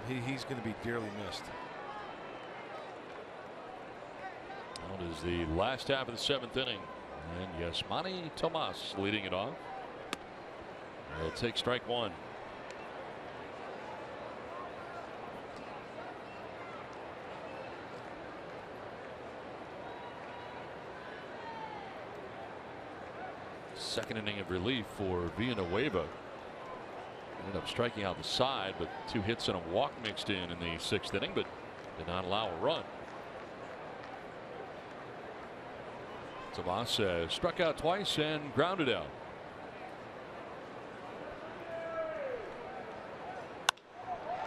He's going to be dearly missed. Well, it is the last half of the 7th inning, and Yasmani Tomas leading it off. He'll take strike one. Second inning of relief for Villanueva. Ended up striking out the side, but 2 hits and a walk mixed in the 6th inning, but did not allow a run. Tomas struck out twice and grounded out.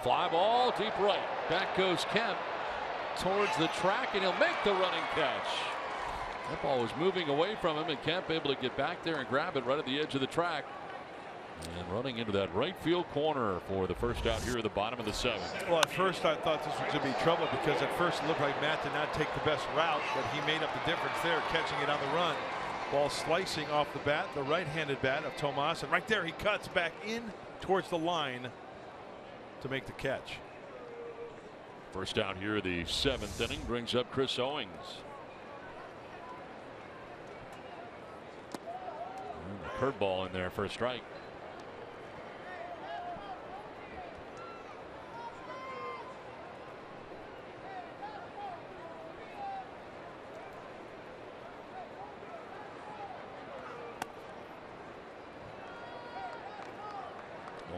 Fly ball deep right. Back goes Kemp towards the track, and he'll make the running catch. That ball was moving away from him, and Kemp able to get back there and grab it right at the edge of the track. And running into that right field corner for the first out here at the bottom of the 7th. Well, at first I thought this was going to be trouble because at first it looked like Matt did not take the best route, but he made up the difference there, catching it on the run. Ball slicing off the bat, the right-handed bat of Tomas, and right there he cuts back in towards the line to make the catch. First out here, the 7th inning, brings up Chris Owings. And the curveball in there for a strike.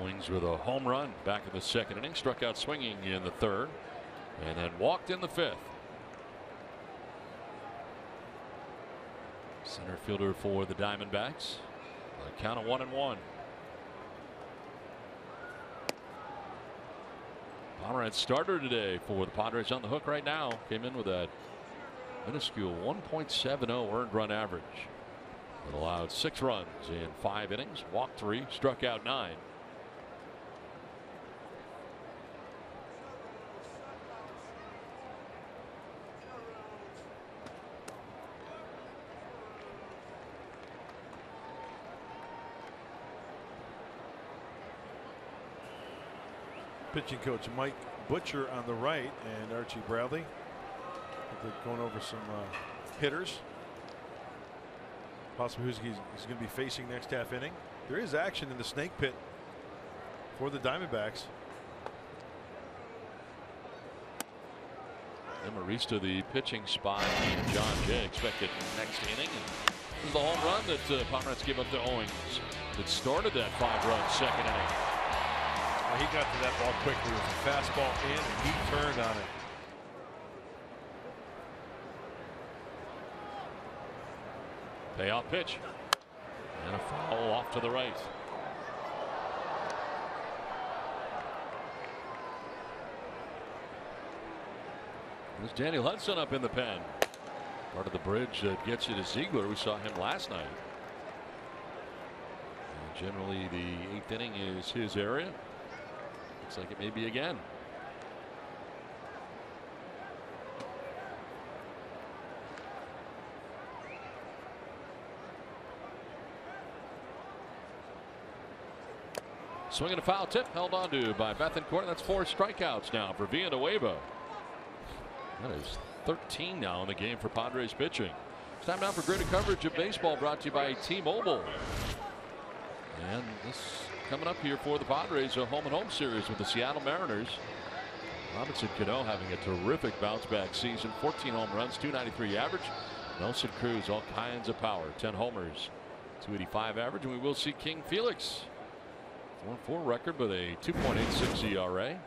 Owings with a home run back in the 2nd inning, struck out swinging in the 3rd, and then walked in the 5th. Center fielder for the Diamondbacks. A count of 1-1. Pomeranz starter today for the Padres on the hook right now. Came in with that minuscule 1.70 earned run average. It allowed 6 runs in 5 innings, walked 3, struck out 9. Pitching coach Mike Butcher on the right, and Archie Bradley. They're going over some hitters. Possibly who's he's going to be facing next half inning. There is action in the snake pit for the Diamondbacks. Emerista, the pitching spot, and John Jay expected next inning. And this is the home run that Pomeranz gave up to Owings that started that 5-run 2nd inning. He got to that ball quickly with a fastball in, and he turned on it. Payoff pitch. And a foul off to the right. There's Daniel Hudson up in the pen. Part of the bridge that gets you to Ziegler. We saw him last night. And generally, the 8th inning is his area. Looks like it may be again. Swing and a foul tip held on to by Bethancourt. That's 4 strikeouts now for Villanueva. That is 13 now in the game for Padres pitching. It's time now for greater coverage of baseball, brought to you by T-Mobile. And this coming up here for the Padres, a home-and-home series with the Seattle Mariners. Robinson Cano having a terrific bounce-back season. 14 home runs, 293 average. Nelson Cruz, all kinds of power. 10 homers, 285 average. And we will see King Felix. 4-4 record with a 2.86 ERA.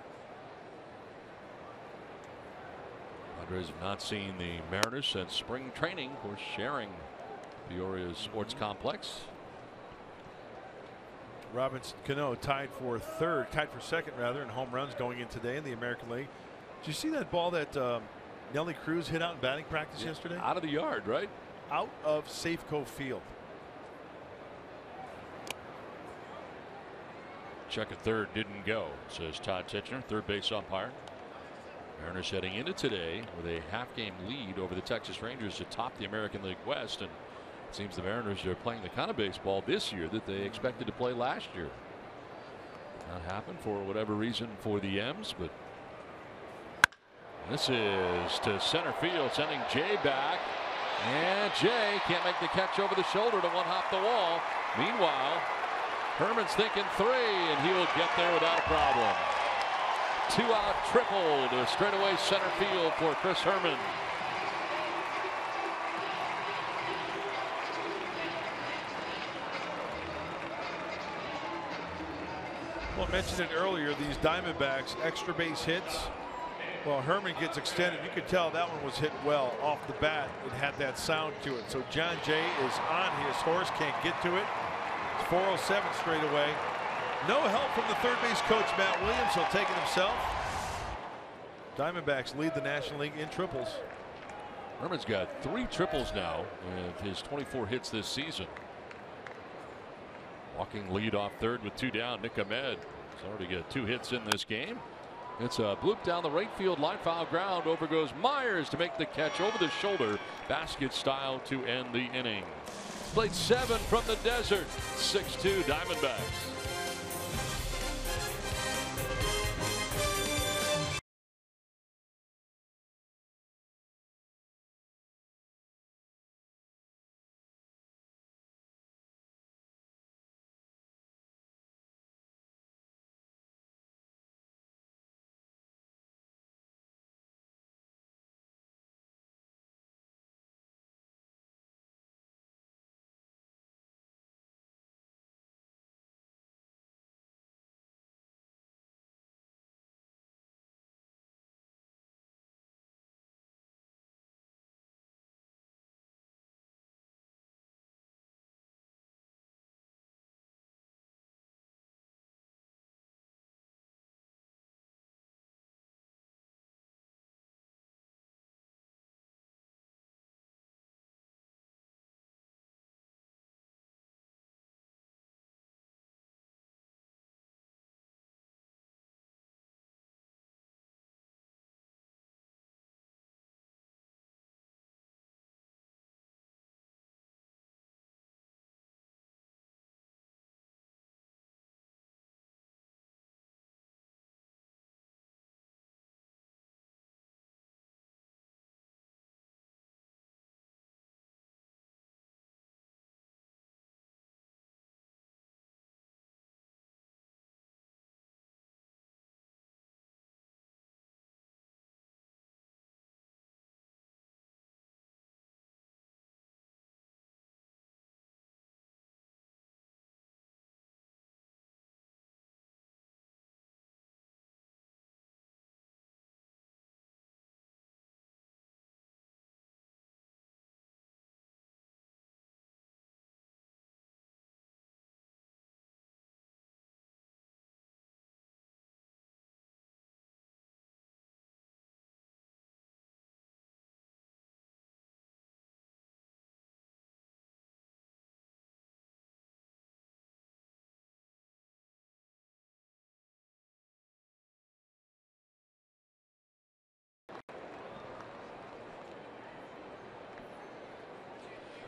Padres have not seen the Mariners since spring training, of course, sharing Peoria's sports complex. Robinson Cano tied for second rather, in home runs going in today in the American League. Did you see that ball that Nelly Cruz hit out in batting practice yesterday? Out of the yard, right? Out of Safeco Field. Check at third didn't go, says Todd Titchener, third base umpire. Mariners heading into today with a half-game lead over the Texas Rangers to top the American League West, and it seems the Mariners are playing the kind of baseball this year that they expected to play last year. Not happen for whatever reason for the M's, but this is to center field, sending Jay back, and Jay can't make the catch over the shoulder to one-hop the wall. Meanwhile, Herman's thinking 3, and he will get there without a problem. 2-out triple to straightaway center field for Chris Herman. Well, I mentioned it earlier, these Diamondbacks extra base hits. Well, Herman gets extended. You could tell that one was hit well off the bat. It had that sound to it. So John Jay is on his horse, can't get to it. It's 407 straight away. No help from the third base coach, Matt Williams. He'll take it himself. Diamondbacks lead the National League in triples. Herman's got 3 triples now with his 24 hits this season. Walking lead off third with 2 down. Nick Ahmed has already got 2 hits in this game. It's a bloop down the right field line, foul ground. Over goes Myers to make the catch over the shoulder, basket style to end the inning. Played 7 from the desert. 6-2 Diamondbacks.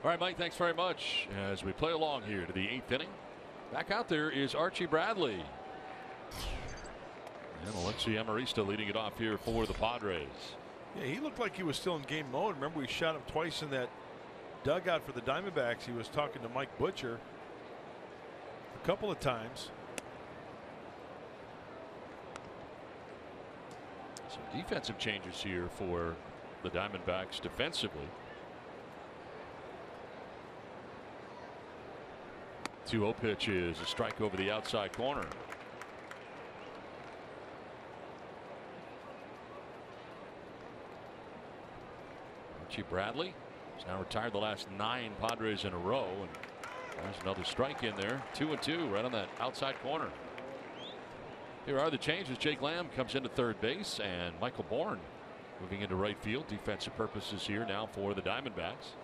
All right, Mike, thanks very much. As we play along here to the 8th inning, back out there is Archie Bradley. And Alexi Amarista leading it off here for the Padres. Yeah, he looked like he was still in game mode. Remember, we shot him twice in that dugout for the Diamondbacks. He was talking to Mike Butcher a couple of times. Some defensive changes here for the Diamondbacks defensively. 2-0 pitch is a strike over the outside corner. Archie Bradley has now retired the last 9 Padres in a row, and there's another strike in there. 2-2 right on that outside corner. Here are the changes. Jake Lamb comes into third base, and Michael Bourne moving into right field. Defensive purposes here now for the Diamondbacks.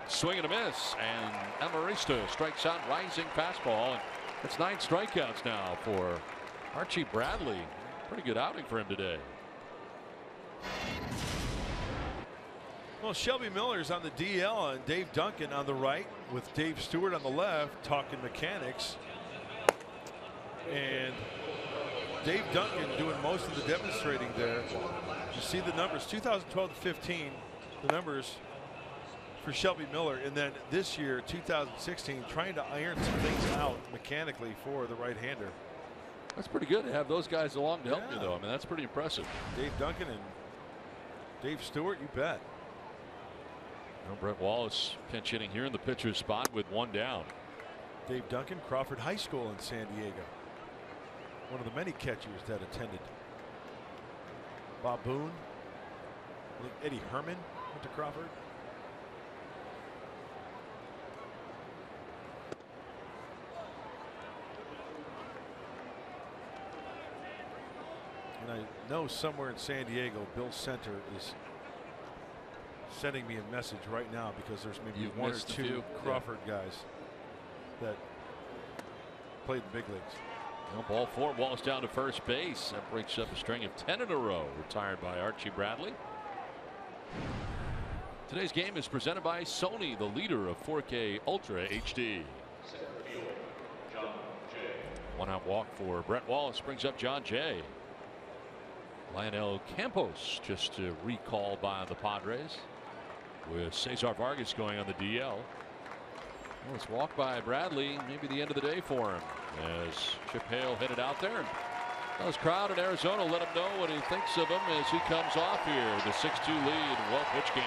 Swing and a miss, and Amarista strikes out rising fastball, and that's 9 strikeouts now for Archie Bradley. Pretty good outing for him today. Well, Shelby Miller's on the DL and Dave Duncan on the right with Dave Stewart on the left talking mechanics. And Dave Duncan doing most of the demonstrating there. You see the numbers 2012 to 15, the numbers for Shelby Miller, and then this year 2016 trying to iron some things out mechanically for the right-hander. That's pretty good to have those guys along to help you, though. I mean, that's pretty impressive. Dave Duncan and Dave Stewart, you bet. Brett Wallace pinch hitting here in the pitcher's spot with 1 down. Dave Duncan, Crawford High School in San Diego. One of the many catchers that attended. Bob Boone. I think Eddie Herman went to Crawford. And I know somewhere in San Diego, Bill Center is sending me a message right now because there's maybe 1 or 2 Crawford guys that played the big leagues. Well, ball 4, Wallace down to first base. That breaks up a string of 10 in a row retired by Archie Bradley. Today's game is presented by Sony, the leader of 4K Ultra HD. 1-out walk for Brett Wallace brings up John Jay. Lionel Campos just recalled by the Padres, with Cesar Vargas going on the DL. Well, it's walk by Bradley, maybe the end of the day for him, as Chip Hale headed out there. And this crowd in Arizona let him know what he thinks of him as he comes off here. The 6-2 lead, well-pitched game.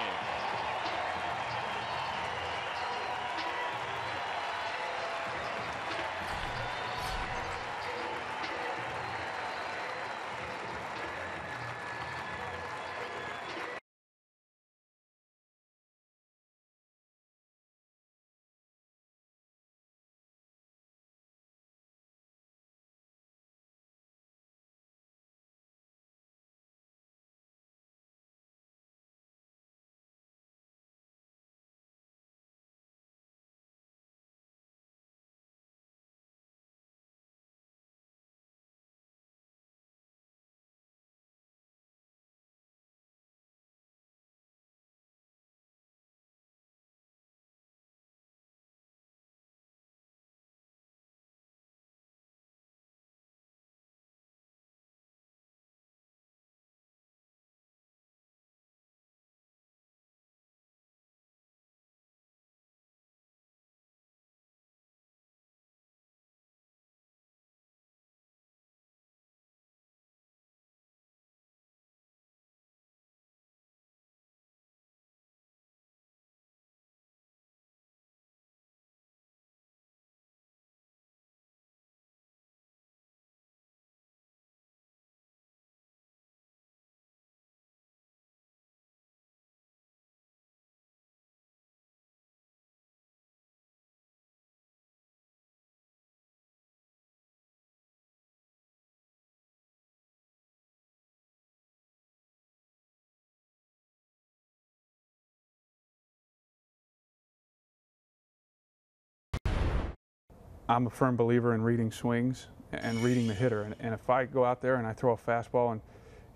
I'm a firm believer in reading swings and reading the hitter. And if I go out there and I throw a fastball and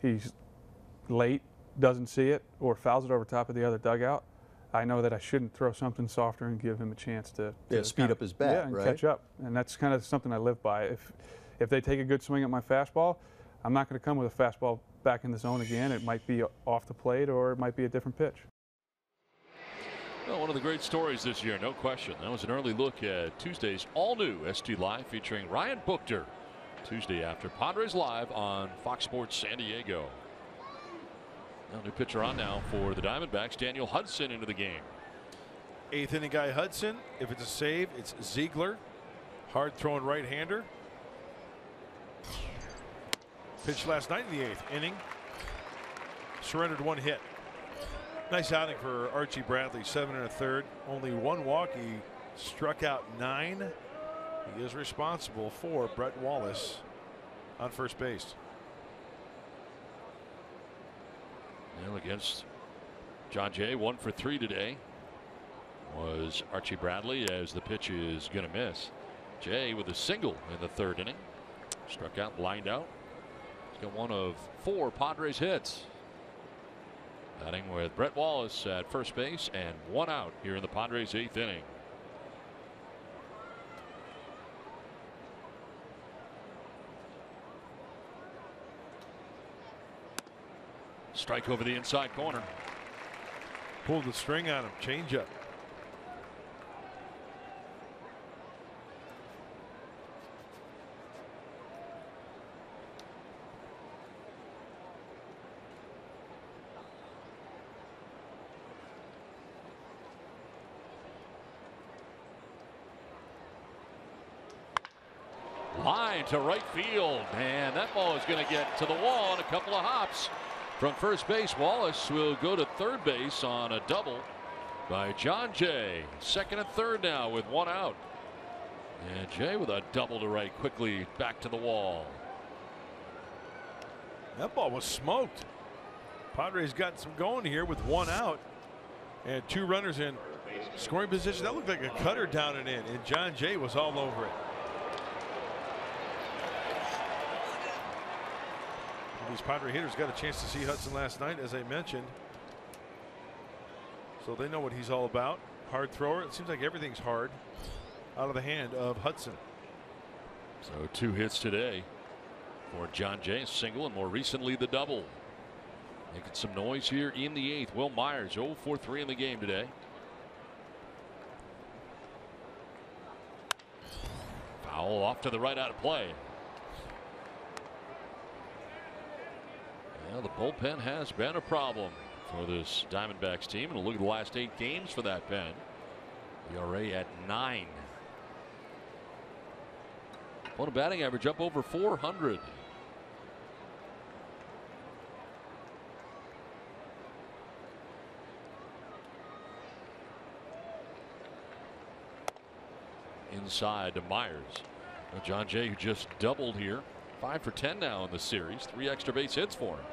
he's late, doesn't see it, or fouls it over top of the other dugout, I know that I shouldn't throw something softer and give him a chance to speed up his bat, and right? catch up. And that's kind of something I live by. If they take a good swing at my fastball, I'm not going to come with a fastball back in the zone again. It might be off the plate or it might be a different pitch. Well, one of the great stories this year, no question. That was an early look at Tuesday's all-new ST Live featuring Ryan Buchter. Tuesday after Padres Live on Fox Sports San Diego. Now, new pitcher on now for the Diamondbacks, Daniel Hudson into the game. 8th inning guy Hudson. If it's a save, it's Ziegler. Hard throwing right-hander. Pitched last night in the 8th inning. Surrendered 1 hit. Nice outing for Archie Bradley, 7 1/3. Only 1 walk. He struck out 9. He is responsible for Brett Wallace on first base. Well, against John Jay, 1 for 3 today was Archie Bradley, as the pitch is going to miss. Jay with a single in the 3rd inning. Struck out, lined out. He's got 1 of 4 Padres hits. Batting with Brett Wallace at first base and 1 out here in the Padres 8th inning. Strike over the inside corner. Pulled the string on him. Changeup. Line to right field, and that ball is going to get to the wall in a couple of hops. From first base, Wallace will go to third base on a double by John Jay. 2nd and 3rd now with 1 out. And Jay with a double to right, quickly back to the wall. That ball was smoked. Padres got some going here with 1 out and 2 runners in scoring position. That looked like a cutter down and in, and John Jay was all over it. These Padre hitters got a chance to see Hudson last night, as I mentioned. So they know what he's all about. Hard thrower. It seems like everything's hard out of the hand of Hudson. So 2 hits today for John Jay, single, and more recently the double. Making some noise here in the 8th. Will Myers 0 for 3 in the game today. Foul off to the right, out of play. Well, the bullpen has been a problem for this Diamondbacks team, and look at the last 8 games for that pen. ERA at 9. Opponent batting average up over 400. Inside to Myers. Now John Jay, who just doubled here, 5 for 10 now in the series, 3 extra base hits for him.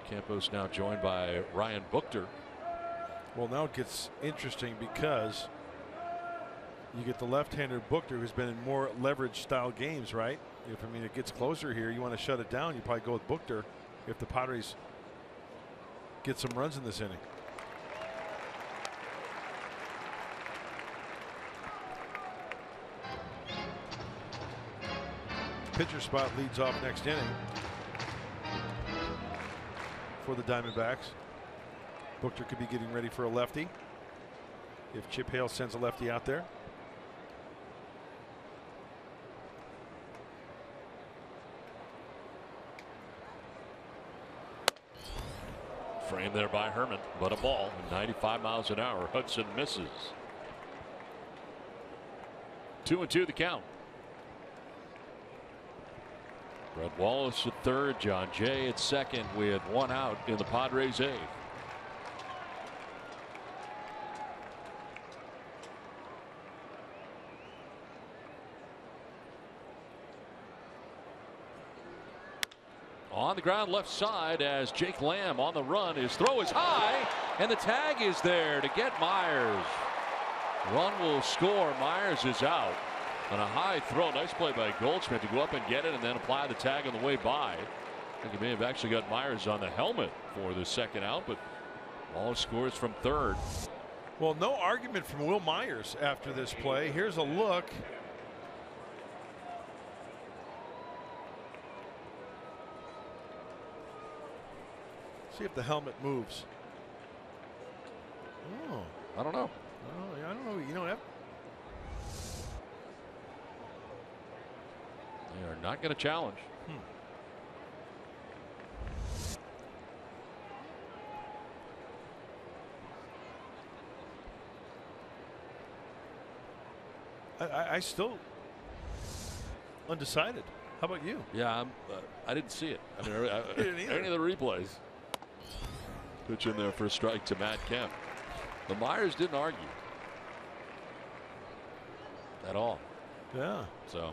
Campos now joined by Ryan Buchter. Well, now it gets interesting because you get the left-hander Buchter, who's been in more leverage style games, right? If it gets closer here, you want to shut it down, you probably go with Buchter if the Padres get some runs in this inning. Pitcher spot leads off next inning for the Diamondbacks. Buchter could be getting ready for a lefty if Chip Hale sends a lefty out there. Framed there by Herman, but a ball, 95 miles an hour. Hudson misses. 2-2 the count. Brett Wallace at 3rd, John Jay at 2nd with 1 out in the Padres 8th. On the ground left side as Jake Lamb on the run. His throw is high, and the tag is there to get Myers. Run will score. Myers is out. On a high throw, nice play by Goldschmidt to go up and get it and then apply the tag on the way by. I think he may have actually got Myers on the helmet for the 2nd out, but All scores from third. Well, no argument from Will Myers after this play. Here's a look. See if the helmet moves. Oh, I don't know. oh, I don't know. You know what? They are not going to challenge. I still undecided. How about you? Yeah, I didn't see it. I mean, didn't either. any of the replays. Pitch in there for a strike to Matt Kemp. The Myers didn't argue at all. Yeah. So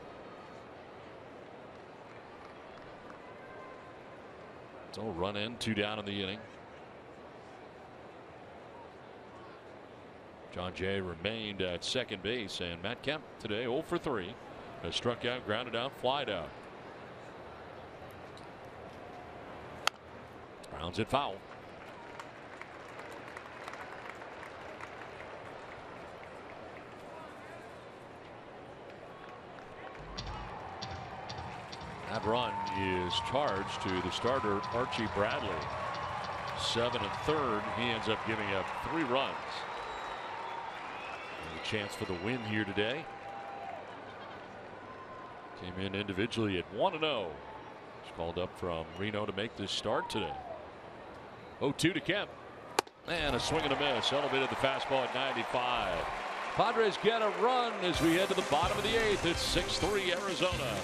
it's all run in, 2 down in the inning. John Jay remained at second base, and Matt Kemp today 0 for 3. Has struck out, grounded out, flied out. Grounds it foul. That run is charged to the starter, Archie Bradley. 7 1/3. He ends up giving up 3 runs. And a chance for the win here today. Came in individually at 1-0. He's called up from Reno to make this start today. 0-2 to Kemp. And a swing and a miss. Elevated the fastball at 95. Padres get a run as we head to the bottom of the 8th. It's 6-3 Arizona.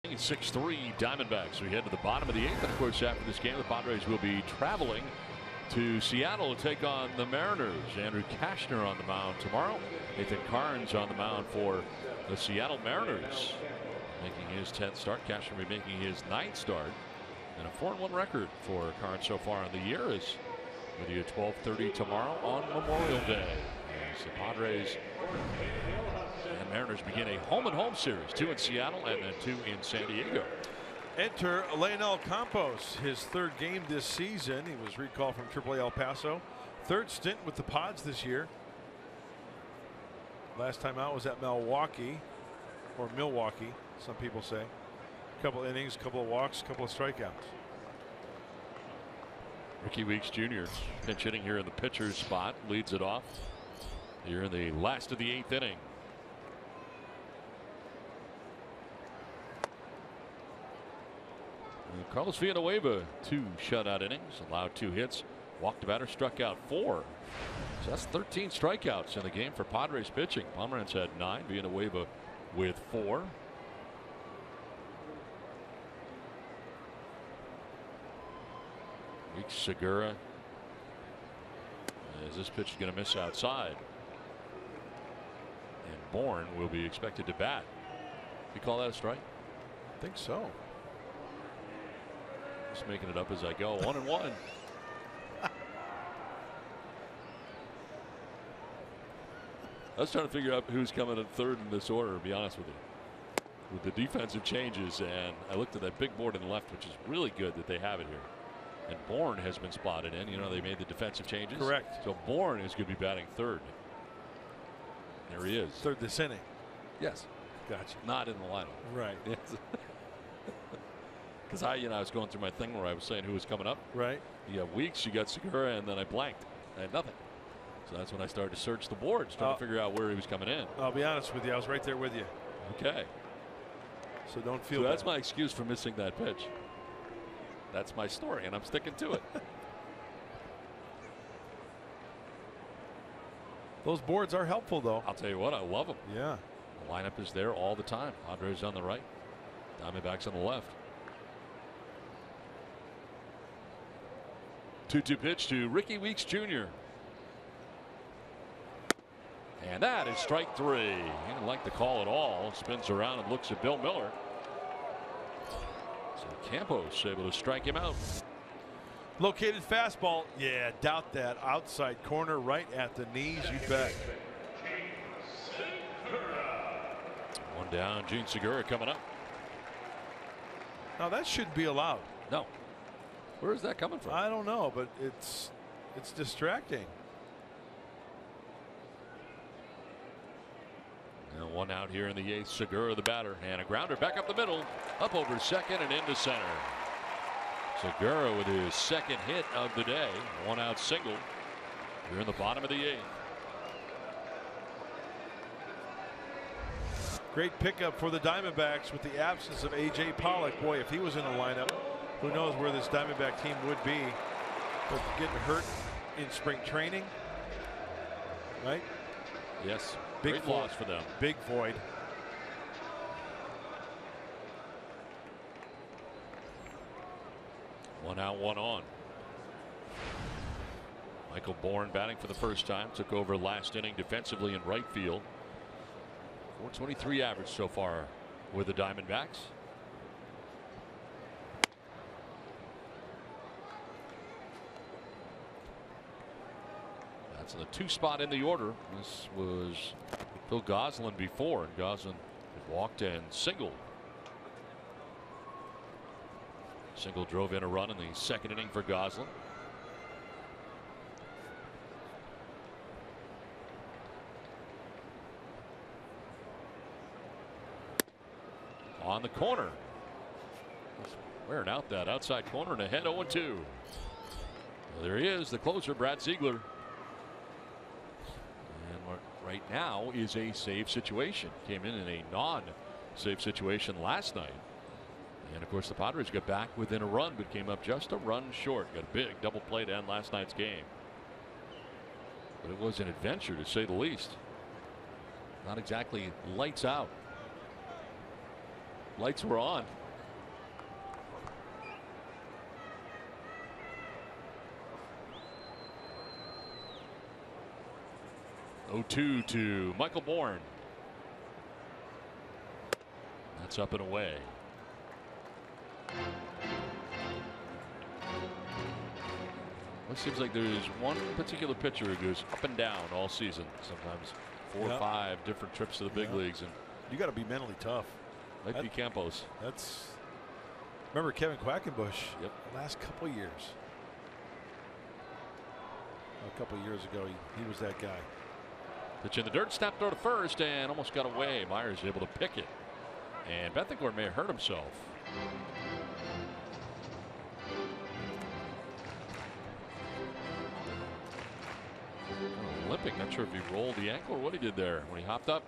It's 6-3 Diamondbacks. We head to the bottom of the 8th. And of course, after this game, the Padres will be traveling to Seattle to take on the Mariners. Andrew Cashner on the mound tomorrow. Nathan Carnes on the mound for the Seattle Mariners. Making his 10th start. Cashner will be making his 9th start. And a 4-1 record for Carnes so far in the year is with you at 12:30 tomorrow on Memorial Day. As the Padres and Mariners begin a home-and-home series, 2 in Seattle and then 2 in San Diego. Enter Leonel Campos, his 3rd game this season. He was recalled from AAA El Paso. 3rd stint with the Pods this year. Last time out was at Milwaukee, or Milwaukee, some people say. Couple innings, couple of walks, couple of strikeouts. Ricky Weeks Jr. pinch hitting here in the pitcher's spot, leads it off here in the last of the 8th inning. And Carlos Villanueva, 2 shutout innings, allowed 2 hits, walked a batter, struck out 4. So that's 13 strikeouts in the game for Padres pitching. Pomeranz had 9, Villanueva with 4. Weeks, Segura. As this pitch is going to miss outside. And Bourne will be expected to bat. You call that a strike? I think so. Just making it up as I go. 1-1. I was trying to figure out who's coming in third in this order, to be honest with you. With the defensive changes, and I looked at that big board in the left, which is really good that they have it here. And Bourne has been spotted in. You know, they made the defensive changes. Correct. So Bourne is going to be batting third. There he is. Third this inning. Yes. Gotcha. Not in the lineup. Right. Yes. Because I was going through my thing where I was saying who was coming up. Right. You got Weeks, you got Segura, and then I blanked. I had nothing. So that's when I started to search the boards, trying to figure out where he was coming in. I'll be honest with you. I was right there with you. Okay. So don't feel So that's bad. my excuse for missing that pitch. That's my story, and I'm sticking to it. Those boards are helpful, though. I'll tell you what, I love them. Yeah. The lineup is there all the time. Padres on the right, Diamondbacks on the left. 2-2 pitch to Ricky Weeks Jr. And that is strike three. He didn't like the call at all. Spins around and looks at Bill Miller. So Campos able to strike him out. Located fastball. Yeah, doubt that. Outside corner, right at the knees. You bet. One down. Gene Segura coming up. Now that shouldn't be allowed. No. Where is that coming from? I don't know, but it's distracting. And one out here in the eighth. Segura, the batter, and a grounder back up the middle, up over second and into center. Segura with his second hit of the day. One out single. Here in the bottom of the eighth. Great pickup for the Diamondbacks with the absence of A.J. Pollock. Boy, if he was in the lineup, who knows where this Diamondback team would be. But getting hurt in spring training, right? Yes. Big Great void. loss for them. Big void. One out, one on. Michael Bourne batting for the first time. Took over last inning defensively in right field. 423 average so far with the Diamondbacks. That's in the 2 spot in the order. This was Phil Goslin before, and Goslin walked and singled. Single drove in a run in the second inning for Goslin. On the corner. Wearing out that outside corner and ahead 0-2. Well, there he is, the closer, Brad Ziegler. And right now is a save situation. Came in a non-save situation last night. And of course the Padres got back within a run, but came up just a run short. Got a big double play to end last night's game. But it was an adventure, to say the least. Not exactly lights out. Lights were on. (0-2) to Michael Bourne. That's up and away. It seems like there's one particular pitcher who goes up and down all season. Sometimes 4 or 5 different trips to the big leagues, and you got to be mentally tough. Might be Campos. That's. Remember Kevin Quackenbush? Yep. Last couple years. A couple years ago, he was that guy. Pitch in the dirt, snapped throw to first, and almost got away. Myers able to pick it, and Bethencourt may have hurt himself. Limping. Not sure if he rolled the ankle or what he did there when he hopped up.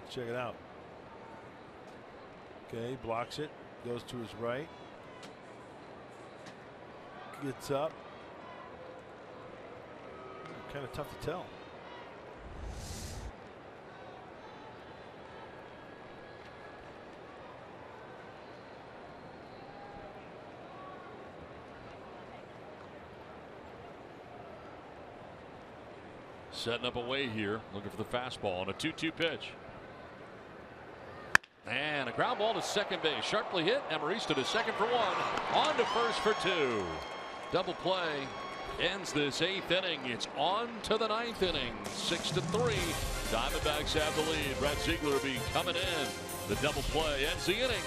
Check it out. Okay, blocks it, goes to his right, gets up. Kind of tough to tell. Setting up away here, looking for the fastball on a 2-2 pitch. And a ground ball to second base. Sharply hit. Amarista to second for one. On to first for two. Double play ends this 8th inning. It's on to the 9th inning. 6-3. Diamondbacks have the lead. Brad Ziegler will be coming in. The double play ends the inning.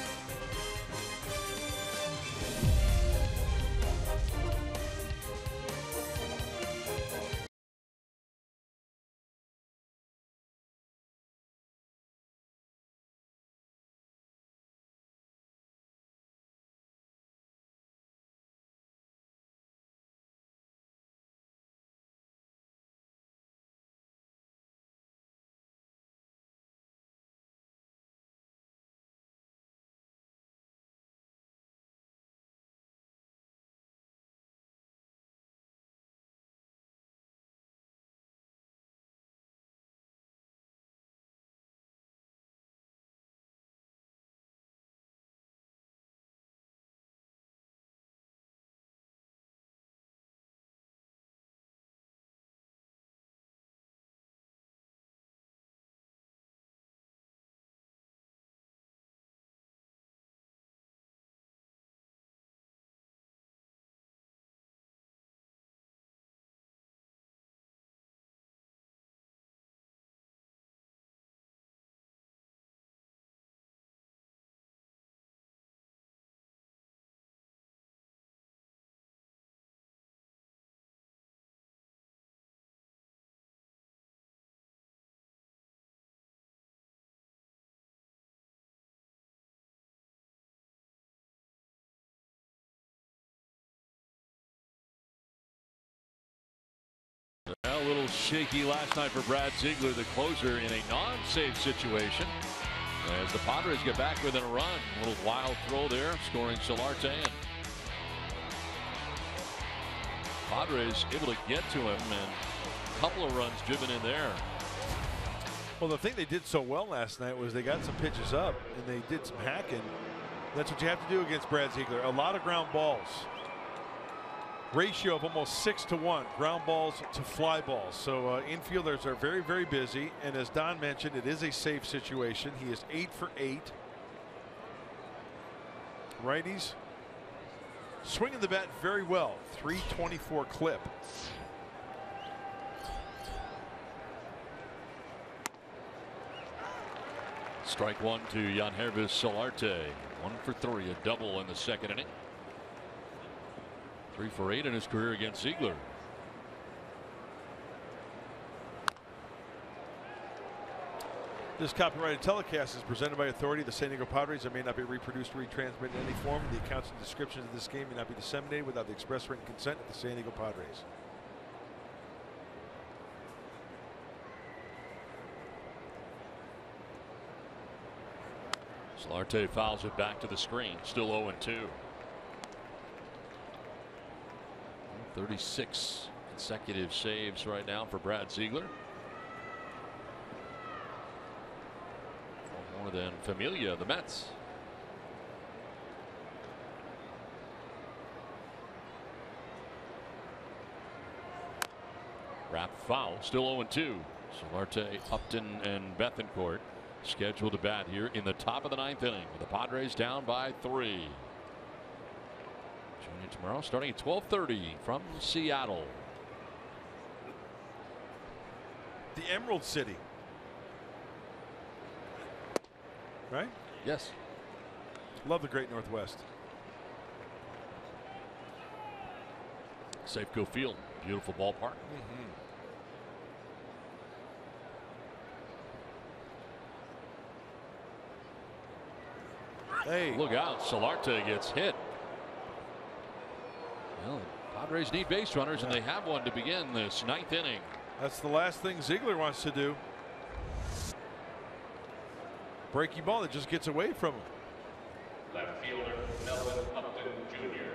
A little shaky last night for Brad Ziegler, the closer, in a non-safe situation. As the Padres get back within a run. A little wild throw there, scoring Solarte. And Padres able to get to him, and a couple of runs driven in there. Well, the thing they did so well last night was they got some pitches up and they did some hacking. That's what you have to do against Brad Ziegler. A lot of ground balls. Ratio of almost 6-to-1 ground balls to fly balls. So infielders are very, very busy. And as Don mentioned, it is a safe situation. He is 8 for 8. Righties swinging the bat very well. 324 clip. Strike one to Yangervis Solarte. 1 for 3, a double in the second inning. 3 for 8 in his career against Ziegler. This copyrighted telecast is presented by authority of the San Diego Padres and may not be reproduced or retransmitted in any form. The accounts and descriptions of this game may not be disseminated without the express written consent of the San Diego Padres. Solarte fouls it back to the screen. Still 0-2. 36 consecutive saves right now for Brad Ziegler. More than Familia, the Mets. Wrap foul, still 0-2. Solarte, Upton, and Bethancourt scheduled to bat here in the top of the 9th inning. The Padres down by 3. Tomorrow starting at 12:30 from Seattle. The Emerald City. Right? Yes. Love the Great Northwest. Safeco Field, beautiful ballpark. Hey, look out! Solarte gets hit. Well, Padres need base runners, and they have one to begin this 9th inning. That's the last thing Ziegler wants to do. Breaky ball that just gets away from him. Left fielder Melvin Upton Jr.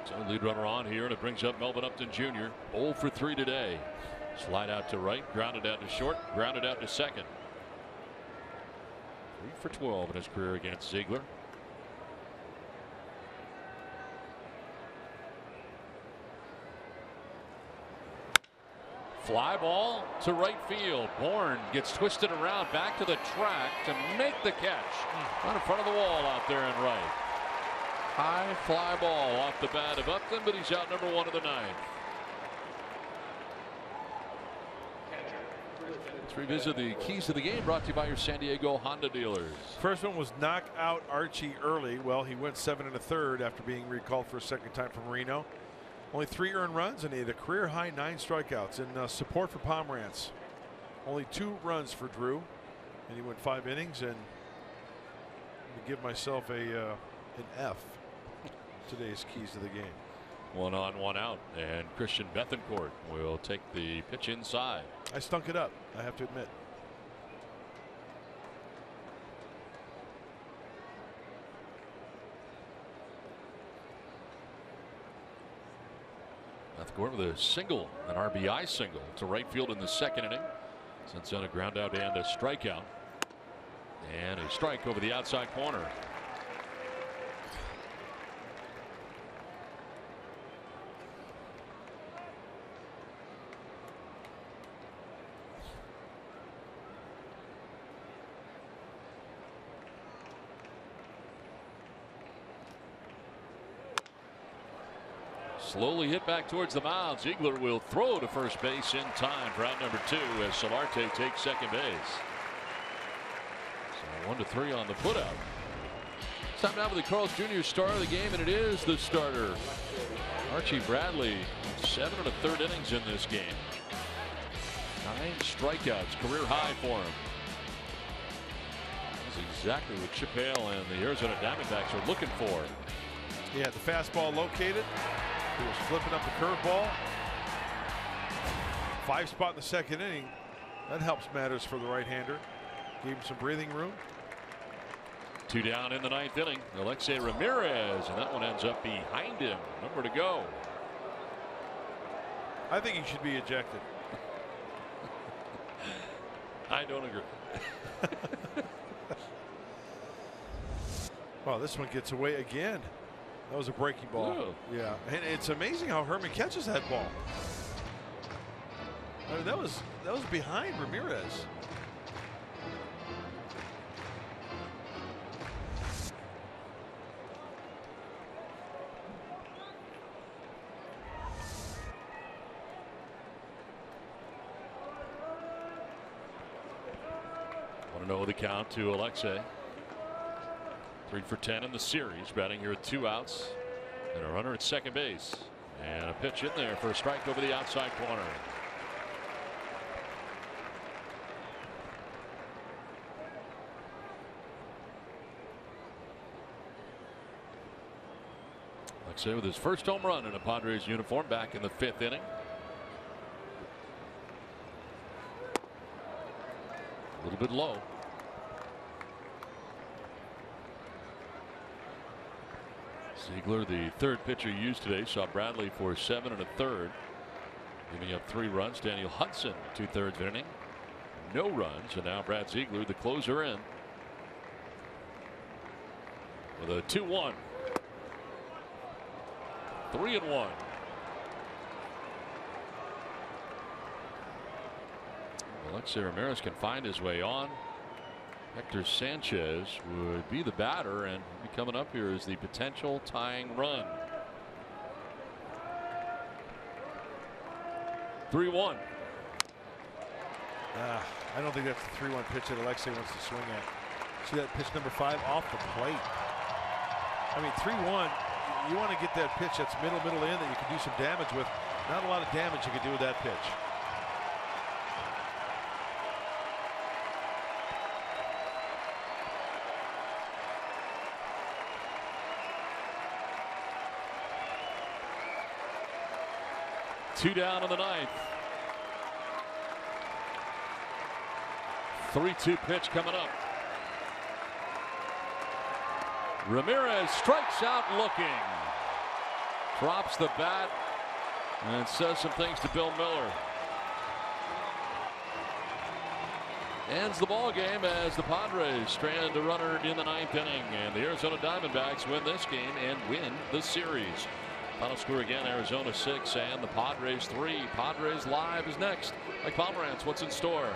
So lead runner on here, and it brings up Melvin Upton Jr. 0 for 3 today. Slide out to right, grounded out to short, grounded out to second. 3 for 12 in his career against Ziegler. Fly ball to right field. Bourne gets twisted around back to the track to make the catch. Right in front of the wall out there in right. High fly ball off the bat of Upton, but he's out number 1 of the 9th. Let's revisit the keys to the game brought to you by your San Diego Honda dealers. First one was knock out Archie early. Well, he went 7 1/3 after being recalled for a second time from Reno. Only 3 earned runs, and he had a career high 9 strikeouts. And support for Pomerantz. Only 2 runs for Drew, and he went 5 innings. And I'm give myself an F. Today's keys to the game. 1 on, 1 out, and Christian Bethancourt will take the pitch inside. I stunk it up, I have to admit. Bethancourt with a single, an RBI single to right field in the 2nd inning. Sends on a ground out and a strikeout. And a strike over the outside corner. Slowly hit back towards the mound. Ziegler will throw to first base in time for out number 2 as Solarte takes second base. So 1-3 on the putout. It's time now for the Carl's Jr. star of the game, and it is the starter, Archie Bradley. 7 1/3 innings in this game. 9 strikeouts, career high for him. That's exactly what Chip Hale and the Arizona Diamondbacks are looking for. Yeah, the fastball located. He was flipping up the curveball. 5 spot in the 2nd inning. That helps matters for the right-hander. Gave him some breathing room. 2 down in the 9th inning. Alexei Ramirez, and that one ends up behind him. Number to go. I think he should be ejected. I don't agree. Well, this one gets away again. That was a breaking ball. Ooh. Yeah, and it's amazing how Herman catches that ball. I mean, that was behind Ramirez. Want to know the count to Alexei. 3 for 10 in the series, batting here with 2 outs and a runner at second base, and a pitch in there for a strike over the outside corner. Alexei with his first home run in a Padres uniform back in the 5th inning. A little bit low. Ziegler, the 3rd pitcher used today, saw Bradley for 7 1/3, giving up 3 runs. Daniel Hudson, 2/3 of an inning, no runs, and now Brad Ziegler, the closer, in with a 2-1, 3-1. Alexei Ramirez can find his way on. Hector Sanchez would be the batter, and coming up here is the potential tying run. 3-1. I don't think that's the 3-1 pitch that Alexei wants to swing at. See that pitch number 5 off the plate. I mean, 3-1. You want to get that pitch that's middle in that you can do some damage with. Not a lot of damage you can do with that pitch. Two down in the 9th. 3-2 pitch coming up. Ramirez strikes out looking. Drops the bat and says some things to Bill Miller. Ends the ball game as the Padres strand a runner in the 9th inning, and the Arizona Diamondbacks win this game and win the series Final score again, Arizona 6 and the Padres 3. Padres Live is next. Mike Pomerantz, what's in store?